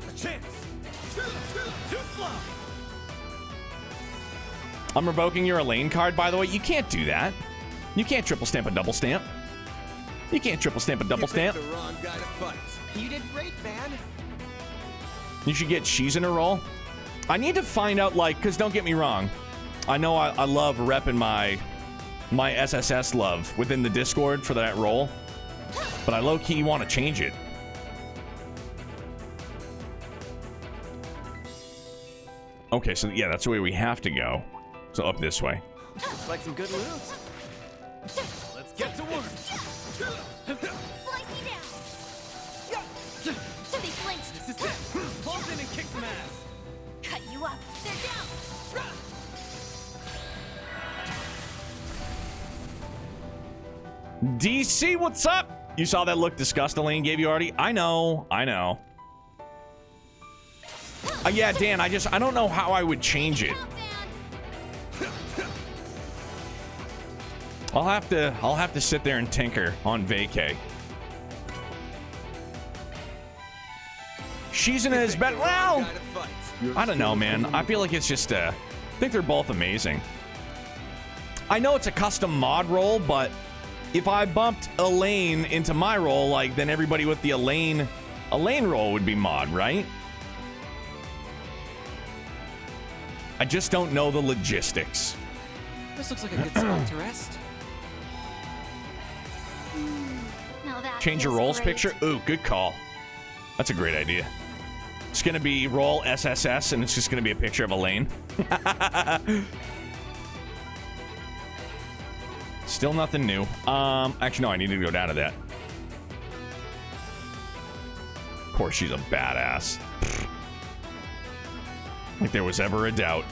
A chance. Too slow. I'm revoking your Elaine card, by the way. You can't do that. You can't triple stamp a double stamp. You can't triple stamp a double stamp. The wrong guy to fight. You did great, Van. You should get Shizuna roll. I need to find out, like, because don't get me wrong. I know I love repping my SSS love within the Discord for that role, but I low-key want to change it. Okay, so yeah, that's the way we have to go. So up this way. Looks like some good moves. Let's get to work. Slice me down. They flinched. This is it. Pulls in and kicks some ass. Cut you up. They're down. DC, what's up? You saw that look disgust Elaine gave you already? I know. Yeah, Dan, I don't know how I would change it. I'll have to sit there and tinker on vacay. Shizuna is better. Well, I don't know, man. I feel like it's just I think they're both amazing. I know it's a custom mod role, but if I bumped Elaine into my role, like, then everybody with the Elaine role would be mod, right? I just don't know the logistics. This looks like a good spot to rest. Change your roles picture? Ooh, good call. That's a great idea. It's gonna be roll SSS, and it's just gonna be a picture of Elaine. Still nothing new. Actually, no, I need to go down to that. Of course, she's a badass. Like there was ever a doubt.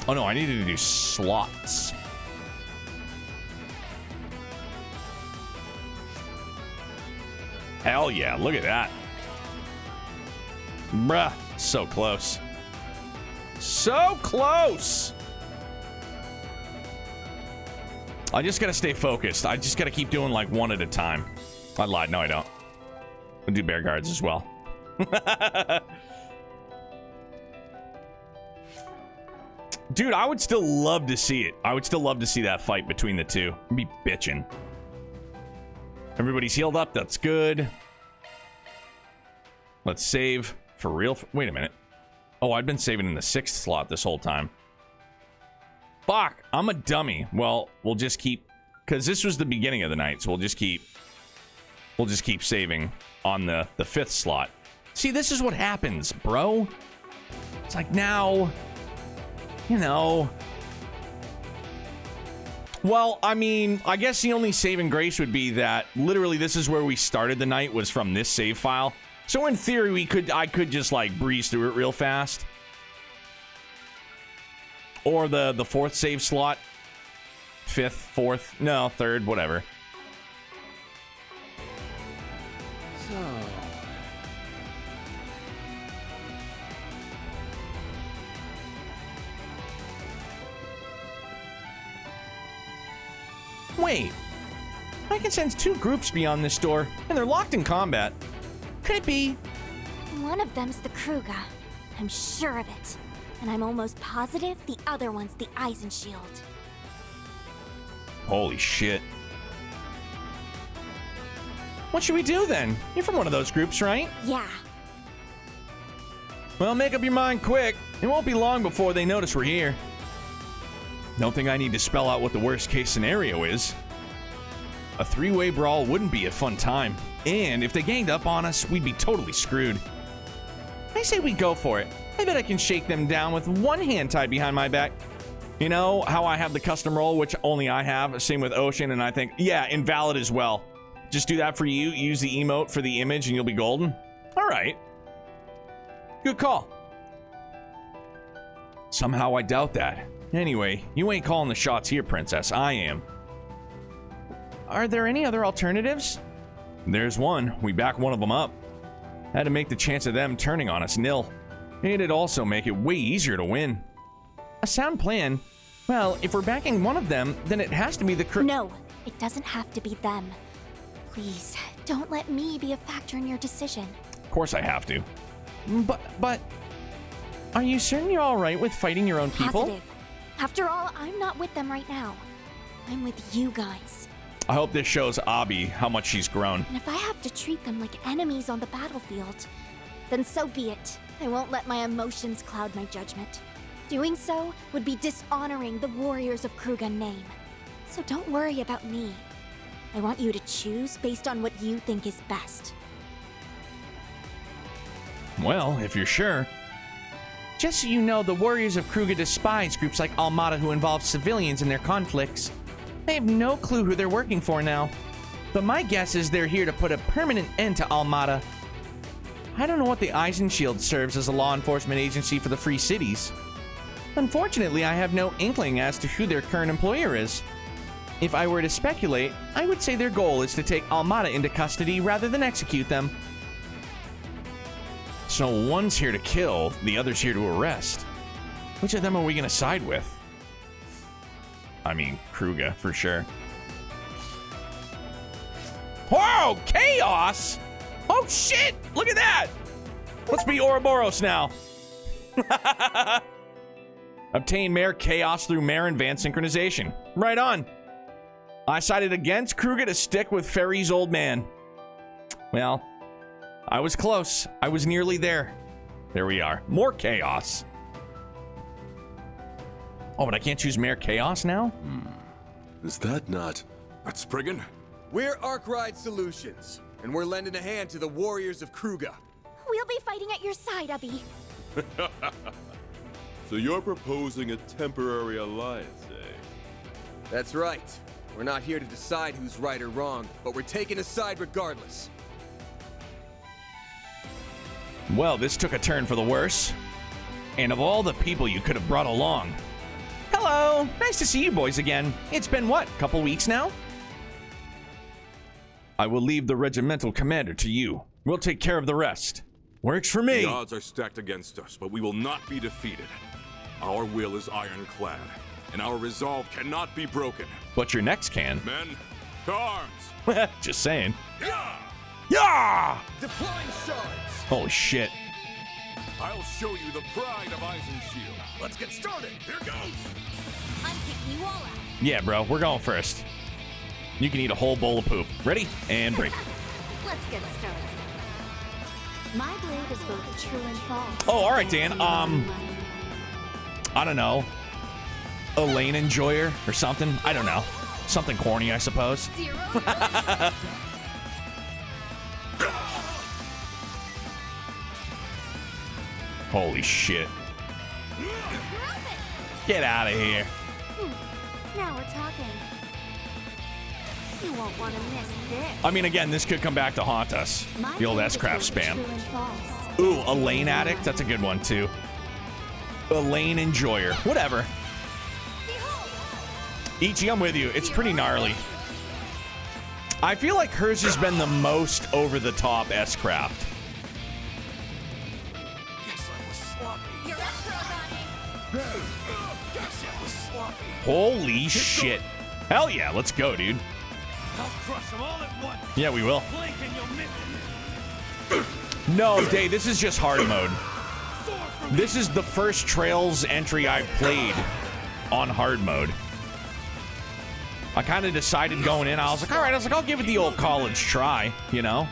Oh no, I needed to do slots. Hell yeah, look at that. Bruh, so close. So close! I just gotta stay focused. I just gotta keep doing like one at a time. I lied, no I don't. I'll do bear guards as well. Dude, I would still love to see it. I would still love to see that fight between the two. I'd be bitching. Everybody's healed up. That's good. Let's save for real. Wait a minute. Oh, I've been saving in the 6th slot this whole time. Fuck, I'm a dummy. Well, we'll just keep, because this was the beginning of the night, so we'll just keep saving on the 5th slot. See, this is what happens, bro. It's like now, you know. Well, I mean, I guess the only saving grace would be that literally this is where we started the night, was from this save file. So in theory, I could just like breeze through it real fast. Or the 4th save slot. 5th, 4th, no, 3rd, whatever. So... Wait, I can sense 2 groups beyond this door, and they're locked in combat. Could it be? One of them's the Kruga. I'm sure of it. And I'm almost positive the other one's the Eisen Shield. Holy shit. What should we do then? You're from one of those groups, right? Yeah. Well, make up your mind quick. It won't be long before they notice we're here. Don't think I need to spell out what the worst case scenario is. A three-way brawl wouldn't be a fun time. And if they ganged up on us, we'd be totally screwed. I say we go for it. I bet I can shake them down with one hand tied behind my back. You know how I have the custom roll, which only I have? Same with Ocean, and I think, yeah, invalid as well. Just do that for you. Use the emote for the image, and you'll be golden. All right. Good call. Somehow I doubt that. Anyway, you ain't calling the shots here, Princess. I am. Are there any other alternatives? There's one. We back one of them up. Had to make the chance of them turning on us nil. It'd also make it way easier to win. A sound plan? Well, if we're backing one of them, then it has to be the No, it doesn't have to be them. Please, don't let me be a factor in your decision. Of course I have to. But... Are you certain you're alright with fighting your own people? Positive. After all, I'm not with them right now. I'm with you guys. I hope this shows Abby how much she's grown. And if I have to treat them like enemies on the battlefield, then so be it. I won't let my emotions cloud my judgment. Doing so would be dishonoring the warriors of Krugen name. So don't worry about me. I want you to choose based on what you think is best. Well, if you're sure. Just so you know, the warriors of Krugen despise groups like Almada who involve civilians in their conflicts. They have no clue who they're working for now. But my guess is they're here to put a permanent end to Almada. I don't know what the Eisen Shield serves as a law enforcement agency for the Free Cities. Unfortunately, I have no inkling as to who their current employer is. If I were to speculate, I would say their goal is to take Almada into custody rather than execute them. So one's here to kill, the other's here to arrest. Which of them are we gonna side with? I mean, Kruger, for sure. Whoa! Chaos! Oh shit! Look at that! Let's be Ouroboros now. Obtain Mare Chaos through Mare and Van synchronization. Right on. I sided against Kruger to stick with Ferry's old man. Well, I was close. I was nearly there. There we are. More chaos. Oh, but I can't choose Mare Chaos now? Is that not... That's Spriggan? We're Arkride Solutions, and we're lending a hand to the warriors of Kruger. We'll be fighting at your side, Ubby. So you're proposing a temporary alliance, eh? That's right. We're not here to decide who's right or wrong, but we're taking a side regardless. Well, this took a turn for the worse. And of all the people you could have brought along. Hello! Nice to see you boys again. It's been, what, a couple weeks now? I will leave the regimental commander to you. We'll take care of the rest. Works for me. The odds are stacked against us, but we will not be defeated. Our will is ironclad, and our resolve cannot be broken. But your necks can. Men, to arms! Just saying. Yeah! Yeah! Deploying shards! Holy shit. I'll show you the pride of Eisen Shield. Let's get started. Here goes! I'm kicking you all out. Yeah, bro, we're going first. You can eat a whole bowl of poop. Ready? And break. Let's get started. My blade is both true and false. Oh, all right, Dan. I don't know. Elaine Enjoyer or something. I don't know. Something corny, I suppose. Holy shit. Get out of here. Now we're talking. You won't want to miss this. I mean, again, this could come back to haunt us. The old S-Craft spam. Ooh, Elaine Addict. That's a good one, too. Elaine Enjoyer. Whatever. Ichi, I'm with you. It's pretty gnarly. I feel like hers has been the most over-the-top S-Craft. Holy shit. Hell yeah, let's go, dude. I'll crush them all at once. Yeah, we will. Blink and you'll miss it. No, Dave, this is just hard mode. This is the first Trails entry I've played on hard mode. I kind of decided going in, I was like, all right, I'll give it the old college try, you know?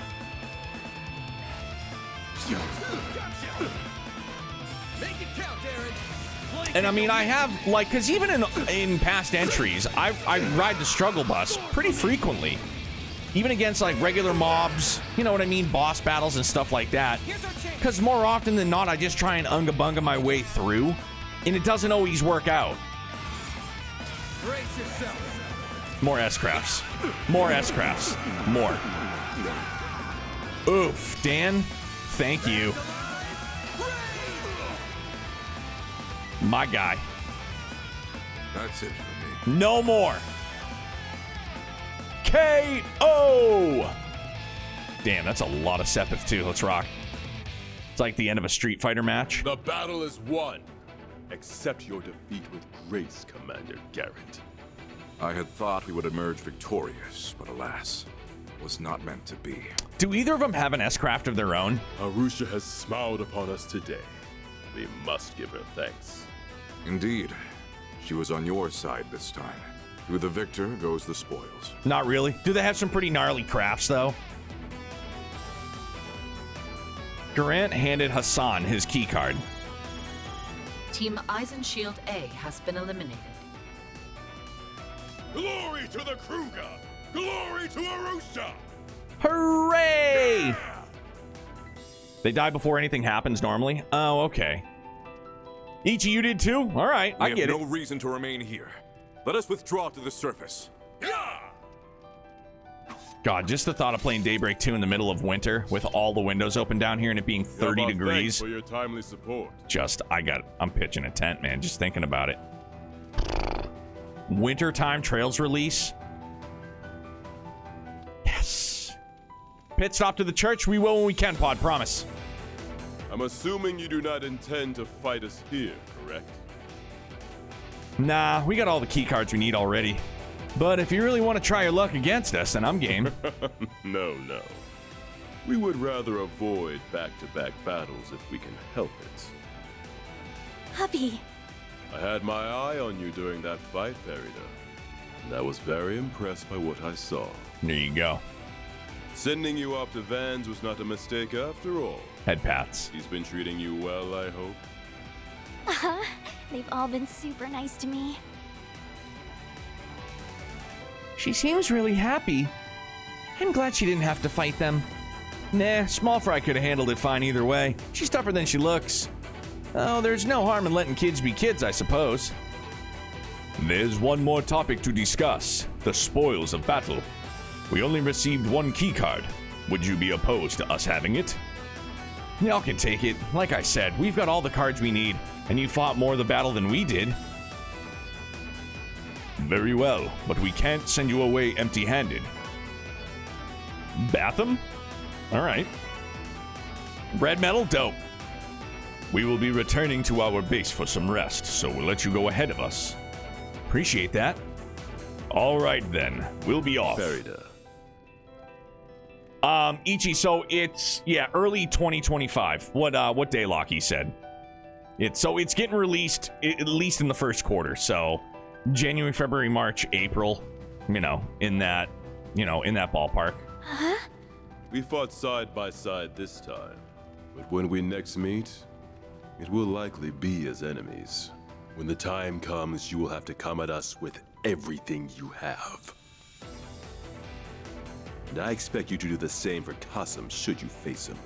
And I mean, I have, like, because even in past entries, I ride the struggle bus pretty frequently. Even against, like, regular mobs, you know what I mean? Boss battles and stuff like that. Because more often than not, I just try and unga-bunga my way through. And it doesn't always work out. Brace yourself. More S-crafts. More S-crafts. More. Oof. Dan, thank you. My guy. That's it for me. No more. KO! Damn, that's a lot of sepith too. Let's rock. It's like the end of a Street Fighter match. The battle is won. Accept your defeat with grace, Commander Garrett. I had thought we would emerge victorious, but alas, was not meant to be. Do either of them have an S-craft of their own? Arusha has smiled upon us today. We must give her thanks. Indeed. She was on your side this time. To the victor goes the spoils. Not really. Do they have some pretty gnarly crafts, though? Durant handed Hassan his keycard. Team Eisen Shield A has been eliminated. Glory to the Kruger! Glory to Arusha! Hooray! Yeah! They die before anything happens normally? Oh, okay. Ichi, you did too? All right, I get it. We have no reason to remain here. Let us withdraw to the surface. Yeah! God, just the thought of playing Daybreak 2 in the middle of winter with all the windows open down here and it being 30 degrees. Thanks for your timely support. I'm pitching a tent, man, just thinking about it. Wintertime Trails release. Yes. Pit stop to the church. We will when we can, Pod, promise. I'm assuming you do not intend to fight us here, correct? Nah, we got all the key cards we need already. But if you really want to try your luck against us, then I'm game. No. We would rather avoid back-to-back battles if we can help it. Hubby. I had my eye on you during that fight, Farida. And I was very impressed by what I saw. There you go. Sending you off to Vans was not a mistake after all. Head pats. He's been treating you well, I hope. Uh-huh. They've all been super nice to me. She seems really happy. I'm glad she didn't have to fight them. Nah, small fry could have handled it fine either way. She's tougher than she looks. Oh, there's no harm in letting kids be kids, I suppose. There's one more topic to discuss. The spoils of battle. We only received one keycard. Would you be opposed to us having it? Y'all can take it. Like I said, we've got all the cards we need, and you fought more of the battle than we did. Very well, but we can't send you away empty-handed. Batham? Alright. Red metal? Dope. We will be returning to our base for some rest, so we'll let you go ahead of us. Appreciate that. Alright then, we'll be off. Farida. Ichi, so it's, early 2025. What day lock he said. It's getting released, at least in the first quarter, so January, February, March, April, in that ballpark. Huh? We fought side by side this time, but when we next meet, it will likely be as enemies. When the time comes, you will have to come at us with everything you have. And I expect you to do the same for Qasim should you face him.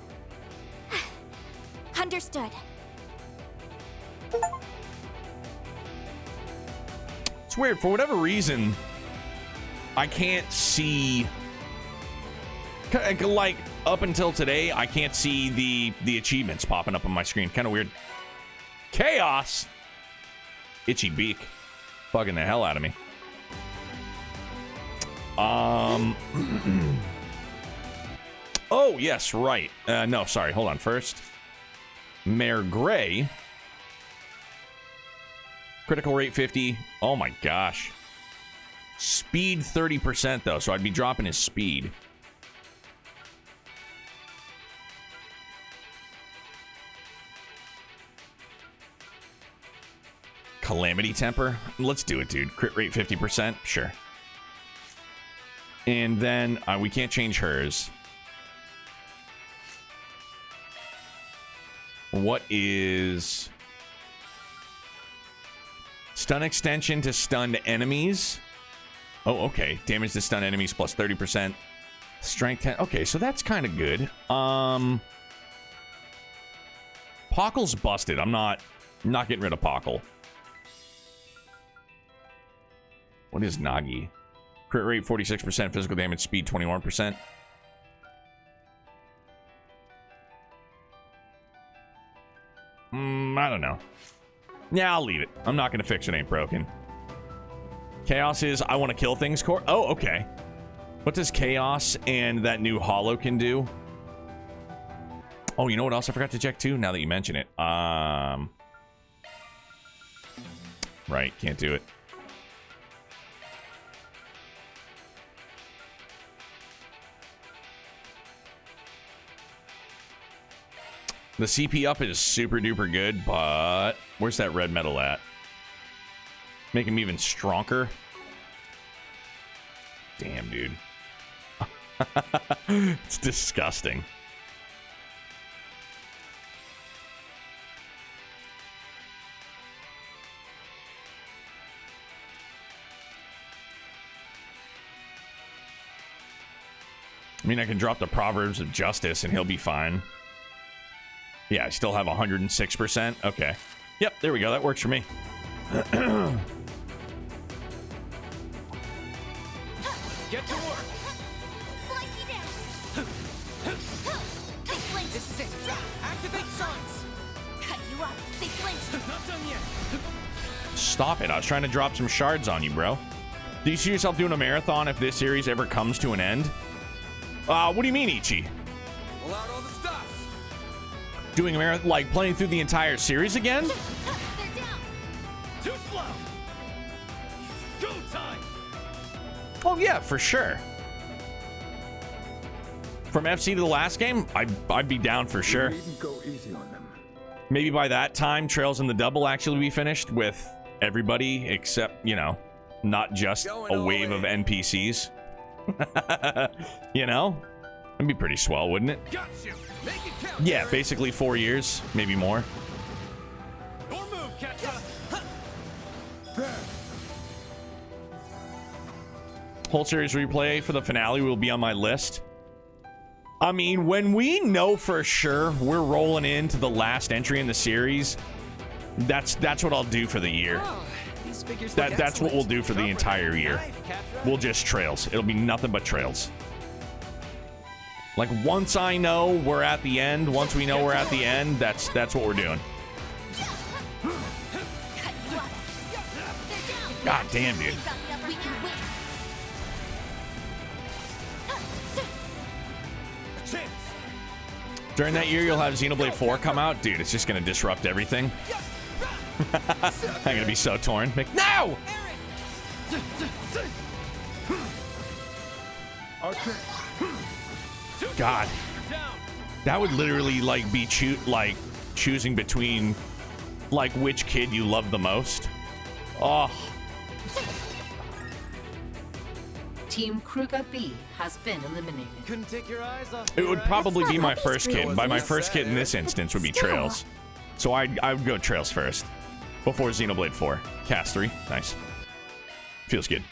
Understood. It's weird. For whatever reason, I can't see... Like, up until today, I can't see the achievements popping up on my screen. Kind of weird. Chaos! Itchy beak. Bugging the hell out of me. Oh, yes, right. No, sorry. Hold on. First, Mayor Gray. Critical rate 50. Oh, my gosh. Speed 30%, though, so I'd be dropping his speed. Calamity Temper. Let's do it, dude. Crit rate 50%. Sure. And then we can't change hers. What is... Stun extension to stunned enemies. Oh, okay. Damage to stunned enemies plus 30%. Strength 10. Okay, so that's kind of good. Pockle's busted. I'm not getting rid of Pockle. What is Nagi? Crit rate 46%, physical damage speed 21%. I don't know. Yeah, I'll leave it. I'm not going to fix it. Ain't broken. Chaos is I want to kill things core. Oh, okay. What does Chaos and that new Hollow can do? Oh, you know what else I forgot to check too? Now that you mention it. Right, can't do it. The CP up is super duper good, but where's that red metal at? Make him even stronger. Damn, dude. It's disgusting. I mean, I can drop the Proverbs of Justice and he'll be fine. Yeah, I still have 106%. Okay. Yep, there we go. That works for me. Get to work. This is it. Activate Suns. Cut you up. They flinched. Not done yet. Stop it. I was trying to drop some shards on you, bro. Do you see yourself doing a marathon if this series ever comes to an end? What do you mean, Ichi? Pull out all the stops. Doing a marathon, like playing through the entire series again? They're down. Too slow. Go time. Oh yeah, for sure. From FC to the last game, I'd be down for sure. Go easy on them. Maybe by that time, Trails in the Double actually be finished with everybody except, you know, not just a wave of NPCs. You know? That'd be pretty swell, wouldn't it? Gotcha. Make it count. Yeah, basically 4 years, maybe more. Your move, Ketra. Whole series replay for the finale will be on my list. I mean, when we know for sure we're rolling into the last entry in the series, that's what I'll do for the year. That's what we'll do for the entire year. We'll just Trails. It'll be nothing but Trails. Like, once I know we're at the end, once we know we're at the end, that's what we're doing. God damn, dude. During that year, you'll have Xenoblade 4 come out. Dude, it's just going to disrupt everything. I'm going to be so torn. No! God. That would literally, like, be choosing between, like, which kid you love the most. Oh. Team Kruger B has been eliminated. Couldn't take your eyes off. It would probably be my first kid. By my first kid in this instance would be Trails. So I would go Trails first. Before Xenoblade 4. Cast 3. Nice. Feels good.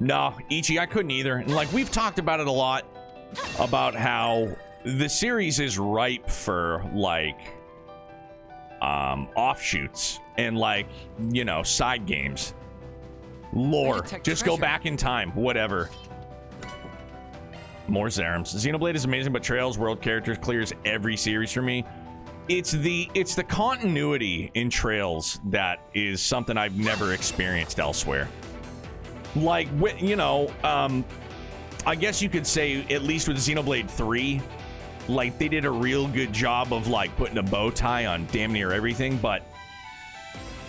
No, Ichi, I couldn't either. And like, we've talked about it a lot, about how the series is ripe for, like, offshoots and, like, you know, side games. Lore. Just go back in time. Whatever. More Zerams. Xenoblade is amazing, but Trails world characters clears every series for me. It's the continuity in Trails that is something I've never experienced elsewhere. Like, you know, I guess you could say, at least with Xenoblade 3, like, they did a real good job of, like, putting a bow tie on damn near everything, but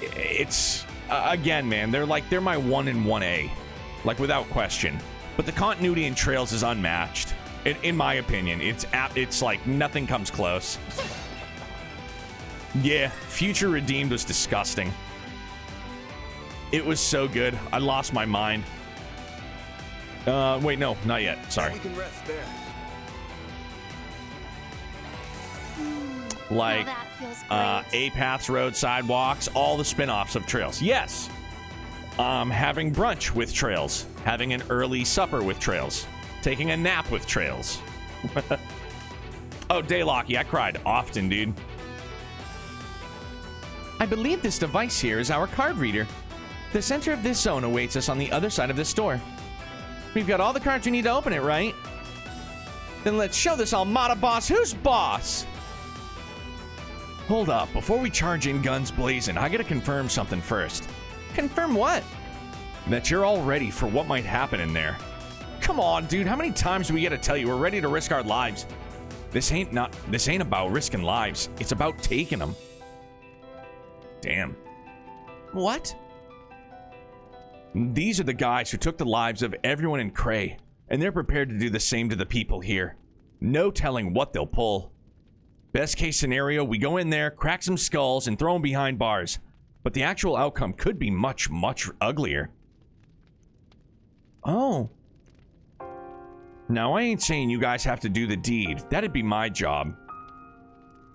it's, again, man, they're my 1 and 1A, like, without question. But the continuity in Trails is unmatched, in my opinion. It's like, nothing comes close. Yeah, Future Redeemed was disgusting. It was so good. I lost my mind. Wait, no, not yet. Sorry. We can rest there. Like, that feels great. A-Paths, Road, Sidewalks, all the spin-offs of Trails. Yes. Having brunch with Trails. Having an early supper with Trails. Taking a nap with Trails. Oh, Daylocky, I cried often, dude. I believe this device here is our card reader. The center of this zone awaits us on the other side of this door. We've got all the cards we need to open it, right? Then let's show this Almada boss who's boss! Hold up, before we charge in guns blazing, I gotta confirm something first. Confirm what? That you're all ready for what might happen in there. Come on, dude, how many times do we gotta tell you we're ready to risk our lives? This ain't about risking lives, it's about taking them. Damn. What? These are the guys who took the lives of everyone in Cray, and they're prepared to do the same to the people here. No telling what they'll pull. Best case scenario, we go in there, crack some skulls, and throw them behind bars. But the actual outcome could be much, much uglier. Oh. Now, I ain't saying you guys have to do the deed. That'd be my job.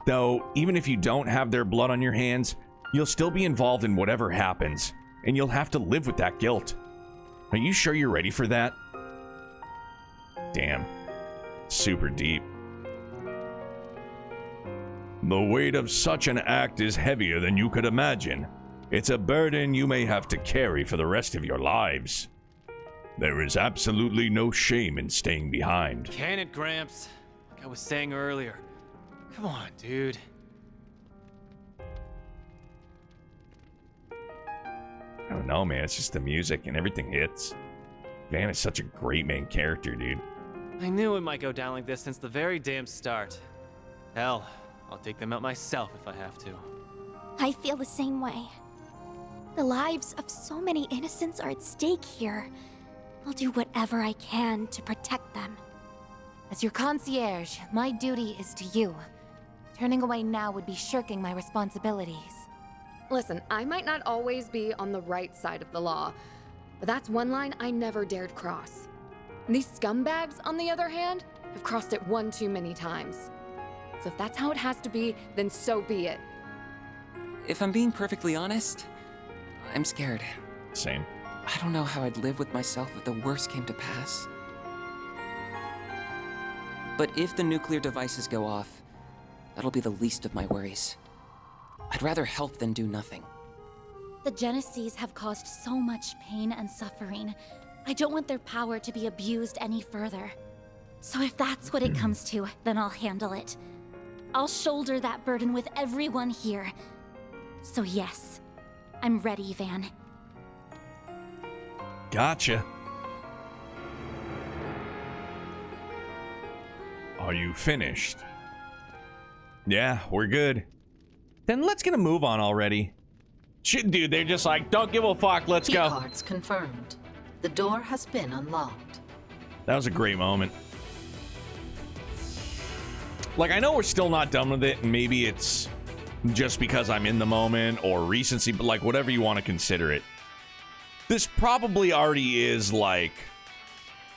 Though, even if you don't have their blood on your hands, you'll still be involved in whatever happens. And you'll have to live with that guilt. Are you sure you're ready for that? Damn. Super deep. The weight of such an act is heavier than you could imagine. It's a burden you may have to carry for the rest of your lives. There is absolutely no shame in staying behind. Can it, Gramps? Like I was saying earlier. Come on, dude. I don't know, man. It's just the music and everything hits. Van is such a great main character, dude. I knew it might go down like this since the very damn start. Hell, I'll take them out myself if I have to. I feel the same way. The lives of so many innocents are at stake here. I'll do whatever I can to protect them. As your concierge, my duty is to you. Turning away now would be shirking my responsibilities. Listen, I might not always be on the right side of the law, but that's one line I never dared cross. These scumbags, on the other hand, have crossed it one too many times. So if that's how it has to be, then so be it. If I'm being perfectly honest, I'm scared. Same. I don't know how I'd live with myself if the worst came to pass. But if the nuclear devices go off, that'll be the least of my worries. I'd rather help than do nothing. The Genesees have caused so much pain and suffering. I don't want their power to be abused any further. So if that's what it comes to, then I'll handle it. I'll shoulder that burden with everyone here. So yes, I'm ready, Van. Gotcha. Are you finished? Yeah, we're good. Then let's get a move on already. Shit, dude, they're just like, don't give a fuck, let's go. Keycards confirmed. The door has been unlocked. That was a great moment. Like, I know we're still not done with it, and maybe it's just because I'm in the moment or recency, but like, whatever you want to consider it. This probably already is, like,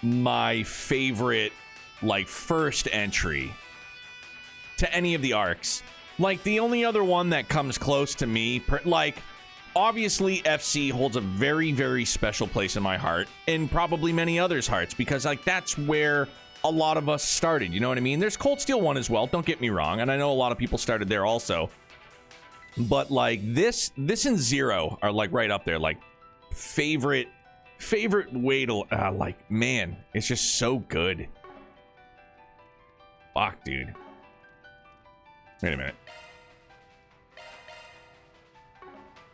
my favorite, like, first entry to any of the arcs. Like, the only other one that comes close to me, like, obviously FC holds a very, very special place in my heart, and probably many others' hearts, because, like, that's where a lot of us started, you know what I mean? There's Cold Steel 1 as well, don't get me wrong, and I know a lot of people started there also. But, like, this and Zero are, like, right up there, like, favorite way to, like, man, it's just so good. Fuck, dude. Wait a minute.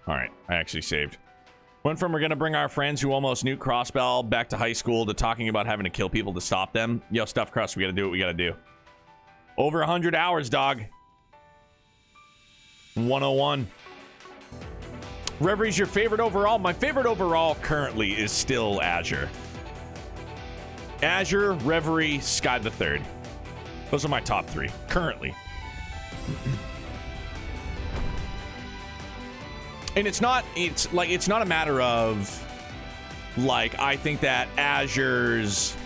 Alright, I actually saved. Went from we're gonna bring our friends who almost nuked Crossbell back to high school to talking about having to kill people to stop them. Yo, Stuffed Crust, we gotta do what we gotta do. Over 100 hours, dog. 101. Reveries, your favorite overall? My favorite overall currently is still Azure. Azure, Reverie, Sky the Third. Those are my top three, currently. And it's not a matter of, like, I think that Azure's,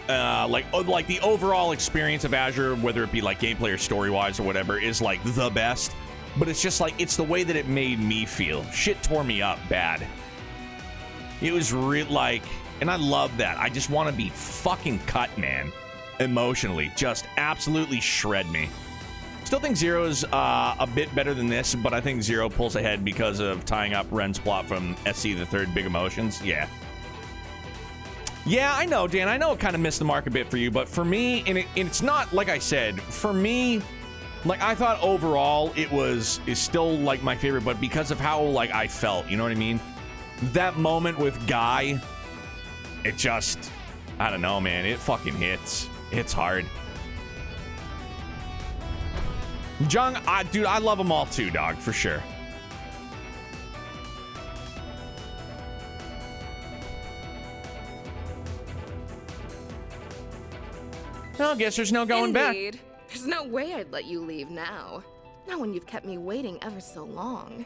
like the overall experience of Azure, whether it be like gameplay or story-wise or whatever, is like the best. But it's just like, it's the way that it made me feel. Shit tore me up bad. It was like, and I love that. I just want to be fucking cut, man. Emotionally. Just absolutely shred me. Still think Zero's a bit better than this, but I think Zero pulls ahead because of tying up Ren's plot from SC the Third Big Emotions. Yeah. Yeah, I know, Dan. I know it kind of missed the mark a bit for you, but for me, and it's not, like I said, for me, like, I thought overall is still, like, my favorite, but because of how, like, I felt, you know what I mean? That moment with Guy, it just, I don't know, man. It fucking hits. It's hard. Jung, dude, I love them all too, dog, for sure. Well, I guess there's no going back. Indeed. There's no way I'd let you leave now. Not when you've kept me waiting ever so long.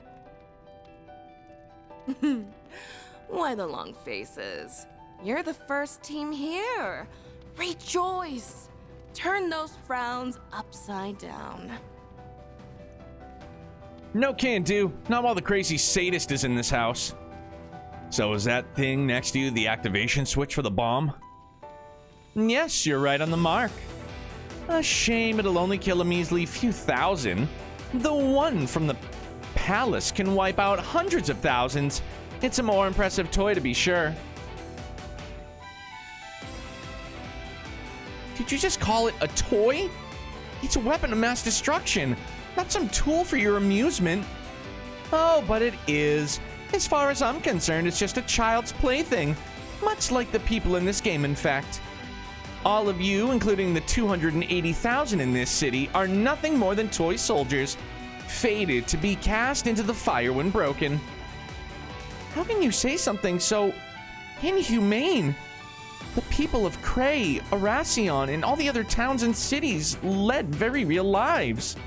Why the long faces? You're the first team here. Rejoice! Turn those frowns upside down. No can do. Not while the crazy sadist is in this house. So is that thing next to you the activation switch for the bomb? Yes, you're right on the mark. A shame it'll only kill a measly few thousand. The one from the palace can wipe out hundreds of thousands. It's a more impressive toy to be sure. Did you just call it a toy? It's a weapon of mass destruction, not some tool for your amusement. Oh, but it is. As far as I'm concerned, it's just a child's plaything. Much like the people in this game, in fact. All of you, including the 280,000 in this city, are nothing more than toy soldiers, fated to be cast into the fire when broken. How can you say something so inhumane? The people of Cray, Oración, and all the other towns and cities led very real lives.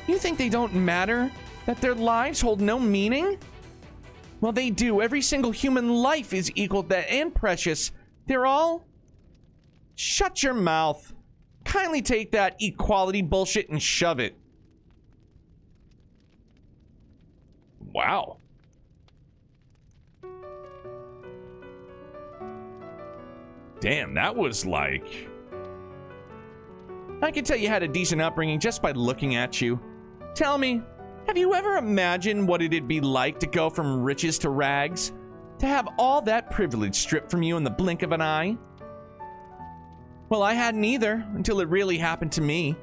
You think they don't matter? That their lives hold no meaning? Well, they do. Every single human life is equal and precious. They're all... Shut your mouth. Kindly take that equality bullshit and shove it. Wow. Damn, that was like... I can tell you had a decent upbringing just by looking at you. Tell me, have you ever imagined what it'd be like to go from riches to rags? To have all that privilege stripped from you in the blink of an eye? Well, I hadn't either, until it really happened to me.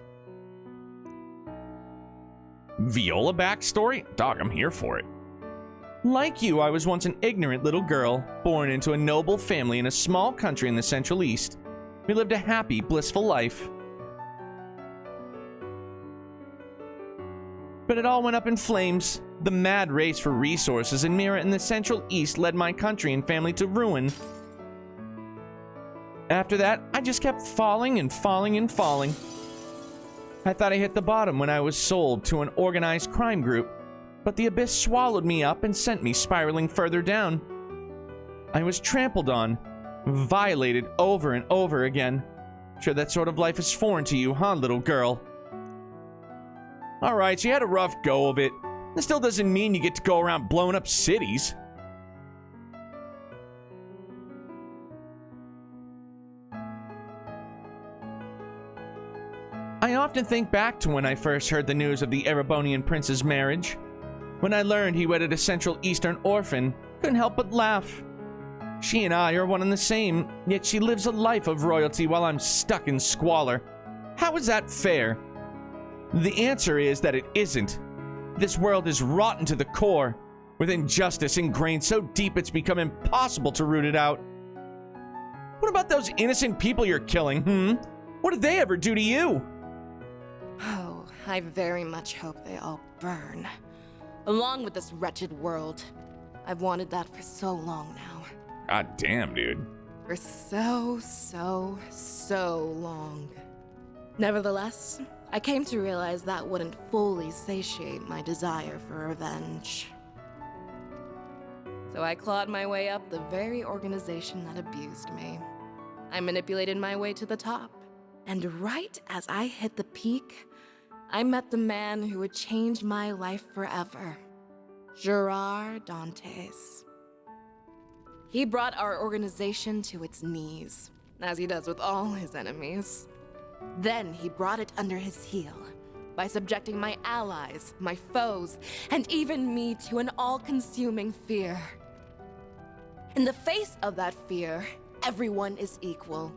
Viola backstory? Dog, I'm here for it. Like you, I was once an ignorant little girl, born into a noble family in a small country in the Central East. We lived a happy, blissful life. But it all went up in flames. The mad race for resources in Mira in the Central East led my country and family to ruin. After that, I just kept falling and falling and falling. I thought I hit the bottom when I was sold to an organized crime group, but the abyss swallowed me up and sent me spiraling further down. I was trampled on, violated over and over again. Sure that sort of life is foreign to you, huh, little girl? Alright, so you had a rough go of it. That still doesn't mean you get to go around blowing up cities. I often think back to when I first heard the news of the Erebonian prince's marriage. When I learned he wedded a Central Eastern orphan, couldn't help but laugh. She and I are one and the same, yet she lives a life of royalty while I'm stuck in squalor. How is that fair? The answer is that it isn't. This world is rotten to the core, with injustice ingrained so deep it's become impossible to root it out. What about those innocent people you're killing, What did they ever do to you? Oh, I very much hope they all burn. Along with this wretched world. I've wanted that for so long now. God damn, dude. For so long. Nevertheless, I came to realize that wouldn't fully satiate my desire for revenge. So I clawed my way up the very organization that abused me. I manipulated my way to the top. And right as I hit the peak, I met the man who would change my life forever. Gerard Dantes. He brought our organization to its knees, as he does with all his enemies. Then he brought it under his heel by subjecting my allies, my foes, and even me to an all-consuming fear. In the face of that fear, everyone is equal,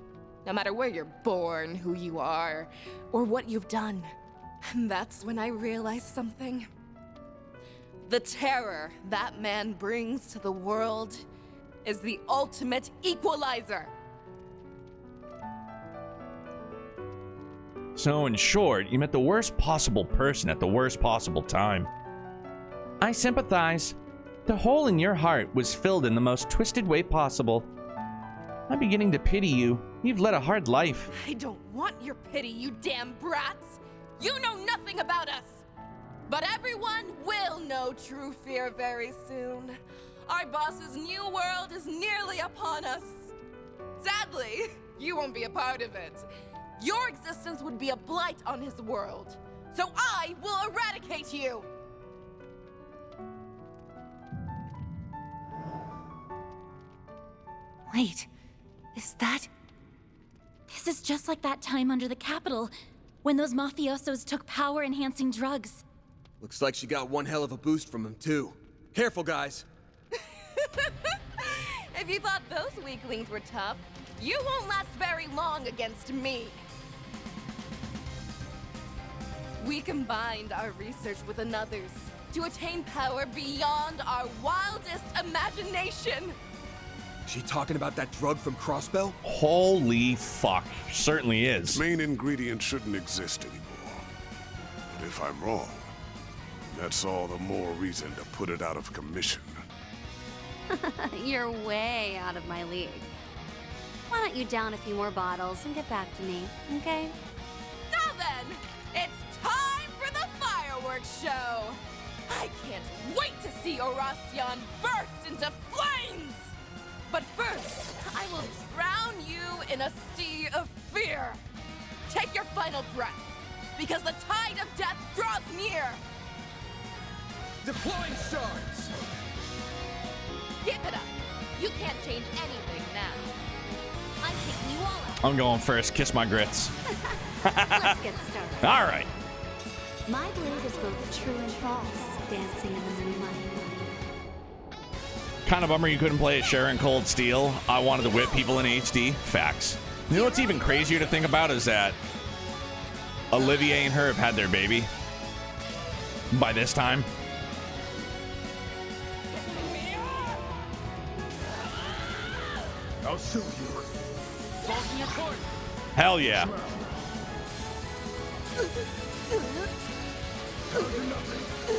no matter where you're born, who you are, or what you've done. And that's when I realized something. The terror that man brings to the world is the ultimate equalizer. So, in short, you met the worst possible person at the worst possible time. I sympathize. The hole in your heart was filled in the most twisted way possible. I'm beginning to pity you. You've led a hard life. I don't want your pity, you damn brats! You know nothing about us! But everyone will know true fear very soon. Our boss's new world is nearly upon us. Sadly, you won't be a part of it. Your existence would be a blight on his world. So I will eradicate you! Wait, is that... This is just like that time under the Capitol, when those mafiosos took power-enhancing drugs. Looks like she got one hell of a boost from him, too. Careful, guys. If you thought those weaklings were tough, you won't last very long against me. We combined our research with another's to attain power beyond our wildest imagination. She talking about that drug from Crossbell? Holy fuck. Certainly is. Main ingredient shouldn't exist anymore. But if I'm wrong, that's all the more reason to put it out of commission. You're way out of my league. Why don't you down a few more bottles and get back to me, okay? Now then, it's time for the fireworks show! I can't wait to see Oración burst into flames! But first, I will drown you in a sea of fear. Take your final breath, because the tide of death draws near. Deploying shards! Give it up. You can't change anything now. I'm taking you all out. I'm going first. Kiss my grits. Let's get started. All right. My blade is both true and false, dancing in the moonlight. Kind of bummer you couldn't play it Sharon Cold Steel. I wanted to whip people in HD. Facts. You know what's even crazier to think about is that Olivier and her have had their baby by this time. I'll shoot you. Hell yeah.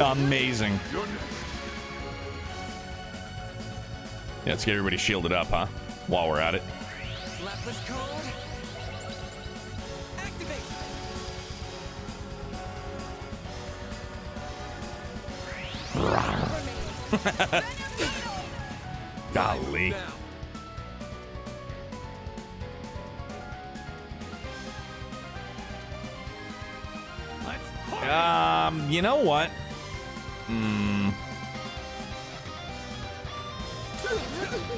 Amazing. Yeah, let's get everybody shielded up, huh? While we're at it. Lapis code. Activate. Golly. You know what?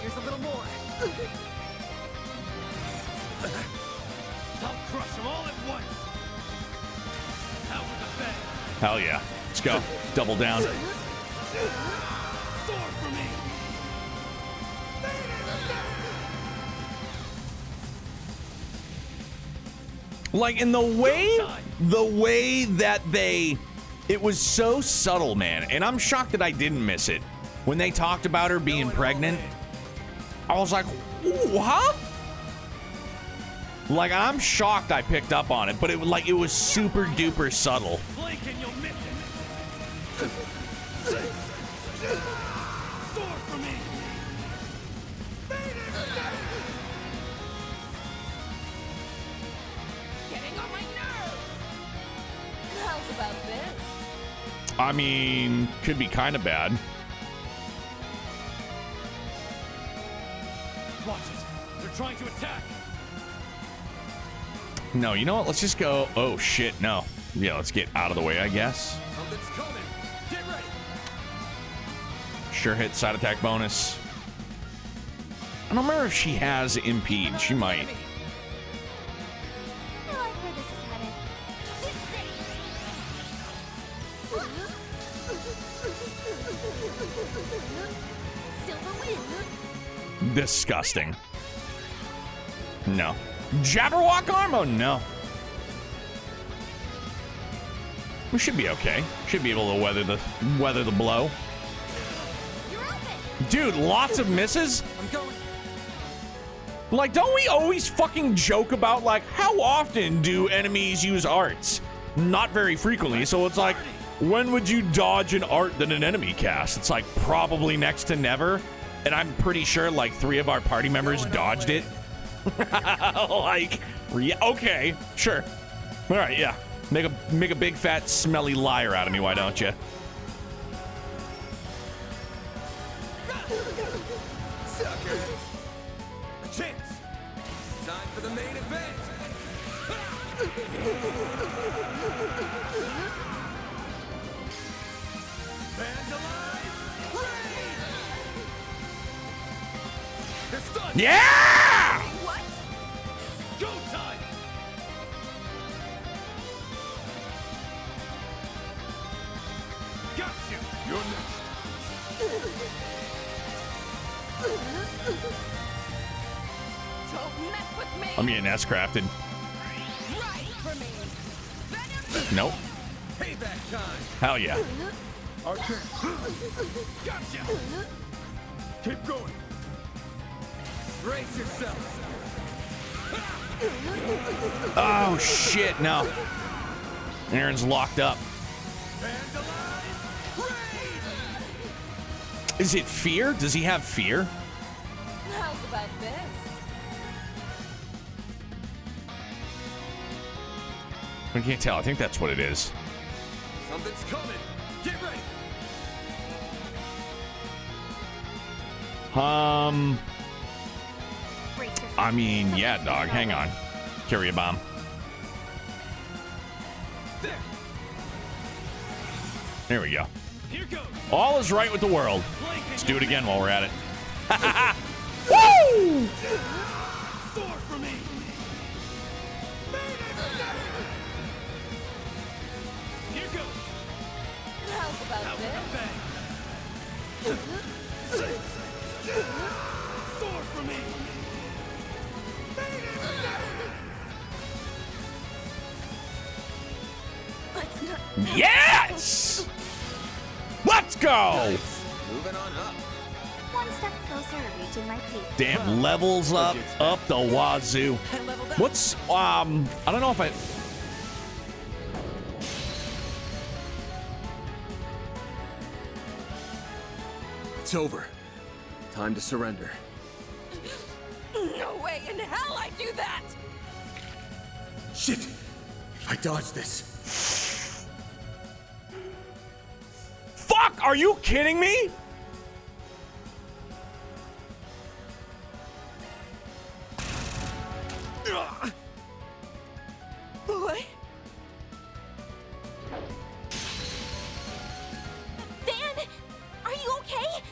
Here's a little more. I'll crush them all at once. Out with a bang. Hell yeah. Let's go. Double down. Sword for me. Like, in the way that it was so subtle, man. And I'm shocked that I didn't miss it. When they talked about her being pregnant, I was like, what? Like, I'm shocked I picked up on it, but it was super duper subtle. Blink and you'll miss it. Sword for me. Getting on my nerves. I mean, could be kind of bad. Watch it. They're trying to attack. No, you know what? Let's just go. Oh, shit. No. Yeah, let's get out of the way, I guess. Something's coming. Get ready. Sure hit side attack bonus. I don't remember if she has impede. She might. I like where this is headed. Silver wins. Disgusting. No. Jabberwock arm? Oh, no. We should be okay. Should be able to weather the blow. Dude, lots of misses? I'm going. Like, don't we always fucking joke about, like, how often do enemies use arts? Not very frequently, so it's like, when would you dodge an art that an enemy casts? It's like, probably next to never. And I'm pretty sure, like, 3 of our party members dodged it. Like, yeah, okay, sure. All right, yeah. Make a big, fat, smelly liar out of me, why don't you? Sucker. A chance. Time for the main event. Yeah! What? Go time. Gotcha. You're next. Don't mess with me. I'm getting S-crafted. Right for me. Nope. Payback time. Hell yeah. Okay. Gotcha. Keep going. Brace yourself. Oh, shit, no. Aaron's locked up. Is it fear? Does he have fear? How's about this? I can't tell. I think that's what it is. Something's coming. Get ready. I mean, yeah, dog. Hang on. Carry a bomb. There we go. Here goes. All is right with the world. Let's do it again while we're at it. Woo! Sword for me. Here goes. How's about this? Sword for me. Let's not. Yes! Let's go! Moving on up. One step closer to reaching my peak. Damn, levels up the wazoo. What's, I don't know if I... It's over. Time to surrender. No way in hell I do that! Shit! If I dodge this. Fuck! Are you kidding me? Boy. Van, are you okay?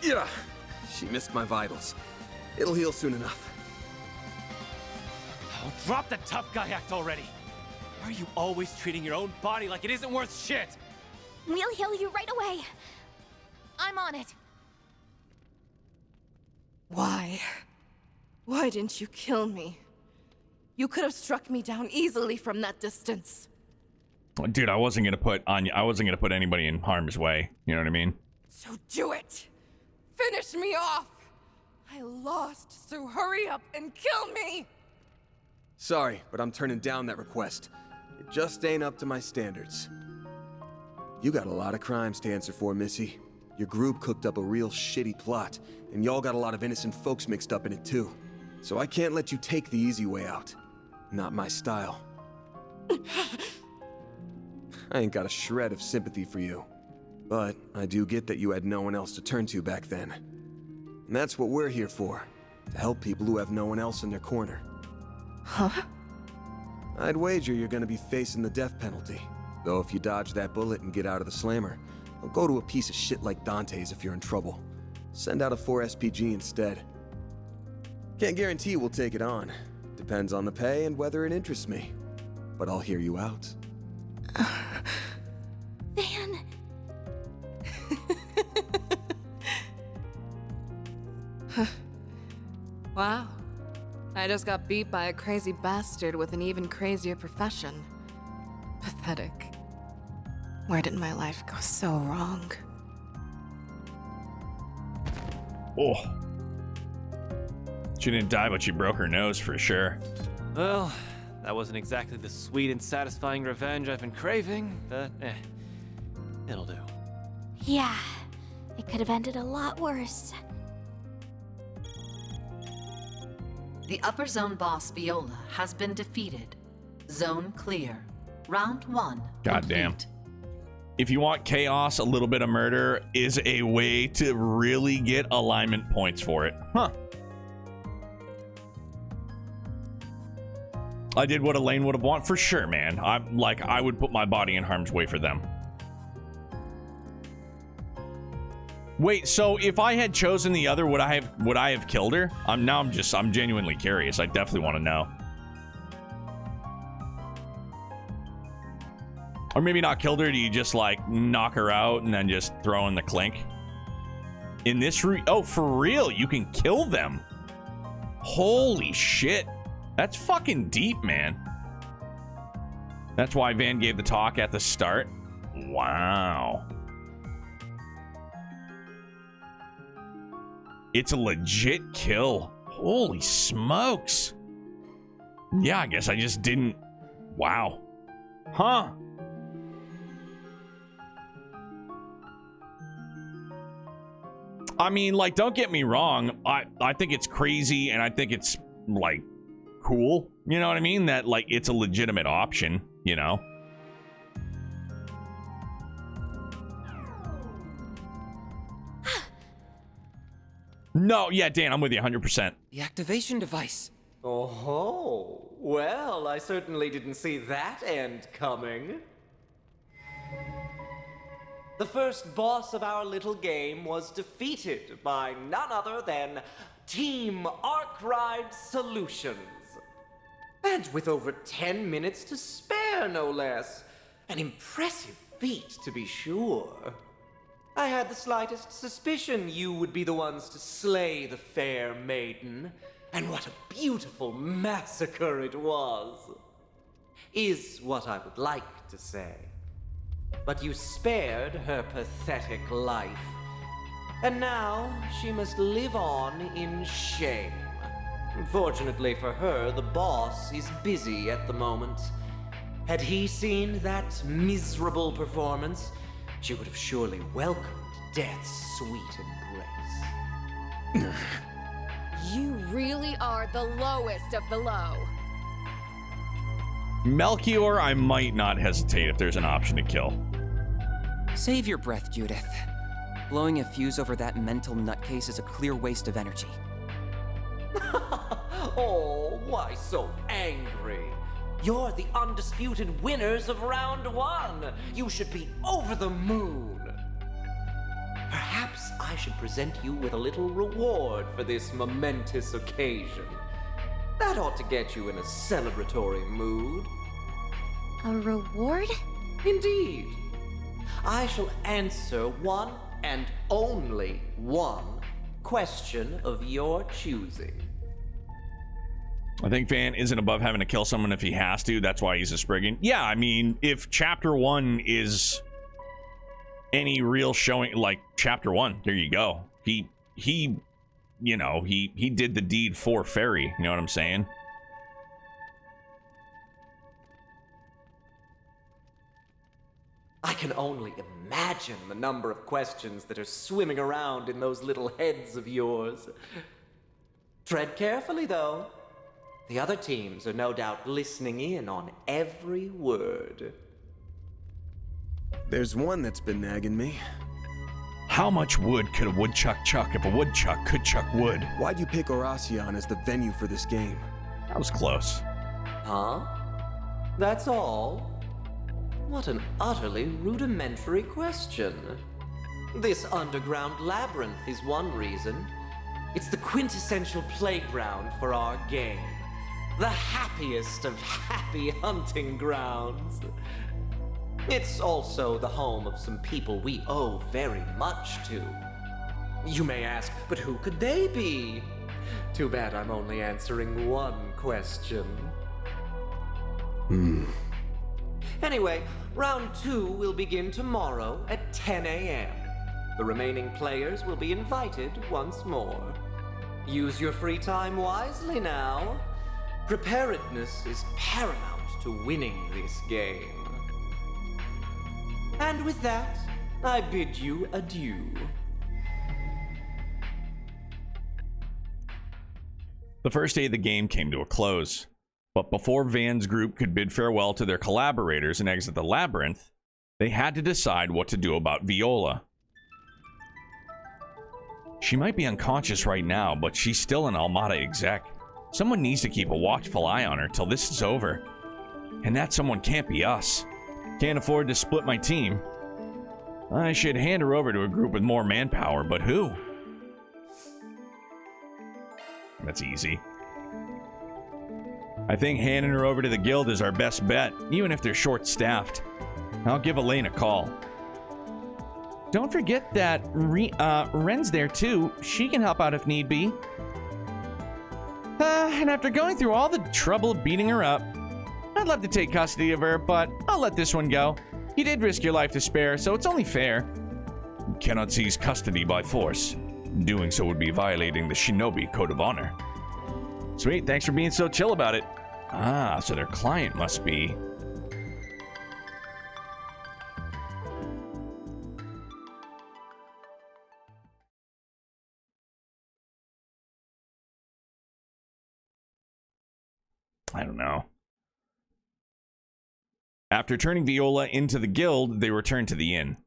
Yeah. She missed my vitals. It'll heal soon enough. Oh, drop the tough guy act already. Why are you always treating your own body like it isn't worth shit? We'll heal you right away. I'm on it. Why? Why didn't you kill me? You could have struck me down easily from that distance. Dude, I wasn't gonna put anybody in harm's way. You know what I mean? So do it! Finish me off! I lost, so hurry up and kill me! Sorry, but I'm turning down that request. It just ain't up to my standards. You got a lot of crimes to answer for, Missy. Your group cooked up a real shitty plot, and y'all got a lot of innocent folks mixed up in it too. So I can't let you take the easy way out. Not my style. I ain't got a shred of sympathy for you. But I do get that you had no one else to turn to back then. And that's what we're here for, to help people who have no one else in their corner. Huh? I'd wager you're gonna be facing the death penalty. Though if you dodge that bullet and get out of the slammer, I'll go to a piece of shit like Dante's if you're in trouble. Send out a 4 SPG instead. Can't guarantee we'll take it on. Depends on the pay and whether it interests me. But I'll hear you out. Van! Wow. I just got beat by a crazy bastard with an even crazier profession. Pathetic. Where did my life go so wrong? Oh. She didn't die, but she broke her nose for sure. Well, that wasn't exactly the sweet and satisfying revenge I've been craving, but it'll do. Yeah, it could have ended a lot worse. The upper zone boss Viola has been defeated. Zone clear. Round 1. Goddamn. If you want chaos, a little bit of murder is a way to really get alignment points for it. Huh. I did what Elaine would have wanted for sure, man. I would put my body in harm's way for them. Wait, so if I had chosen the other, would I have killed her? I'm genuinely curious. I definitely want to know. Or maybe not killed her, do you just like knock her out and then just throw in the clink? In this oh, for real, you can kill them. Holy shit. That's fucking deep, man. That's why Van gave the talk at the start. Wow. It's a legit kill. Holy smokes. Yeah, I guess I just didn't. Wow. Huh. I mean, like, don't get me wrong. I think it's crazy and I think it's, like, cool. You know what I mean? That, like, it's a legitimate option, you know? No, yeah, Dan, I'm with you 100%. The activation device. Oh, well, I certainly didn't see that end coming. The first boss of our little game was defeated by none other than Team Arkwright Solutions. And with over 10 minutes to spare, no less. An impressive feat, to be sure. I had the slightest suspicion you would be the ones to slay the fair maiden. And what a beautiful massacre it was. Is what I would like to say. But you spared her pathetic life. And now she must live on in shame. Unfortunately for her, the boss is busy at the moment. Had he seen that miserable performance, she would have surely welcomed death's sweet embrace. You really are the lowest of the low. Melchior, I might not hesitate if there's an option to kill. Save your breath, Judith. Blowing a fuse over that mental nutcase is a clear waste of energy. Oh, why so angry? You're the undisputed winners of round 1. You should be over the moon. Perhaps I should present you with a little reward for this momentous occasion. That ought to get you in a celebratory mood. A reward? Indeed. I shall answer one and only one question of your choosing. I think Van isn't above having to kill someone if he has to. That's why he's a Spriggan. Yeah, I mean, if Chapter 1 is any real showing, like Chapter 1, there you go. He you know, he did the deed for Fairy. You know what I'm saying? I can only imagine the number of questions that are swimming around in those little heads of yours. Tread carefully, though. The other teams are no doubt listening in on every word. There's one that's been nagging me. How much wood could a woodchuck chuck if a woodchuck could chuck wood? Why'd you pick Oración as the venue for this game? That was close. Huh? That's all? What an utterly rudimentary question. This underground labyrinth is one reason. It's the quintessential playground for our game. The happiest of happy hunting grounds. It's also the home of some people we owe very much to. You may ask, but who could they be? Too bad I'm only answering one question. Anyway, round 2 will begin tomorrow at 10 a.m. The remaining players will be invited once more. Use your free time wisely now. Preparedness is paramount to winning this game. And with that, I bid you adieu. The first day of the game came to a close, but before Van's group could bid farewell to their collaborators and exit the labyrinth, they had to decide what to do about Viola. She might be unconscious right now, but she's still an Almada exec. Someone needs to keep a watchful eye on her till this is over. And that someone can't be us. Can't afford to split my team. I should hand her over to a group with more manpower, but who? That's easy. I think handing her over to the guild is our best bet, even if they're short-staffed. I'll give Elaine a call. Don't forget that Ren's there too. She can help out if need be. And after going through all the trouble of beating her up, I'd love to take custody of her, but I'll let this one go. You did risk your life to spare, so it's only fair. You cannot seize custody by force. Doing so would be violating the Shinobi Code of Honor. Sweet, thanks for being so chill about it. Ah, so their client must be... I don't know. After turning Viola into the guild, they returned to the inn.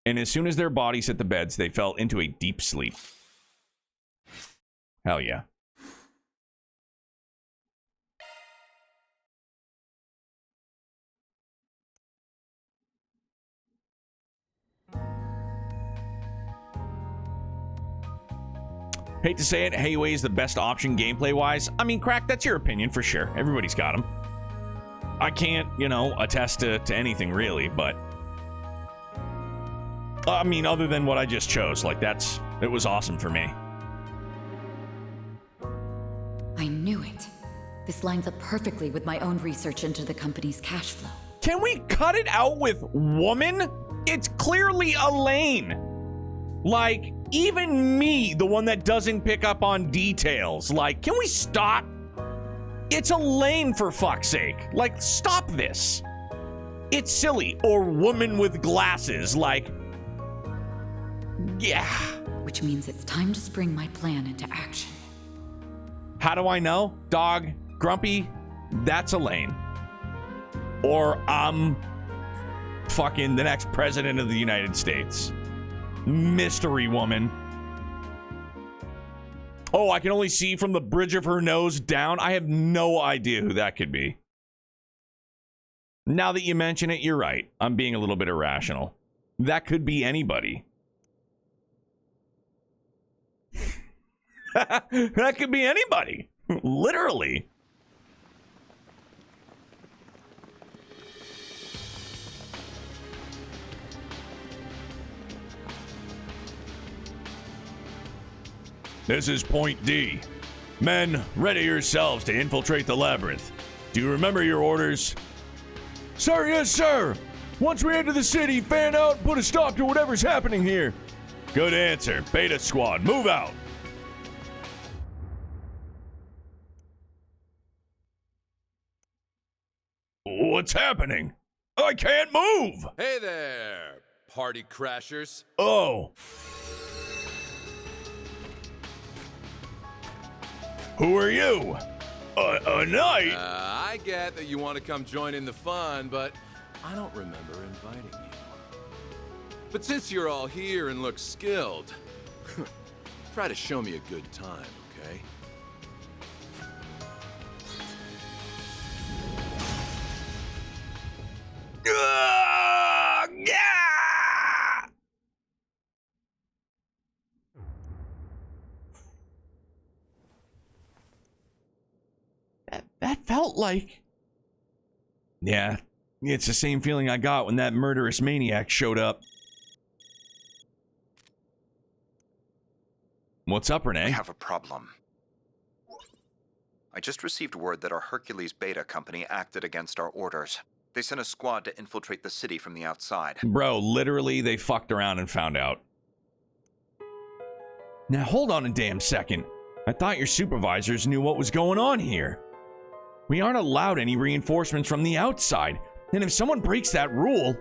And as soon as their bodies hit the beds, they fell into a deep sleep. Hell yeah. Hate to say it, Hayway is the best option gameplay-wise. I mean, Crack, that's your opinion for sure. Everybody's got them. I can't, you know, attest to anything really, but... I mean, other than what I just chose, like, it was awesome for me. I knew it. This lines up perfectly with my own research into the company's cash flow. Can we cut it out with woman? It's clearly Elaine. Like, even me, the one that doesn't pick up on details. Like, can we stop? It's Elaine, for fuck's sake. Like, stop this. It's silly. Or woman with glasses. Like, yeah. Which means it's time to spring my plan into action. How do I know? Dog, Grumpy, that's Elaine. Or I'm fucking the next president of the United States. Mystery woman. Oh, I can only see from the bridge of her nose down. I have no idea who that could be. Now that you mention it, you're right. I'm being a little bit irrational. That could be anybody. That could be anybody. Literally. This is Point D. Men, ready yourselves to infiltrate the labyrinth. Do you remember your orders? Sir, yes, sir. Once we enter the city, fan out and put a stop to whatever's happening here. Good answer. Beta Squad, move out. What's happening? I can't move! Hey there, party crashers. Oh. Who are you? A knight? I get that you want to come join in the fun, but I don't remember inviting you. But since you're all here and look skilled, try to show me a good time, okay? That felt like... Yeah, it's the same feeling I got when that murderous maniac showed up. What's up, Renee? I have a problem. I just received word that our Hercules Beta company acted against our orders. They sent a squad to infiltrate the city from the outside. Bro, literally, they fucked around and found out. Now, hold on a damn second. I thought your supervisors knew what was going on here. We aren't allowed any reinforcements from the outside, and if someone breaks that rule...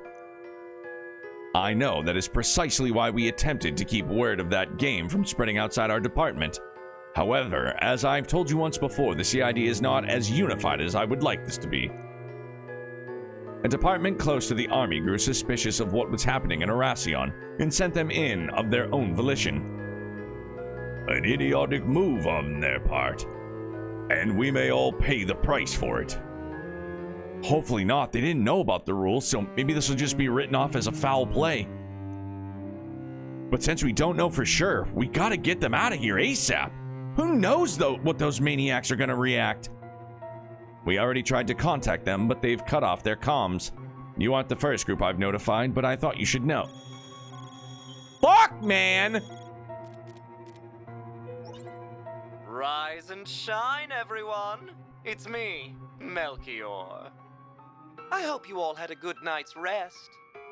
I know, that is precisely why we attempted to keep word of that game from spreading outside our department. However, as I've told you once before, the CID is not as unified as I would like this to be. A department close to the army grew suspicious of what was happening in Oración and sent them in of their own volition. An idiotic move on their part, and we may all pay the price for it. Hopefully not. They didn't know about the rules, so maybe this will just be written off as a foul play. But since we don't know for sure, we gotta get them out of here ASAP. Who knows, though, what those maniacs are gonna react? We already tried to contact them, but they've cut off their comms. You aren't the first group I've notified, but I thought you should know. Fuck, man! Rise and shine, everyone. It's me, Melchior. I hope you all had a good night's rest.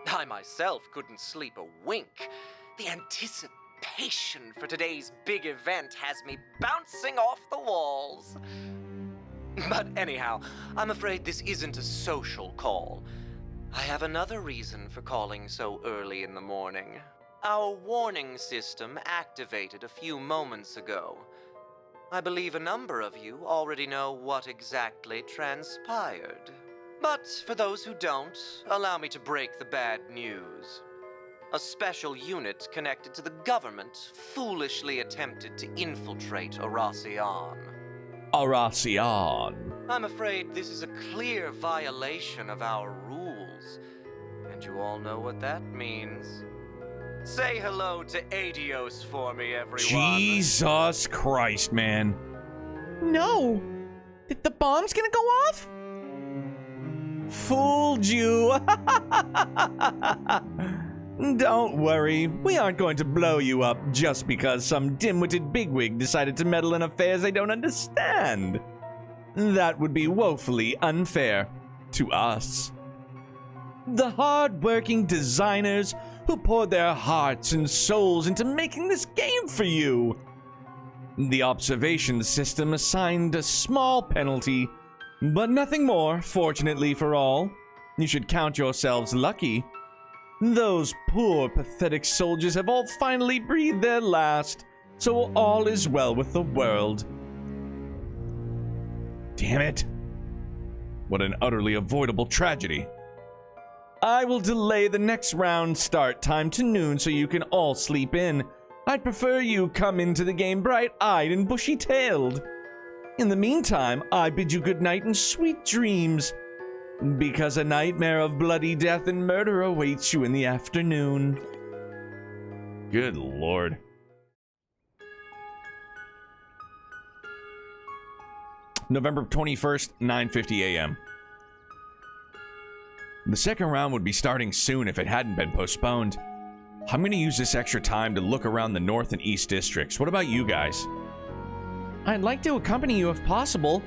I myself couldn't sleep a wink. The anticipation for today's big event has me bouncing off the walls. But anyhow, I'm afraid this isn't a social call. I have another reason for calling so early in the morning. Our warning system activated a few moments ago. I believe a number of you already know what exactly transpired. But for those who don't, allow me to break the bad news. A special unit connected to the government foolishly attempted to infiltrate Oración. Oración. I'm afraid this is a clear violation of our rules, and you all know what that means. Say hello to Adios for me, everyone. Jesus Christ, man. No! The bomb's gonna go off? Fooled you. Don't worry, we aren't going to blow you up just because some dim-witted bigwig decided to meddle in affairs they don't understand. That would be woefully unfair to us. The hard-working designers who poured their hearts and souls into making this game for you. The observation system assigned a small penalty, but nothing more, fortunately for all. You should count yourselves lucky. Those poor, pathetic soldiers have all finally breathed their last, so all is well with the world. Damn it. What an utterly avoidable tragedy. I will delay the next round start time to noon so you can all sleep in. I'd prefer you come into the game bright-eyed and bushy-tailed. In the meantime, I bid you good night and sweet dreams, because a nightmare of bloody death and murder awaits you in the afternoon. Good lord. November 21st, 9:50 a.m. The second round would be starting soon if it hadn't been postponed. I'm going to use this extra time to look around the North and East districts. What about you guys? I'd like to accompany you if possible.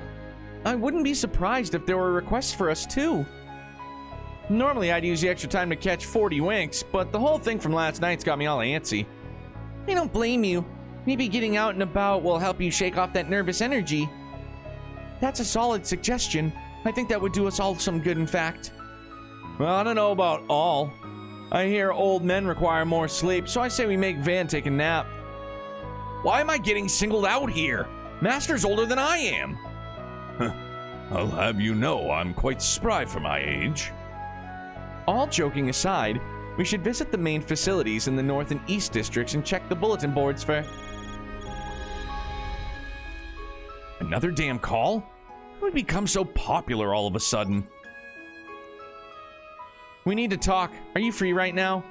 I wouldn't be surprised if there were requests for us too. Normally I'd use the extra time to catch 40 winks, but the whole thing from last night's got me all antsy. I don't blame you. Maybe getting out and about will help you shake off that nervous energy. That's a solid suggestion. I think that would do us all some good, in fact. Well, I don't know about all. I hear old men require more sleep, so I say we make Van take a nap. Why am I getting singled out here? Master's older than I am. I'll have you know I'm quite spry for my age. all joking aside, we should visit the main facilities in the North and East districts and check the bulletin boards for... Another damn call? How did we become so popular all of a sudden? We need to talk. Are you free right now?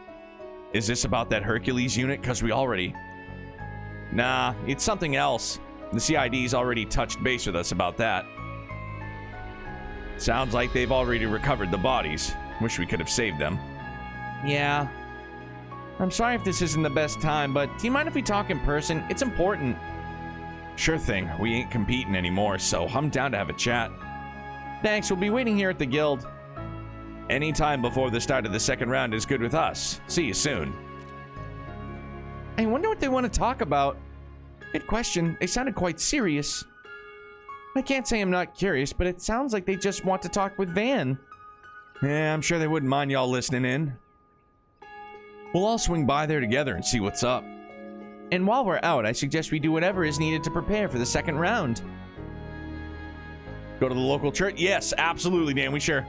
Is this about that Hercules unit? Because we already... Nah, it's something else. The CID's already touched base with us about that. Sounds like they've already recovered the bodies. Wish we could have saved them. Yeah. I'm sorry if this isn't the best time, but do you mind if we talk in person? It's important. Sure thing. We ain't competing anymore, so I'm down to have a chat. Thanks, we'll be waiting here at the guild. Anytime before the start of the second round is good with us. See you soon. I wonder what they want to talk about. Good question. They sounded quite serious. I can't say I'm not curious, but it sounds like they just want to talk with Van. Yeah, I'm sure they wouldn't mind y'all listening in. We'll all swing by there together and see what's up. And while we're out, I suggest we do whatever is needed to prepare for the second round. Go to the local church? Yes, absolutely, Dan. We sure.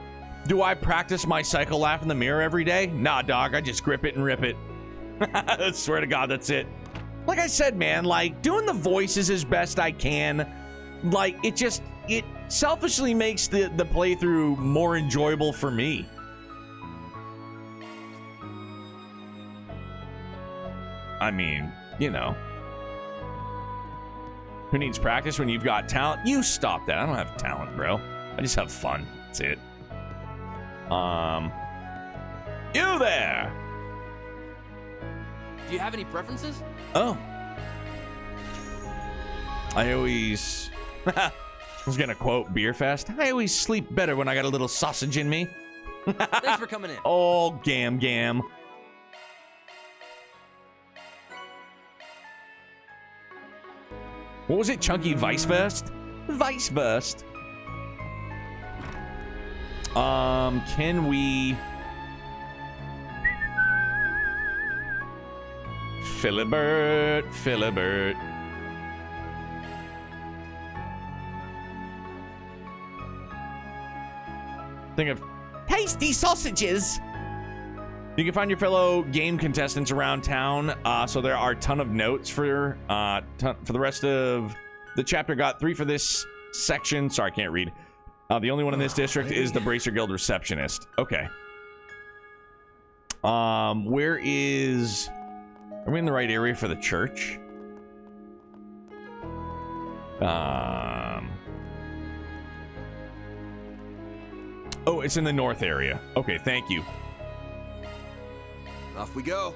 Do I practice my cycle laugh in the mirror every day? Nah, dog. I just grip it and rip it. I swear to God, that's it. Like I said, man, like, doing the voices as best I can, like, it selfishly makes the playthrough more enjoyable for me. I mean, you know. Who needs practice when you've got talent? You stop that. I don't have talent, bro. I just have fun. That's it. You there! Do you have any preferences? Oh. I always... I was gonna quote Beerfest. I always sleep better when I got a little sausage in me. Thanks for coming in. Oh, gam. What was it? Chunky Vicevest? Vicevest. Can we... Philibert. Think of tasty sausages. You can find your fellow game contestants around town. So there are a ton of notes for the rest of the chapter. Got 3 for this section. Sorry, I can't read. The only one in this district is the Bracer Guild receptionist. Okay. Where is... Are we in the right area for the church? Oh, it's in the north area. Okay, thank you. Off we go.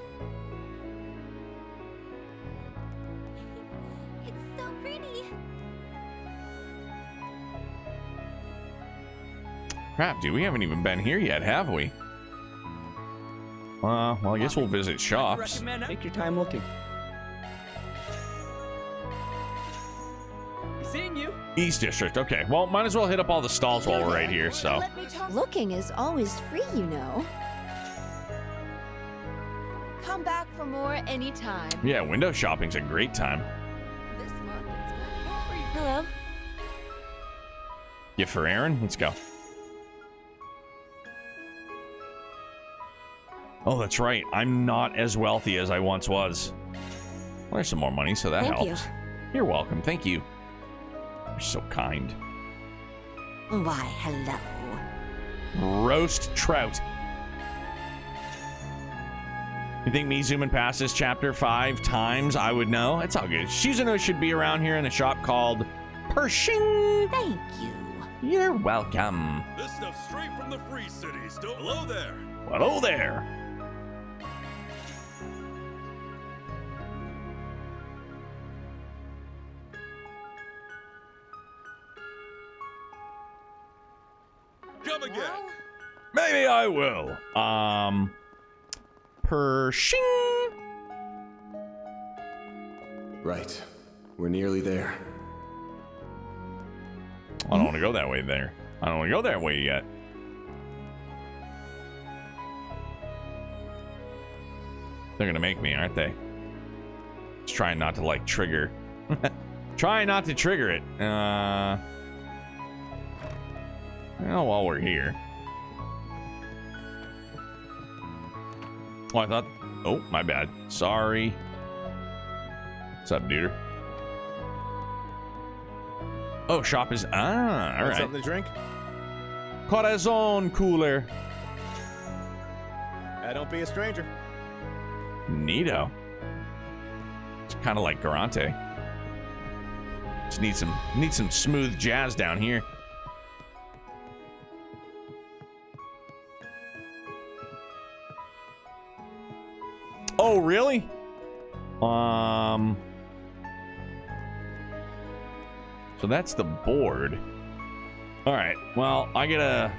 It's so pretty. Crap, dude, we haven't even been here yet, have we? Well, I guess we'll visit shops. Take your time looking. Seeing you. East District. Okay, well, might as well hit up all the stalls while we're right here, so. Looking is always free, you know. Come back for more anytime. Yeah, window shopping's a great time. This month it's got every... Hello. Gift for Aaron? Let's go. Oh, that's right. I'm not as wealthy as I once was. Well, there's some more money, so that helps. You're welcome. Thank you. You're so kind. Why, hello. Roast trout. You think me zooming past this chapter 5 times, I would know? It's all good. Shizuno should be around here in a shop called Pershing. Thank you. You're welcome. This stuff's straight from the Free Cities. Hello there. Hello there. Come again. Maybe I will. Pershing. Right. We're nearly there. I don't want to go that way there. I don't want to go that way yet. They're gonna make me, aren't they? Just trying not to, like, trigger. Trying not to trigger it. Well, while we're here. Oh, I thought... Oh, my bad. Sorry. What's up, dude? Oh, shop is... Ah, all right. Something to drink? Corazon cooler. Don't be a stranger. Neato. It's kind of like Garante. Just need some smooth jazz down here. Oh, really? So that's the board. All right. Well, I gotta...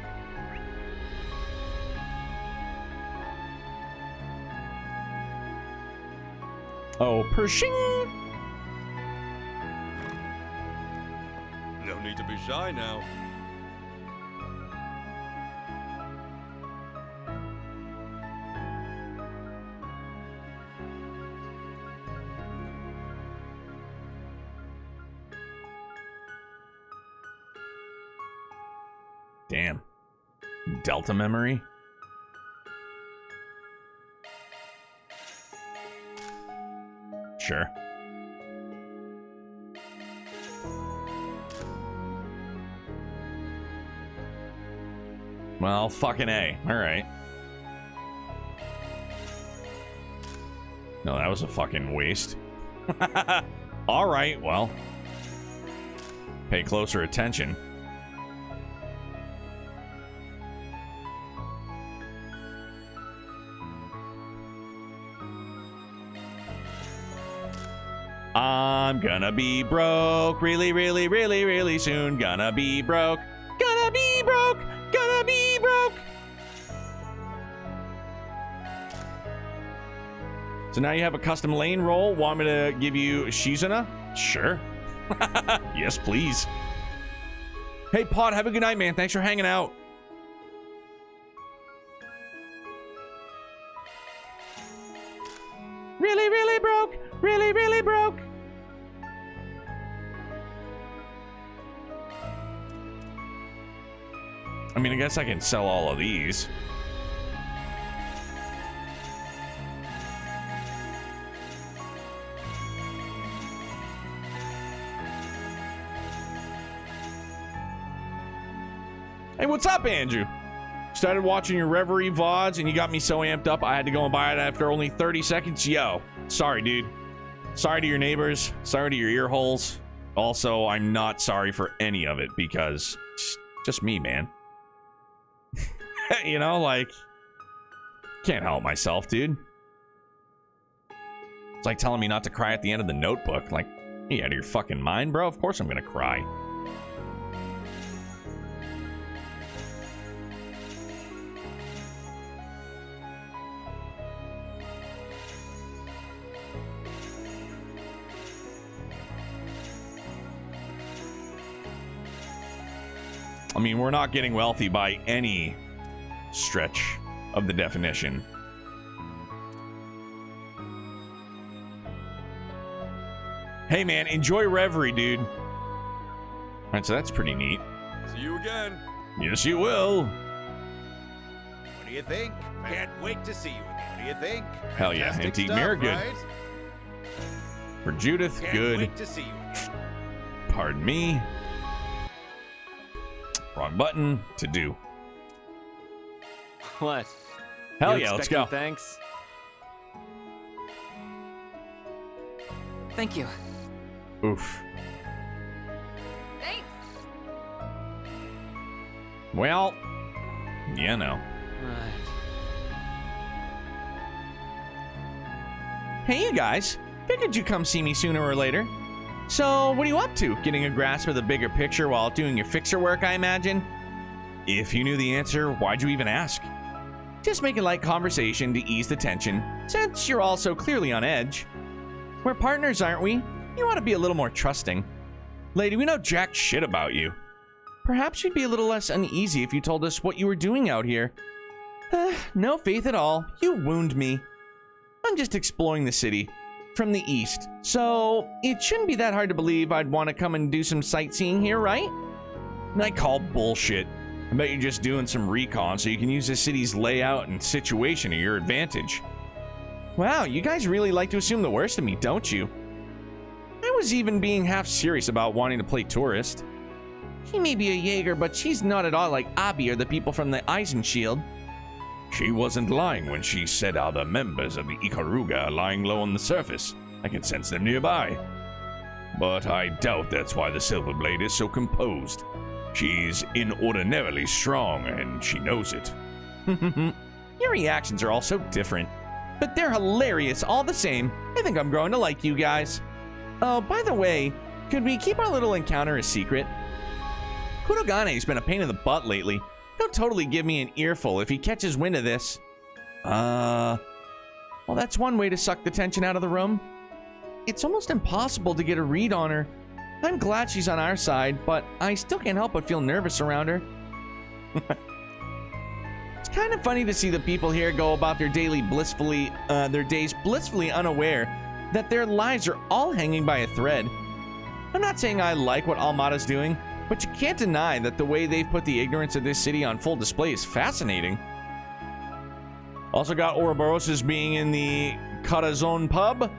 Oh, Pershing! No need to be shy now. Damn. Delta memory? Sure. Well, fucking A. All right. No, that was a fucking waste. All right, well. Pay closer attention. I'm gonna be broke really, really, really, really soon. Gonna be broke. Gonna be broke. Gonna be broke. So now you have a custom lane roll. Want me to give you Shizuna? Sure. Yes, please. Hey, Pod, have a good night, man. Thanks for hanging out. Really, really broke. Really, really broke. I mean, I guess I can sell all of these. Hey, what's up, Andrew? Started watching your Reverie VODs and you got me so amped up I had to go and buy it after only 30 seconds. Yo, sorry, dude. Sorry to your neighbors. Sorry to your ear holes. Also, I'm not sorry for any of it because it's just me, man. You know, like, can't help myself, dude. It's like telling me not to cry at the end of The Notebook. Like, you out of your fucking mind, bro? Of course I'm gonna cry. I mean, we're not getting wealthy by any stretch of the definition. Hey, man, enjoy Reverie, dude. All right, so that's pretty neat. See you again. Yes, you will. What do you think? Can't wait to see you again. What do you think? Hell yeah, Fantastic Antique stuff, Mirror, good. right? For Judith, Can't good. wait to see you again. Pardon me. Wrong button to do. What? Hell You yeah, let's expecting go. Thanks. Thank you. Oof. Thanks. Well, yeah, no. Hey, you guys. Figured you'd come see me sooner or later. So, what are you up to? Getting a grasp of the bigger picture while doing your fixer work, I imagine? If you knew the answer, why'd you even ask? Just making light conversation to ease the tension, since you're all so clearly on edge. We're partners, aren't we? You ought to be a little more trusting. Lady, we know jack shit about you. Perhaps you'd be a little less uneasy if you told us what you were doing out here. No faith at all. You wound me. I'm just exploring the city. From the east, so it shouldn't be that hard to believe I'd want to come and do some sightseeing here, right? I call bullshit. I bet you're just doing some recon so you can use the city's layout and situation to your advantage. Wow, you guys really like to assume the worst of me, don't you? I was even being half serious about wanting to play tourist. She may be a Jaeger, but she's not at all like Abby or the people from the Eisen Shield. She wasn't lying when she said other members of the Ikaruga are lying low on the surface. I can sense them nearby. But I doubt that's why the Silver Blade is so composed. She's inordinarily strong, and she knows it. Your reactions are all so different, but they're hilarious all the same. I think I'm growing to like you guys. Oh, by the way, could we keep our little encounter a secret? Kurogane's been a pain in the butt lately. He'll totally give me an earful if he catches wind of this. Well, that's one way to suck the tension out of the room. It's almost impossible to get a read on her. I'm glad she's on our side, but I still can't help but feel nervous around her. It's kind of funny to see the people here go about their days blissfully unaware that their lives are all hanging by a thread. I'm not saying I like what Almada's doing, but you can't deny that the way they've put the ignorance of this city on full display is fascinating. Also got Ouroboros being in the Corazon pub,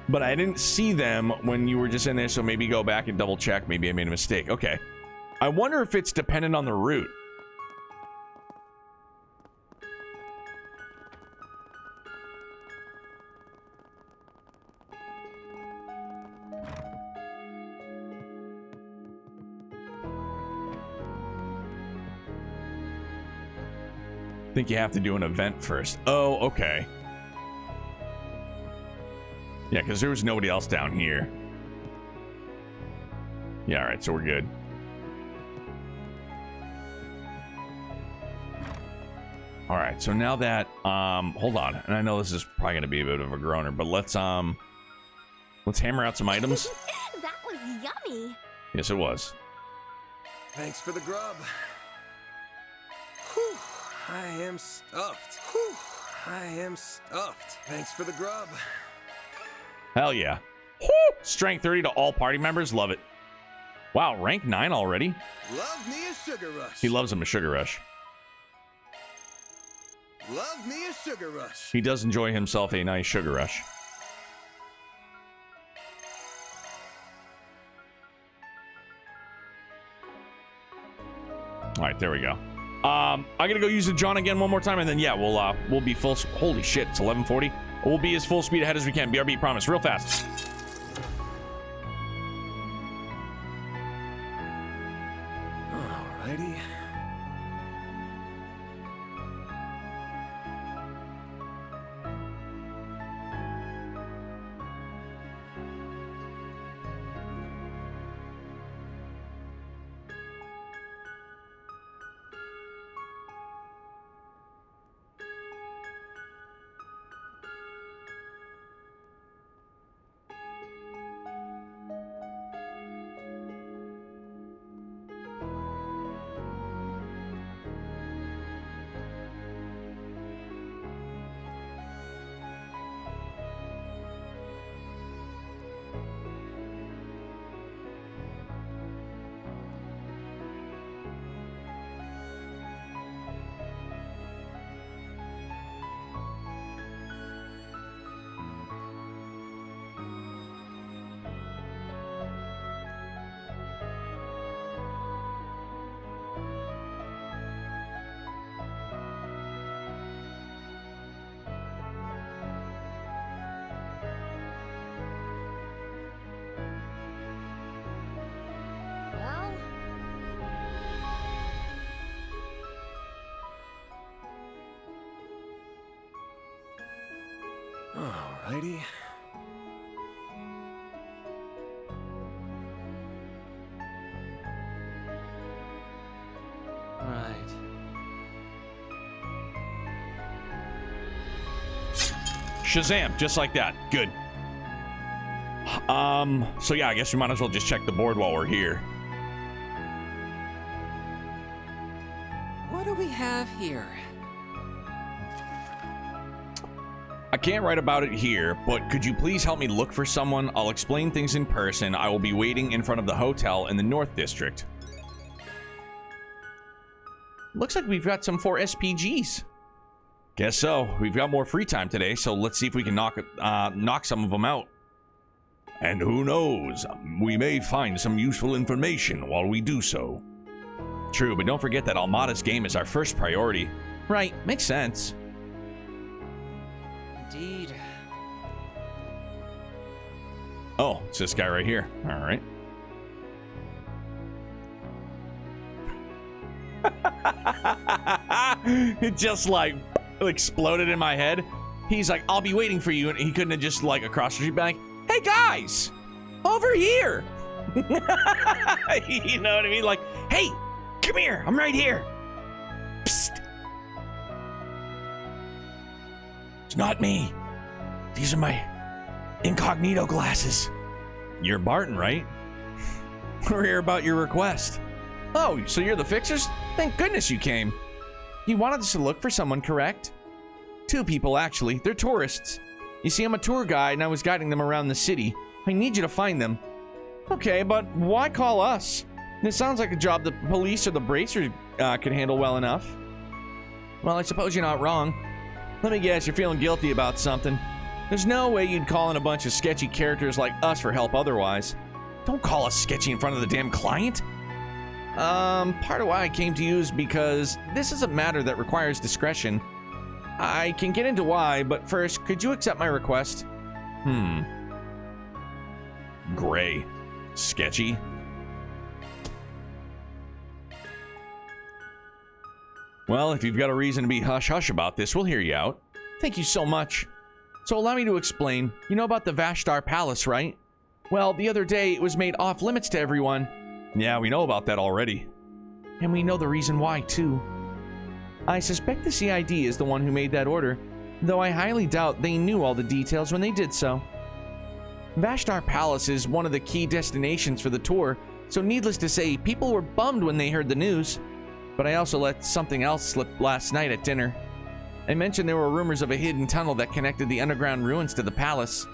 but I didn't see them when you were just in there, so maybe go back and double check. Maybe I made a mistake. Okay. I wonder if it's dependent on the route. I think you have to do an event first. Oh, okay. Yeah, because there was nobody else down here. Yeah, all right, so we're good. All right, so now that hold on, and I know this is probably gonna be a bit of a groaner, but let's hammer out some items. That was yummy. Yes, it was. Thanks for the grub. Whew, I am stuffed. Whew, I am stuffed. Thanks for the grub. Hell yeah. Woo! Strength 30 to all party members. Love it. Wow, rank 9 already? Love me a sugar rush. He loves him a sugar rush. Love me a sugar rush. He does enjoy himself a nice sugar rush. All right, there we go. I'm gonna go use the John again one more time, and then yeah, we'll be full. Holy shit, it's 11:40. We'll be as full speed ahead as we can. BRB, promise, real fast. Alrighty. Alrighty. Right. Shazam, just like that. Good. So yeah, I guess we might as well just check the board while we're here. What do we have here? I can't write about it here, but could you please help me look for someone? I'll explain things in person. I will be waiting in front of the hotel in the North District. Looks like we've got some 4 SPGs. Guess so. We've got more free time today, so let's see if we can knock some of them out. And who knows, we may find some useful information while we do so. True, but don't forget that Almada's game is our first priority. Right, makes sense. Indeed. Oh, it's this guy right here. All right. It just like exploded in my head. He's like, I'll be waiting for you. And he couldn't have just like across the street been like, hey guys, over here. You know what I mean? Like, hey, come here. I'm right here. Psst. It's not me. These are my incognito glasses. You're Barton, right? We're here about your request. Oh, so you're the fixers? Thank goodness you came. You wanted us to look for someone, correct? 2 people, actually. They're tourists. You see, I'm a tour guide, and I was guiding them around the city. I need you to find them. Okay, but why call us? This sounds like a job the police or the bracers could handle well enough. Well, I suppose you're not wrong. Let me guess, you're feeling guilty about something. There's no way you'd call in a bunch of sketchy characters like us for help otherwise. Don't call us sketchy in front of the damn client. Part of why I came to you is because this is a matter that requires discretion. I can get into why, but first, could you accept my request? Gray. Sketchy. Well, if you've got a reason to be hush-hush about this, we'll hear you out. Thank you so much. So allow me to explain. You know about the Vashtar Palace, right? Well, the other day, it was made off-limits to everyone. Yeah, we know about that already. And we know the reason why, too. I suspect the CID is the one who made that order, though I highly doubt they knew all the details when they did so. Vashtar Palace is one of the key destinations for the tour, so needless to say, people were bummed when they heard the news. But I also let something else slip last night at dinner. I mentioned there were rumors of a hidden tunnel that connected the underground ruins to the palace.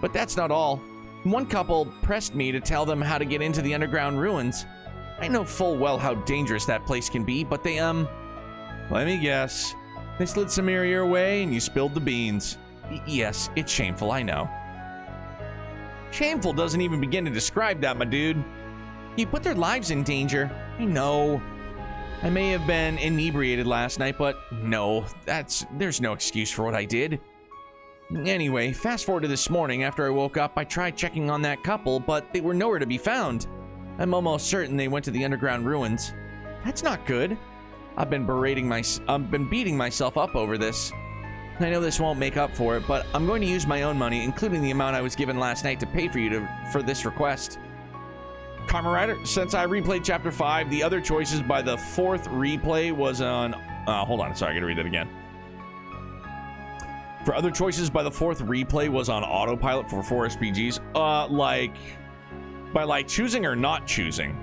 But that's not all. One couple pressed me to tell them how to get into the underground ruins. I know full well how dangerous that place can be, but they, let me guess. They slid Samir your way and you spilled the beans. Yes, it's shameful, I know. Shameful doesn't even begin to describe that, my dude. You put their lives in danger. I know. I may have been inebriated last night, but no, there's no excuse for what I did. Anyway, fast forward to this morning. After I woke up, I tried checking on that couple, but they were nowhere to be found. I'm almost certain they went to the underground ruins. That's not good. I've been beating myself up over this. I know this won't make up for it, but I'm going to use my own money, including the amount I was given last night, to pay for you for this request. Karma Rider, since I replayed Chapter 5, the other choices by the 4th replay was on... hold on, sorry, I gotta read that again. For other choices by the 4th replay was on autopilot for 4 SPGs. By choosing or not choosing?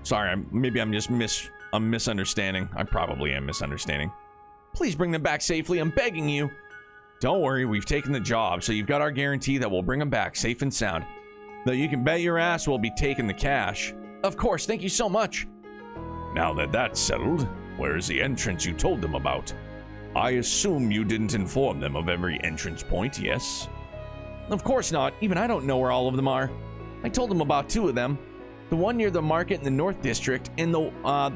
Sorry, maybe I'm just misunderstanding. I probably am misunderstanding. Please bring them back safely, I'm begging you. Don't worry, we've taken the job, so you've got our guarantee that we'll bring them back safe and sound. Though you can bet your ass we'll be taking the cash. Of course, thank you so much. Now that that's settled, where's the entrance you told them about? I assume you didn't inform them of every entrance point, yes? Of course not. Even I don't know where all of them are. I told them about 2 of them. The one near the market in the North District, and the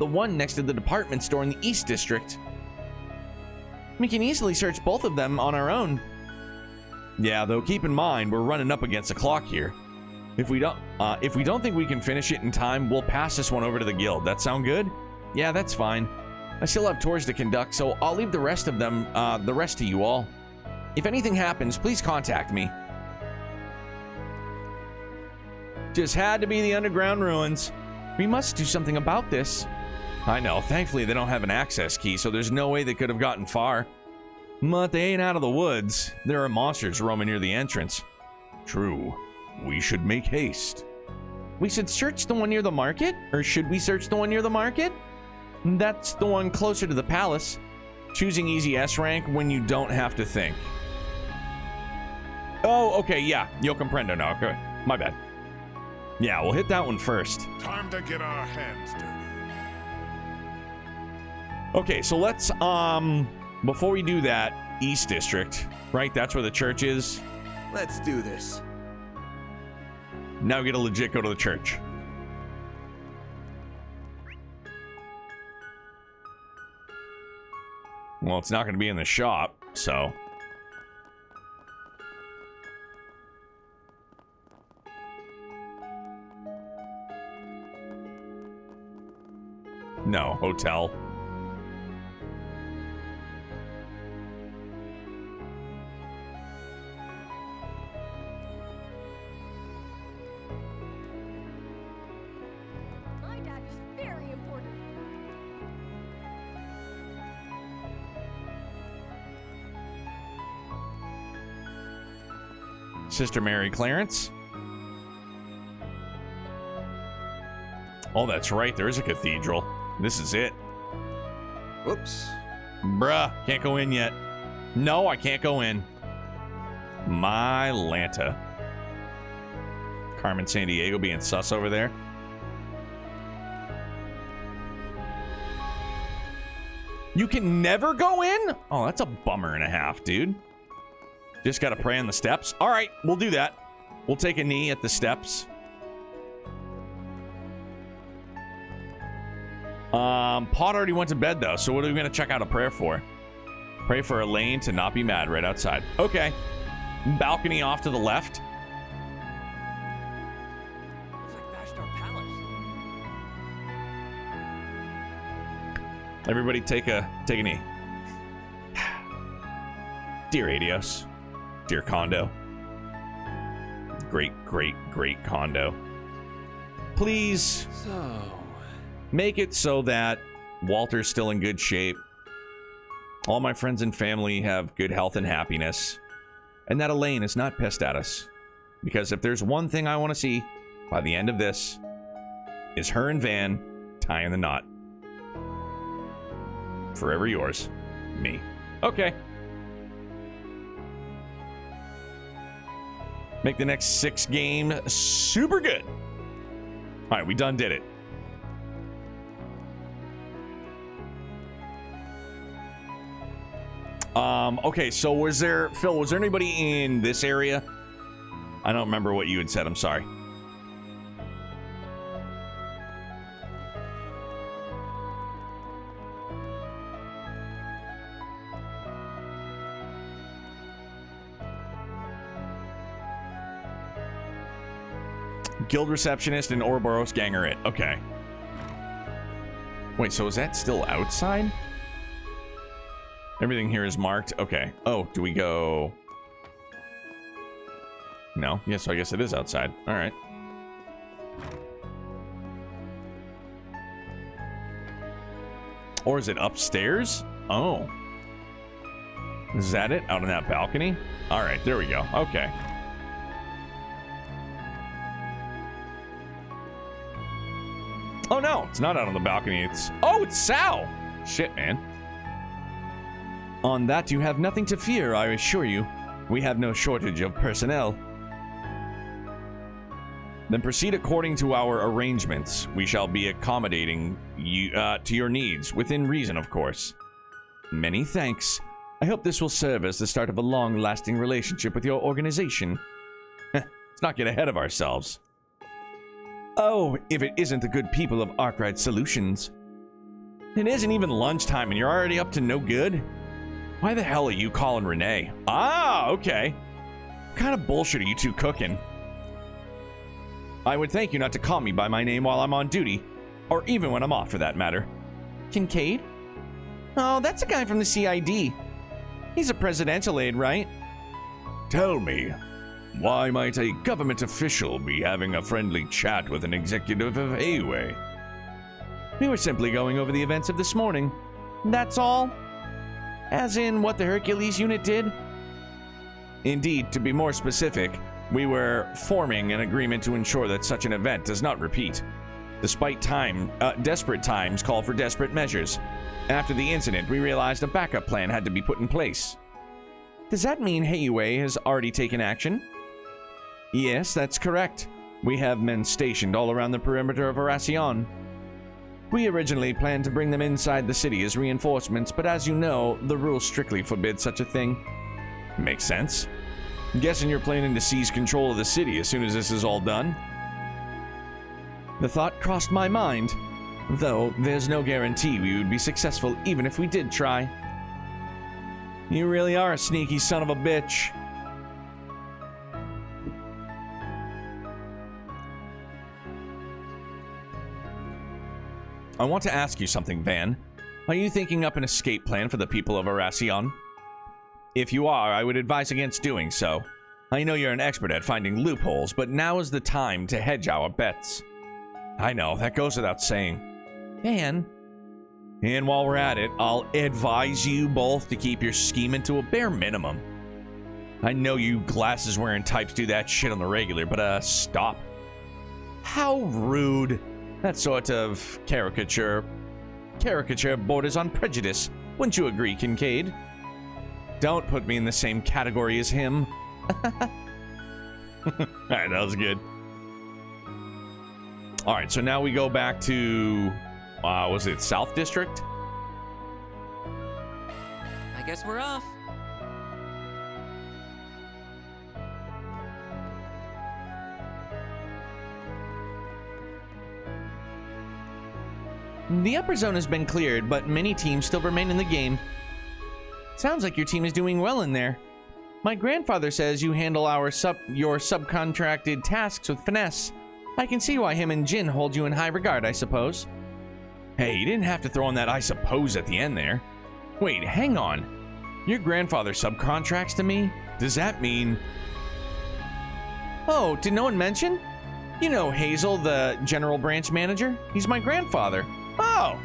one next to the department store in the East District. We can easily search both of them on our own. Yeah, though keep in mind, we're running up against the clock here. If we don't think we can finish it in time, we'll pass this one over to the guild. That sound good? Yeah, that's fine. I still have tours to conduct, so I'll leave the rest to you all. If anything happens, please contact me. Just had to be the underground ruins. We must do something about this. I know. Thankfully, they don't have an access key, so there's no way they could have gotten far. But they ain't out of the woods. There are monsters roaming near the entrance. True. We should make haste. We should search the one near the market? Or should we search the one near the market? That's the one closer to the palace. Choosing easy S rank when you don't have to think. Oh, okay, yeah. Yo comprendo now. Okay, my bad. Yeah, we'll hit that one first. Time to get our hands dirty. Okay, so let's, before we do that, East District, right? That's where the church is. Let's do this. Now we gotta legit go to the church. Well, it's not gonna be in the shop, so. No, hotel. My dad is very important. Sister Mary Clarence. Oh, that's right. There is a cathedral. This is it. Whoops. Bruh, can't go in yet. No, I can't go in. My Lanta. Carmen Sandiego being sus over there. You can never go in? Oh, that's a bummer and a half, dude. Just gotta pray on the steps. All right, we'll do that. We'll take a knee at the steps. Pot already went to bed, though, so what are we going to check out a prayer for? Pray for Elaine to not be mad right outside. Okay. Balcony off to the left. Looks like Vashtar Palace. Everybody take a knee. Dear Adios. Dear Kondo. Great, great, great Kondo. Please. So... make it so that Walter's still in good shape. All my friends and family have good health and happiness. And that Elaine is not pissed at us. Because if there's one thing I want to see by the end of this, is her and Van tying the knot. Forever yours, me. Okay. Make the next 6 game super good. All right, we done did it. Okay, so was there anybody in this area? I don't remember what you had said, I'm sorry. Guild receptionist and Ouroboros Gangerite. Okay. Wait, so is that still outside? Everything here is marked. Okay. Oh, do we go? No. Yeah, so I guess it is outside. All right. Or is it upstairs? Oh. Is that it? Out on that balcony? All right, there we go. Okay. Oh, no. It's not out on the balcony. It's... oh, it's Sal! Shit, man. On that, you have nothing to fear, I assure you. We have no shortage of personnel. Then proceed according to our arrangements. We shall be accommodating you to your needs, within reason, of course. Many thanks. I hope this will serve as the start of a long-lasting relationship with your organization. Let's not get ahead of ourselves. Oh, if it isn't the good people of Arkwright Solutions. It isn't even lunchtime and you're already up to no good? Why the hell are you calling Renee? Ah, okay. What kind of bullshit are you two cooking? I would thank you not to call me by my name while I'm on duty, or even when I'm off for that matter. Kincaid? Oh, that's a guy from the CID. He's a presidential aide, right? Tell me, why might a government official be having a friendly chat with an executive of Ayway? We were simply going over the events of this morning. That's all? As in what the Hercules unit did? Indeed, to be more specific, we were forming an agreement to ensure that such an event does not repeat. Despite desperate times call for desperate measures. After the incident, we realized a backup plan had to be put in place. Does that mean Heiwei has already taken action? Yes, that's correct. We have men stationed all around the perimeter of Oración. We originally planned to bring them inside the city as reinforcements, but as you know, the rules strictly forbid such a thing. Makes sense. I'm guessing you're planning to seize control of the city as soon as this is all done. The thought crossed my mind, though there's no guarantee we would be successful even if we did try. You really are a sneaky son of a bitch. I want to ask you something, Van. Are you thinking up an escape plan for the people of Oración? If you are, I would advise against doing so. I know you're an expert at finding loopholes, but now is the time to hedge our bets. I know, that goes without saying. Van. And while we're at it, I'll advise you both to keep your scheming to a bare minimum. I know you glasses-wearing types do that shit on the regular, but stop. How rude. That sort of caricature borders on prejudice. Wouldn't you agree, Kincaid? Don't put me in the same category as him. Alright, that was good. Alright, so now we go back to... was it South District? I guess we're off. The upper zone has been cleared, but many teams still remain in the game. Sounds like your team is doing well in there. My grandfather says you handle your subcontracted tasks with finesse. I can see why him and Jin hold you in high regard, I suppose. Hey, you didn't have to throw in that I suppose at the end there. Wait, hang on. Your grandfather subcontracts to me? Does that mean... Oh, did no one mention? You know Hazel, the general branch manager? He's my grandfather. Oh!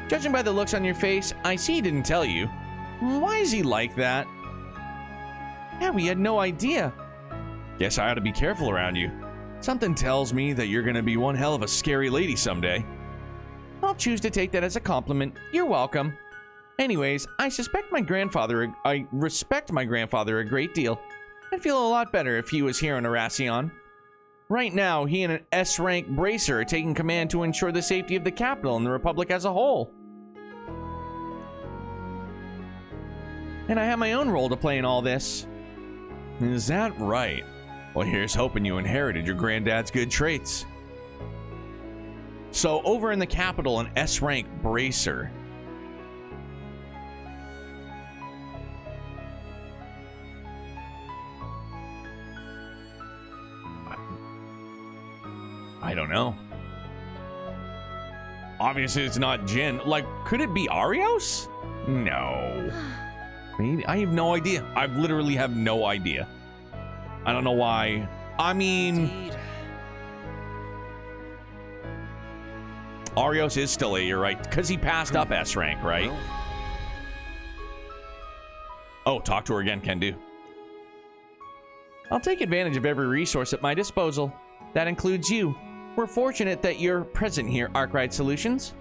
Judging by the looks on your face, I see he didn't tell you. Why is he like that? Yeah, we had no idea. Guess I ought to be careful around you. Something tells me that you're gonna be one hell of a scary lady someday. I'll choose to take that as a compliment. You're welcome. Anyways, I respect my grandfather a great deal. I'd feel a lot better if he was here on Oración. Right now, he and an S-rank bracer are taking command to ensure the safety of the capital and the Republic as a whole. And I have my own role to play in all this. Is that right? Well, here's hoping you inherited your granddad's good traits. So, over in the capital, an S-rank bracer. I don't know. Obviously, it's not Jin. Like, could it be Arios? No. Maybe. I have no idea. I literally have no idea. I don't know why. I mean... Arios is still A, you're right. Because he passed up S rank, right? Oh, talk to her again, can do. I'll take advantage of every resource at my disposal. That includes you. We're fortunate that you're present here, Arkwright Solutions.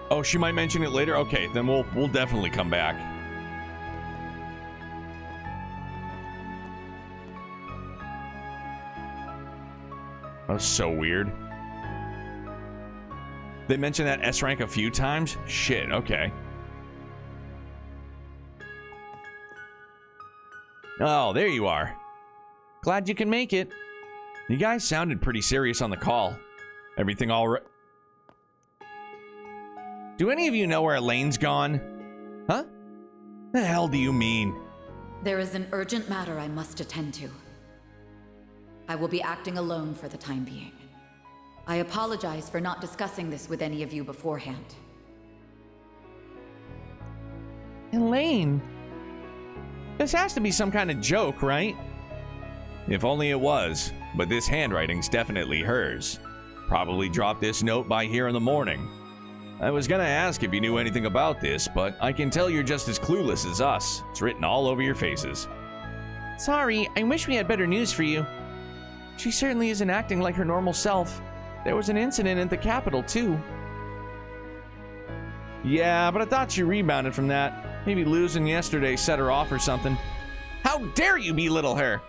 Oh, she might mention it later? Okay, then we'll definitely come back. That was so weird. They mentioned that S rank a few times? Shit, okay. Oh, there you are. Glad you can make it. You guys sounded pretty serious on the call. Everything all right? Do any of you know where Elaine's gone? Huh? The hell do you mean? There is an urgent matter I must attend to. I will be acting alone for the time being. I apologize for not discussing this with any of you beforehand. Elaine. This has to be some kind of joke, right? If only it was, but this handwriting's definitely hers. Probably dropped this note by here in the morning. I was gonna ask if you knew anything about this, but I can tell you're just as clueless as us. It's written all over your faces. Sorry, I wish we had better news for you. She certainly isn't acting like her normal self. There was an incident at the capital, too. Yeah, but I thought she rebounded from that. Maybe losing yesterday set her off or something. How dare you belittle her?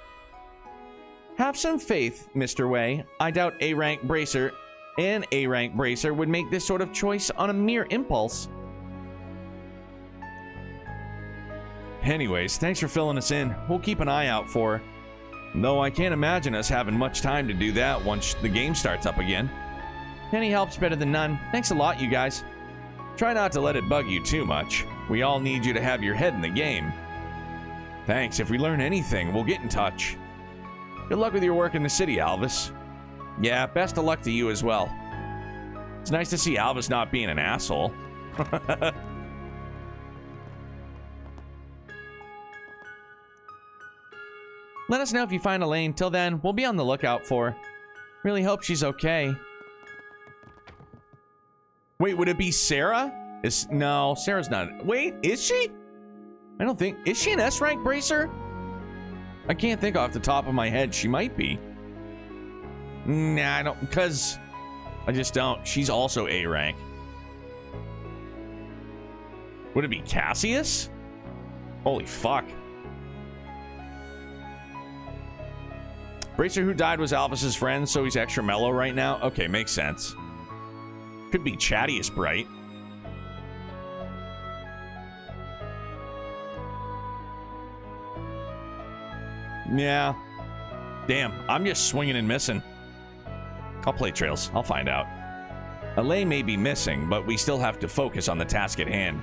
Have some faith, Mr. Wei. I doubt A-rank Bracer and A-rank Bracer would make this sort of choice on a mere impulse. Anyways, thanks for filling us in. We'll keep an eye out for her. Though I can't imagine us having much time to do that once the game starts up again. Any help's better than none. Thanks a lot, you guys. Try not to let it bug you too much. We all need you to have your head in the game. Thanks. If we learn anything, we'll get in touch. Good luck with your work in the city, Alvis. Yeah, best of luck to you as well. It's nice to see Alvis not being an asshole. Let us know if you find Elaine. Till then, we'll be on the lookout for her. Really hope she's okay. Wait, would it be Sarah? No, Sarah's not. Wait, is she? I don't think... Is she an S-rank Bracer? I can't think off the top of my head. She might be. Nah, I don't... Because... I just don't. She's also A-rank. Would it be Cassius? Holy fuck. Bracer who died was Alvis's friend, so he's extra mellow right now? Okay, makes sense. Could be Chattiest Bright. Yeah. Damn, I'm just swinging and missing. I'll play trails. I'll find out. Elaine may be missing, but we still have to focus on the task at hand.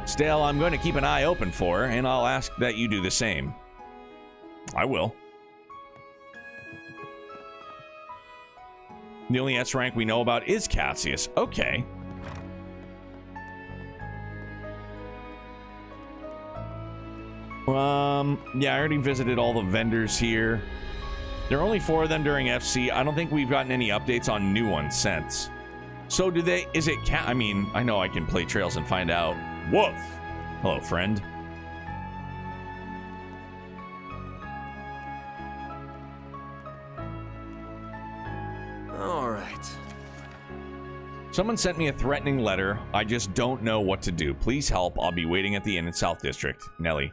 Still, I'm going to keep an eye open for her, and I'll ask that you do the same. I will. The only S rank we know about is Cassius. Okay. Yeah, I already visited all the vendors here. There are only 4 of them during FC. I don't think we've gotten any updates on new ones since. So do they... Is it... I mean, I know I can play trails and find out. Woof! Hello, friend. All right. Someone sent me a threatening letter. I just don't know what to do. Please help. I'll be waiting at the inn in South District. Nelly.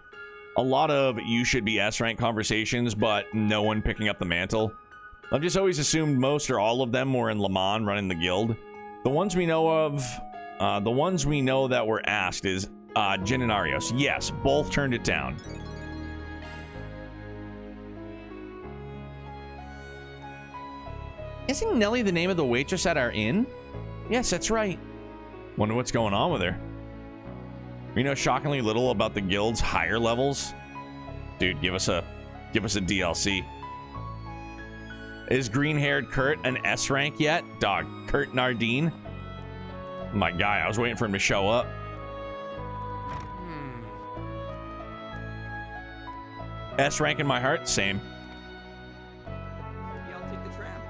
A lot of you should be S-rank conversations, but no one picking up the mantle. I've just always assumed most or all of them were in Le Mans running the guild. The ones we know of, the ones we know that were asked is Jin and Arios. Yes, both turned it down. Isn't Nelly the name of the waitress at our inn? Yes, that's right. Wonder what's going on with her. We know shockingly little about the guild's higher levels. Dude, give us a DLC. Is green-haired Kurt an S rank yet? Dog, Kurt Nardine? My guy, I was waiting for him to show up. S rank in my heart, same. Yeah, I'll take the tram.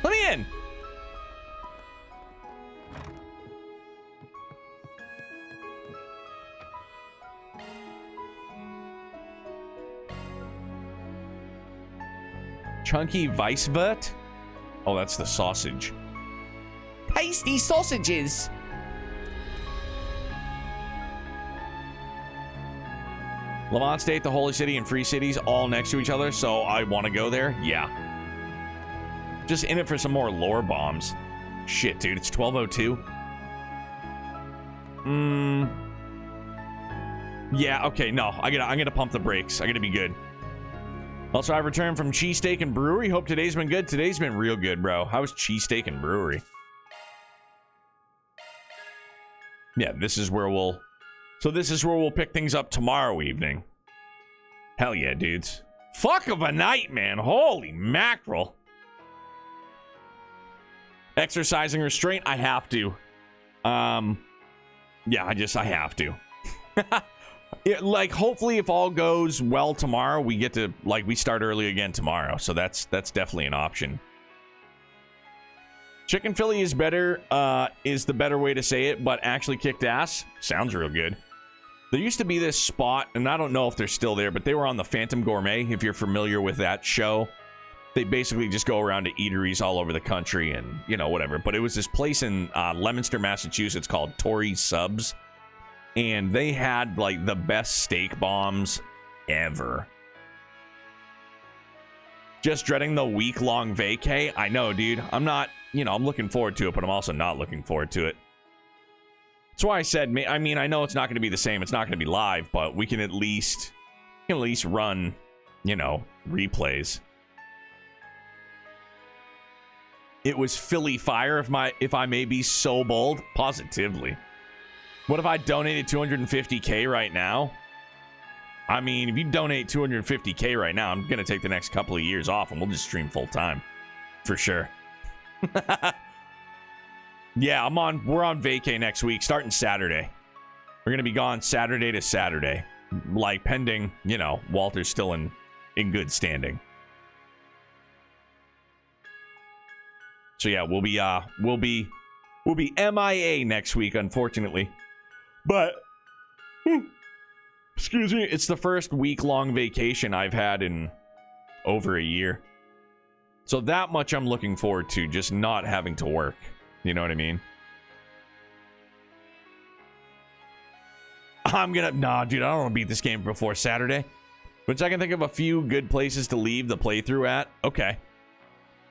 Let me in. Chunky Weisswurt? Oh, that's the sausage. Tasty sausages. Le Mans State, the Holy City, and Free Cities all next to each other, so I want to go there? Yeah. Just in it for some more lore bombs. Shit, dude, it's 12:02. Yeah, okay, no. I'm gonna pump the brakes. I gotta be good. Also, I've returned from Cheesesteak and Brewery. Hope today's been good. Today's been real good, bro. How was Cheesesteak and Brewery? Yeah, this is where we'll... So this is where we'll pick things up tomorrow evening. Hell yeah, dudes. Fuck of a night, man. Holy mackerel. Exercising restraint, I have to. Yeah, I have to. Like, hopefully if all goes well tomorrow, we get to, like, we start early again tomorrow. So that's definitely an option. Chicken Philly is better, is the better way to say it, but actually kicked ass. Sounds real good. There used to be this spot, and I don't know if they're still there, but they were on the Phantom Gourmet, if you're familiar with that show. They basically just go around to eateries all over the country and, you know, whatever. But it was this place in Leominster, Massachusetts called Tori's Subs. And they had, like, the best steak bombs ever. Just dreading the week-long vacay? I know, dude. I'm not, you know, I'm looking forward to it, but I'm also not looking forward to it. That's why I said, I mean, I know it's not going to be the same. It's not going to be live, but we can at least run, you know, replays. It was Philly Fire, if I may be so bold. Positively. What if I donated 250K right now? I mean, if you donate 250K right now, I'm going to take the next couple of years off and we'll just stream full time. For sure. Yeah, we're on vacay next week, starting Saturday. We're going to be gone Saturday to Saturday. Like, pending, you know, Walter's still in good standing. So yeah, we'll be MIA next week, unfortunately. But excuse me, it's the first week-long vacation I've had in over a year. So that much I'm looking forward to, just not having to work. You know what I mean? Nah, dude, I don't want to beat this game before Saturday. But I can think of a few good places to leave the playthrough at. Okay.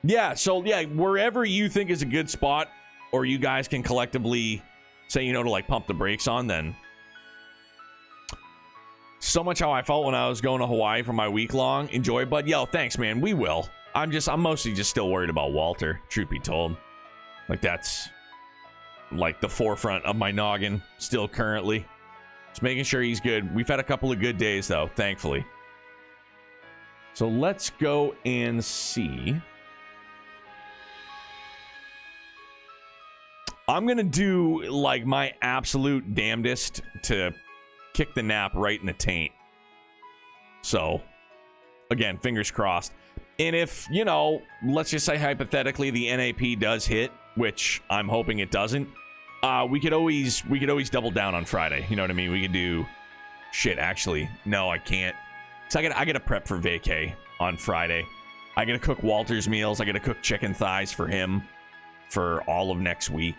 Yeah, so yeah, wherever you think is a good spot, or you guys can collectively say, you know, to like pump the brakes on, then. So much how I felt when I was going to Hawaii for my week-long. Enjoy, bud. Yo, thanks, man. We will. I'm mostly just still worried about Walter, truth be told. Like, that's like the forefront of my noggin still currently. Just making sure he's good. We've had a couple of good days, though, thankfully. So let's go and see. I'm going to do, like, my absolute damnedest to kick the nap right in the taint. So, again, fingers crossed. And if, you know, let's just say hypothetically the NAP does hit, which I'm hoping it doesn't, we could always double down on Friday. You know what I mean? We could do shit. Actually, no, I can't. So I gotta prep for vacay on Friday. I gotta cook Walter's meals. I gotta cook chicken thighs for him for all of next week.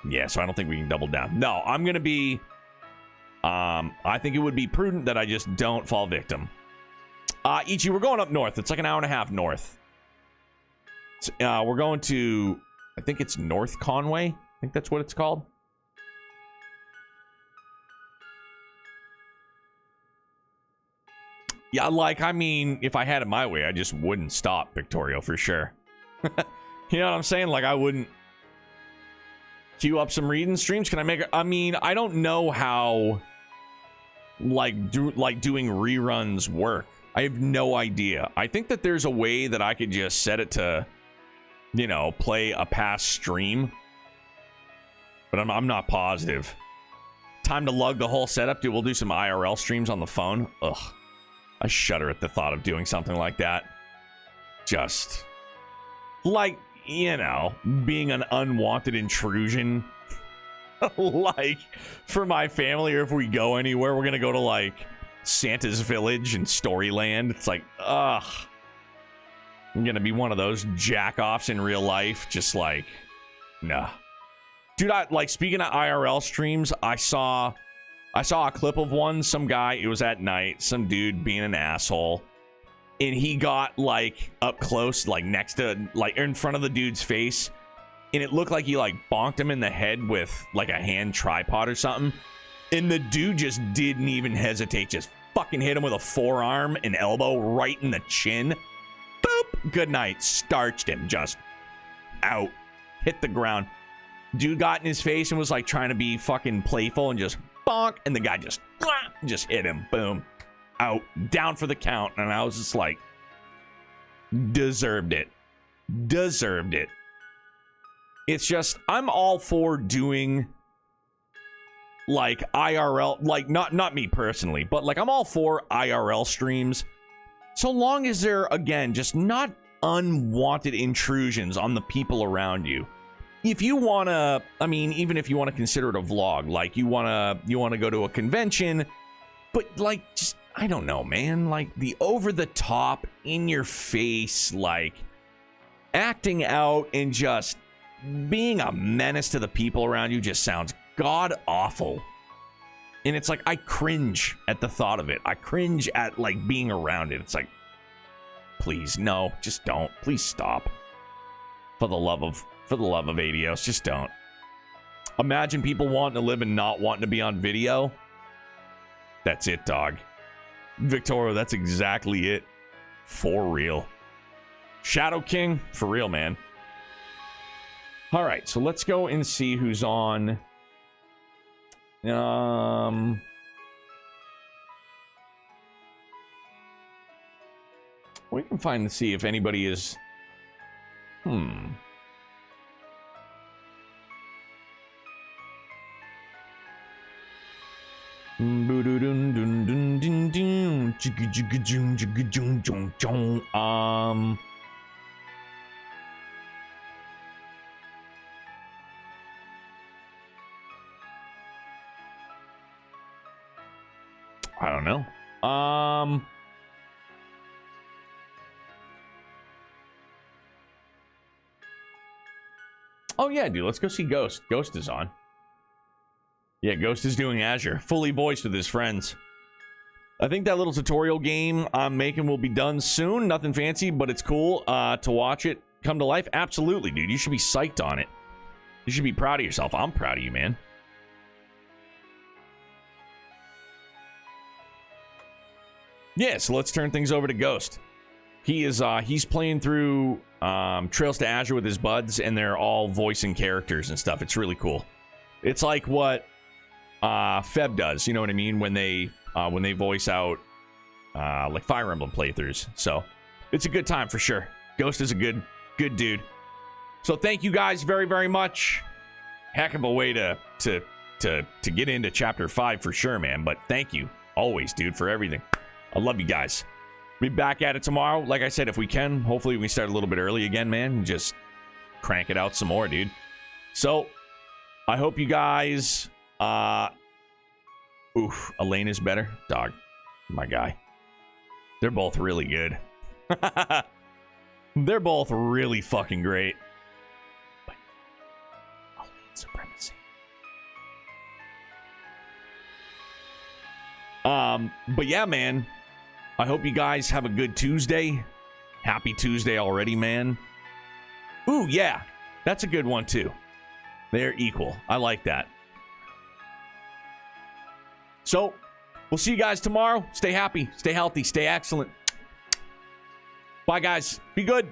Yeah, so I don't think we can double down. No, I'm gonna be. I think it would be prudent that I just don't fall victim. Ichi, we're going up north. It's like an hour and a half north. We're going to, I think it's North Conway. I think that's what it's called. Yeah, like, I mean, if I had it my way, I just wouldn't stop Victorio for sure. You know what I'm saying? Like, I wouldn't queue up some reading streams. Can I make it? I mean, I don't know how, like, doing reruns work. I have no idea. I think that there's a way that I could just set it to, you know, play a past stream. But I'm not positive. Time to lug the whole setup, dude. We'll do some IRL streams on the phone. Ugh. I shudder at the thought of doing something like that. Just, like, you know, being an unwanted intrusion. Like, for my family, or if we go anywhere, we're gonna go to, like, Santa's Village and Storyland. It's like, ugh. I'm gonna be one of those jack-offs in real life. Just like, nah. Dude, speaking of IRL streams, I saw a clip of one. Some guy, it was at night, some dude being an asshole. And he got, like, up close, like, next to, like, in front of the dude's face. And it looked like he, like, bonked him in the head with, like, a hand tripod or something. And the dude just didn't even hesitate. Just fucking hit him with a forearm and elbow right in the chin. Boop! Good night. Starched him. Just out. Hit the ground. Dude got in his face and was, like, trying to be fucking playful and just bonk. And the guy just hit him. Boom. Out. Down for the count. And I was just like, deserved it. Deserved it. It's just, I'm all for doing, like, IRL, like, not me personally, but, like, I'm all for IRL streams, so long as they're, again, just not unwanted intrusions on the people around you. if you want to, I mean, even if you want to consider it a vlog, like you want to go to a convention, but like, just, I don't know, man, like the over the top, in your face, like acting out and just being a menace to the people around you just sounds god awful. And it's like, I cringe at the thought of it. I cringe at like being around it. It's like, please, no, just don't. Please stop. For the love of ADOS, just don't. Imagine people wanting to live and not wanting to be on video. That's it, dog. Victoria, that's exactly it. For real. Shadow King, for real, man. All right, so let's go and see who's on. We can find to see if anybody is. I don't know. Oh yeah, dude, let's go see Ghost. Ghost is on. Yeah, Ghost is doing Azure, fully voiced with his friends. I think that little tutorial game I'm making will be done soon. Nothing fancy, but it's cool to watch it come to life. Absolutely, dude. You should be psyched on it. You should be proud of yourself. I'm proud of you, man. Yeah, so let's turn things over to Ghost. He is he's playing through Trails to Azure with his buds, and they're all voicing characters and stuff. It's really cool. It's like what Feb does, you know what I mean, when they voice out like Fire Emblem playthroughs. So it's a good time for sure. Ghost is a good dude. So thank you guys very, very much. Heck of a way to get into chapter 5 for sure, man. But thank you always, dude, for everything. I love you guys. Be back at it tomorrow. Like I said, if we can, hopefully we can start a little bit early again, man, and just crank it out some more, dude. So I hope you guys Elaine is better. Dog, my guy. They're both really good. They're both really fucking great. But Elaine supremacy. But yeah, man. I hope you guys have a good Tuesday. Happy Tuesday already, man. Ooh, yeah. That's a good one, too. They're equal. I like that. So, we'll see you guys tomorrow. Stay happy, stay healthy, stay excellent. Bye, guys. Be good.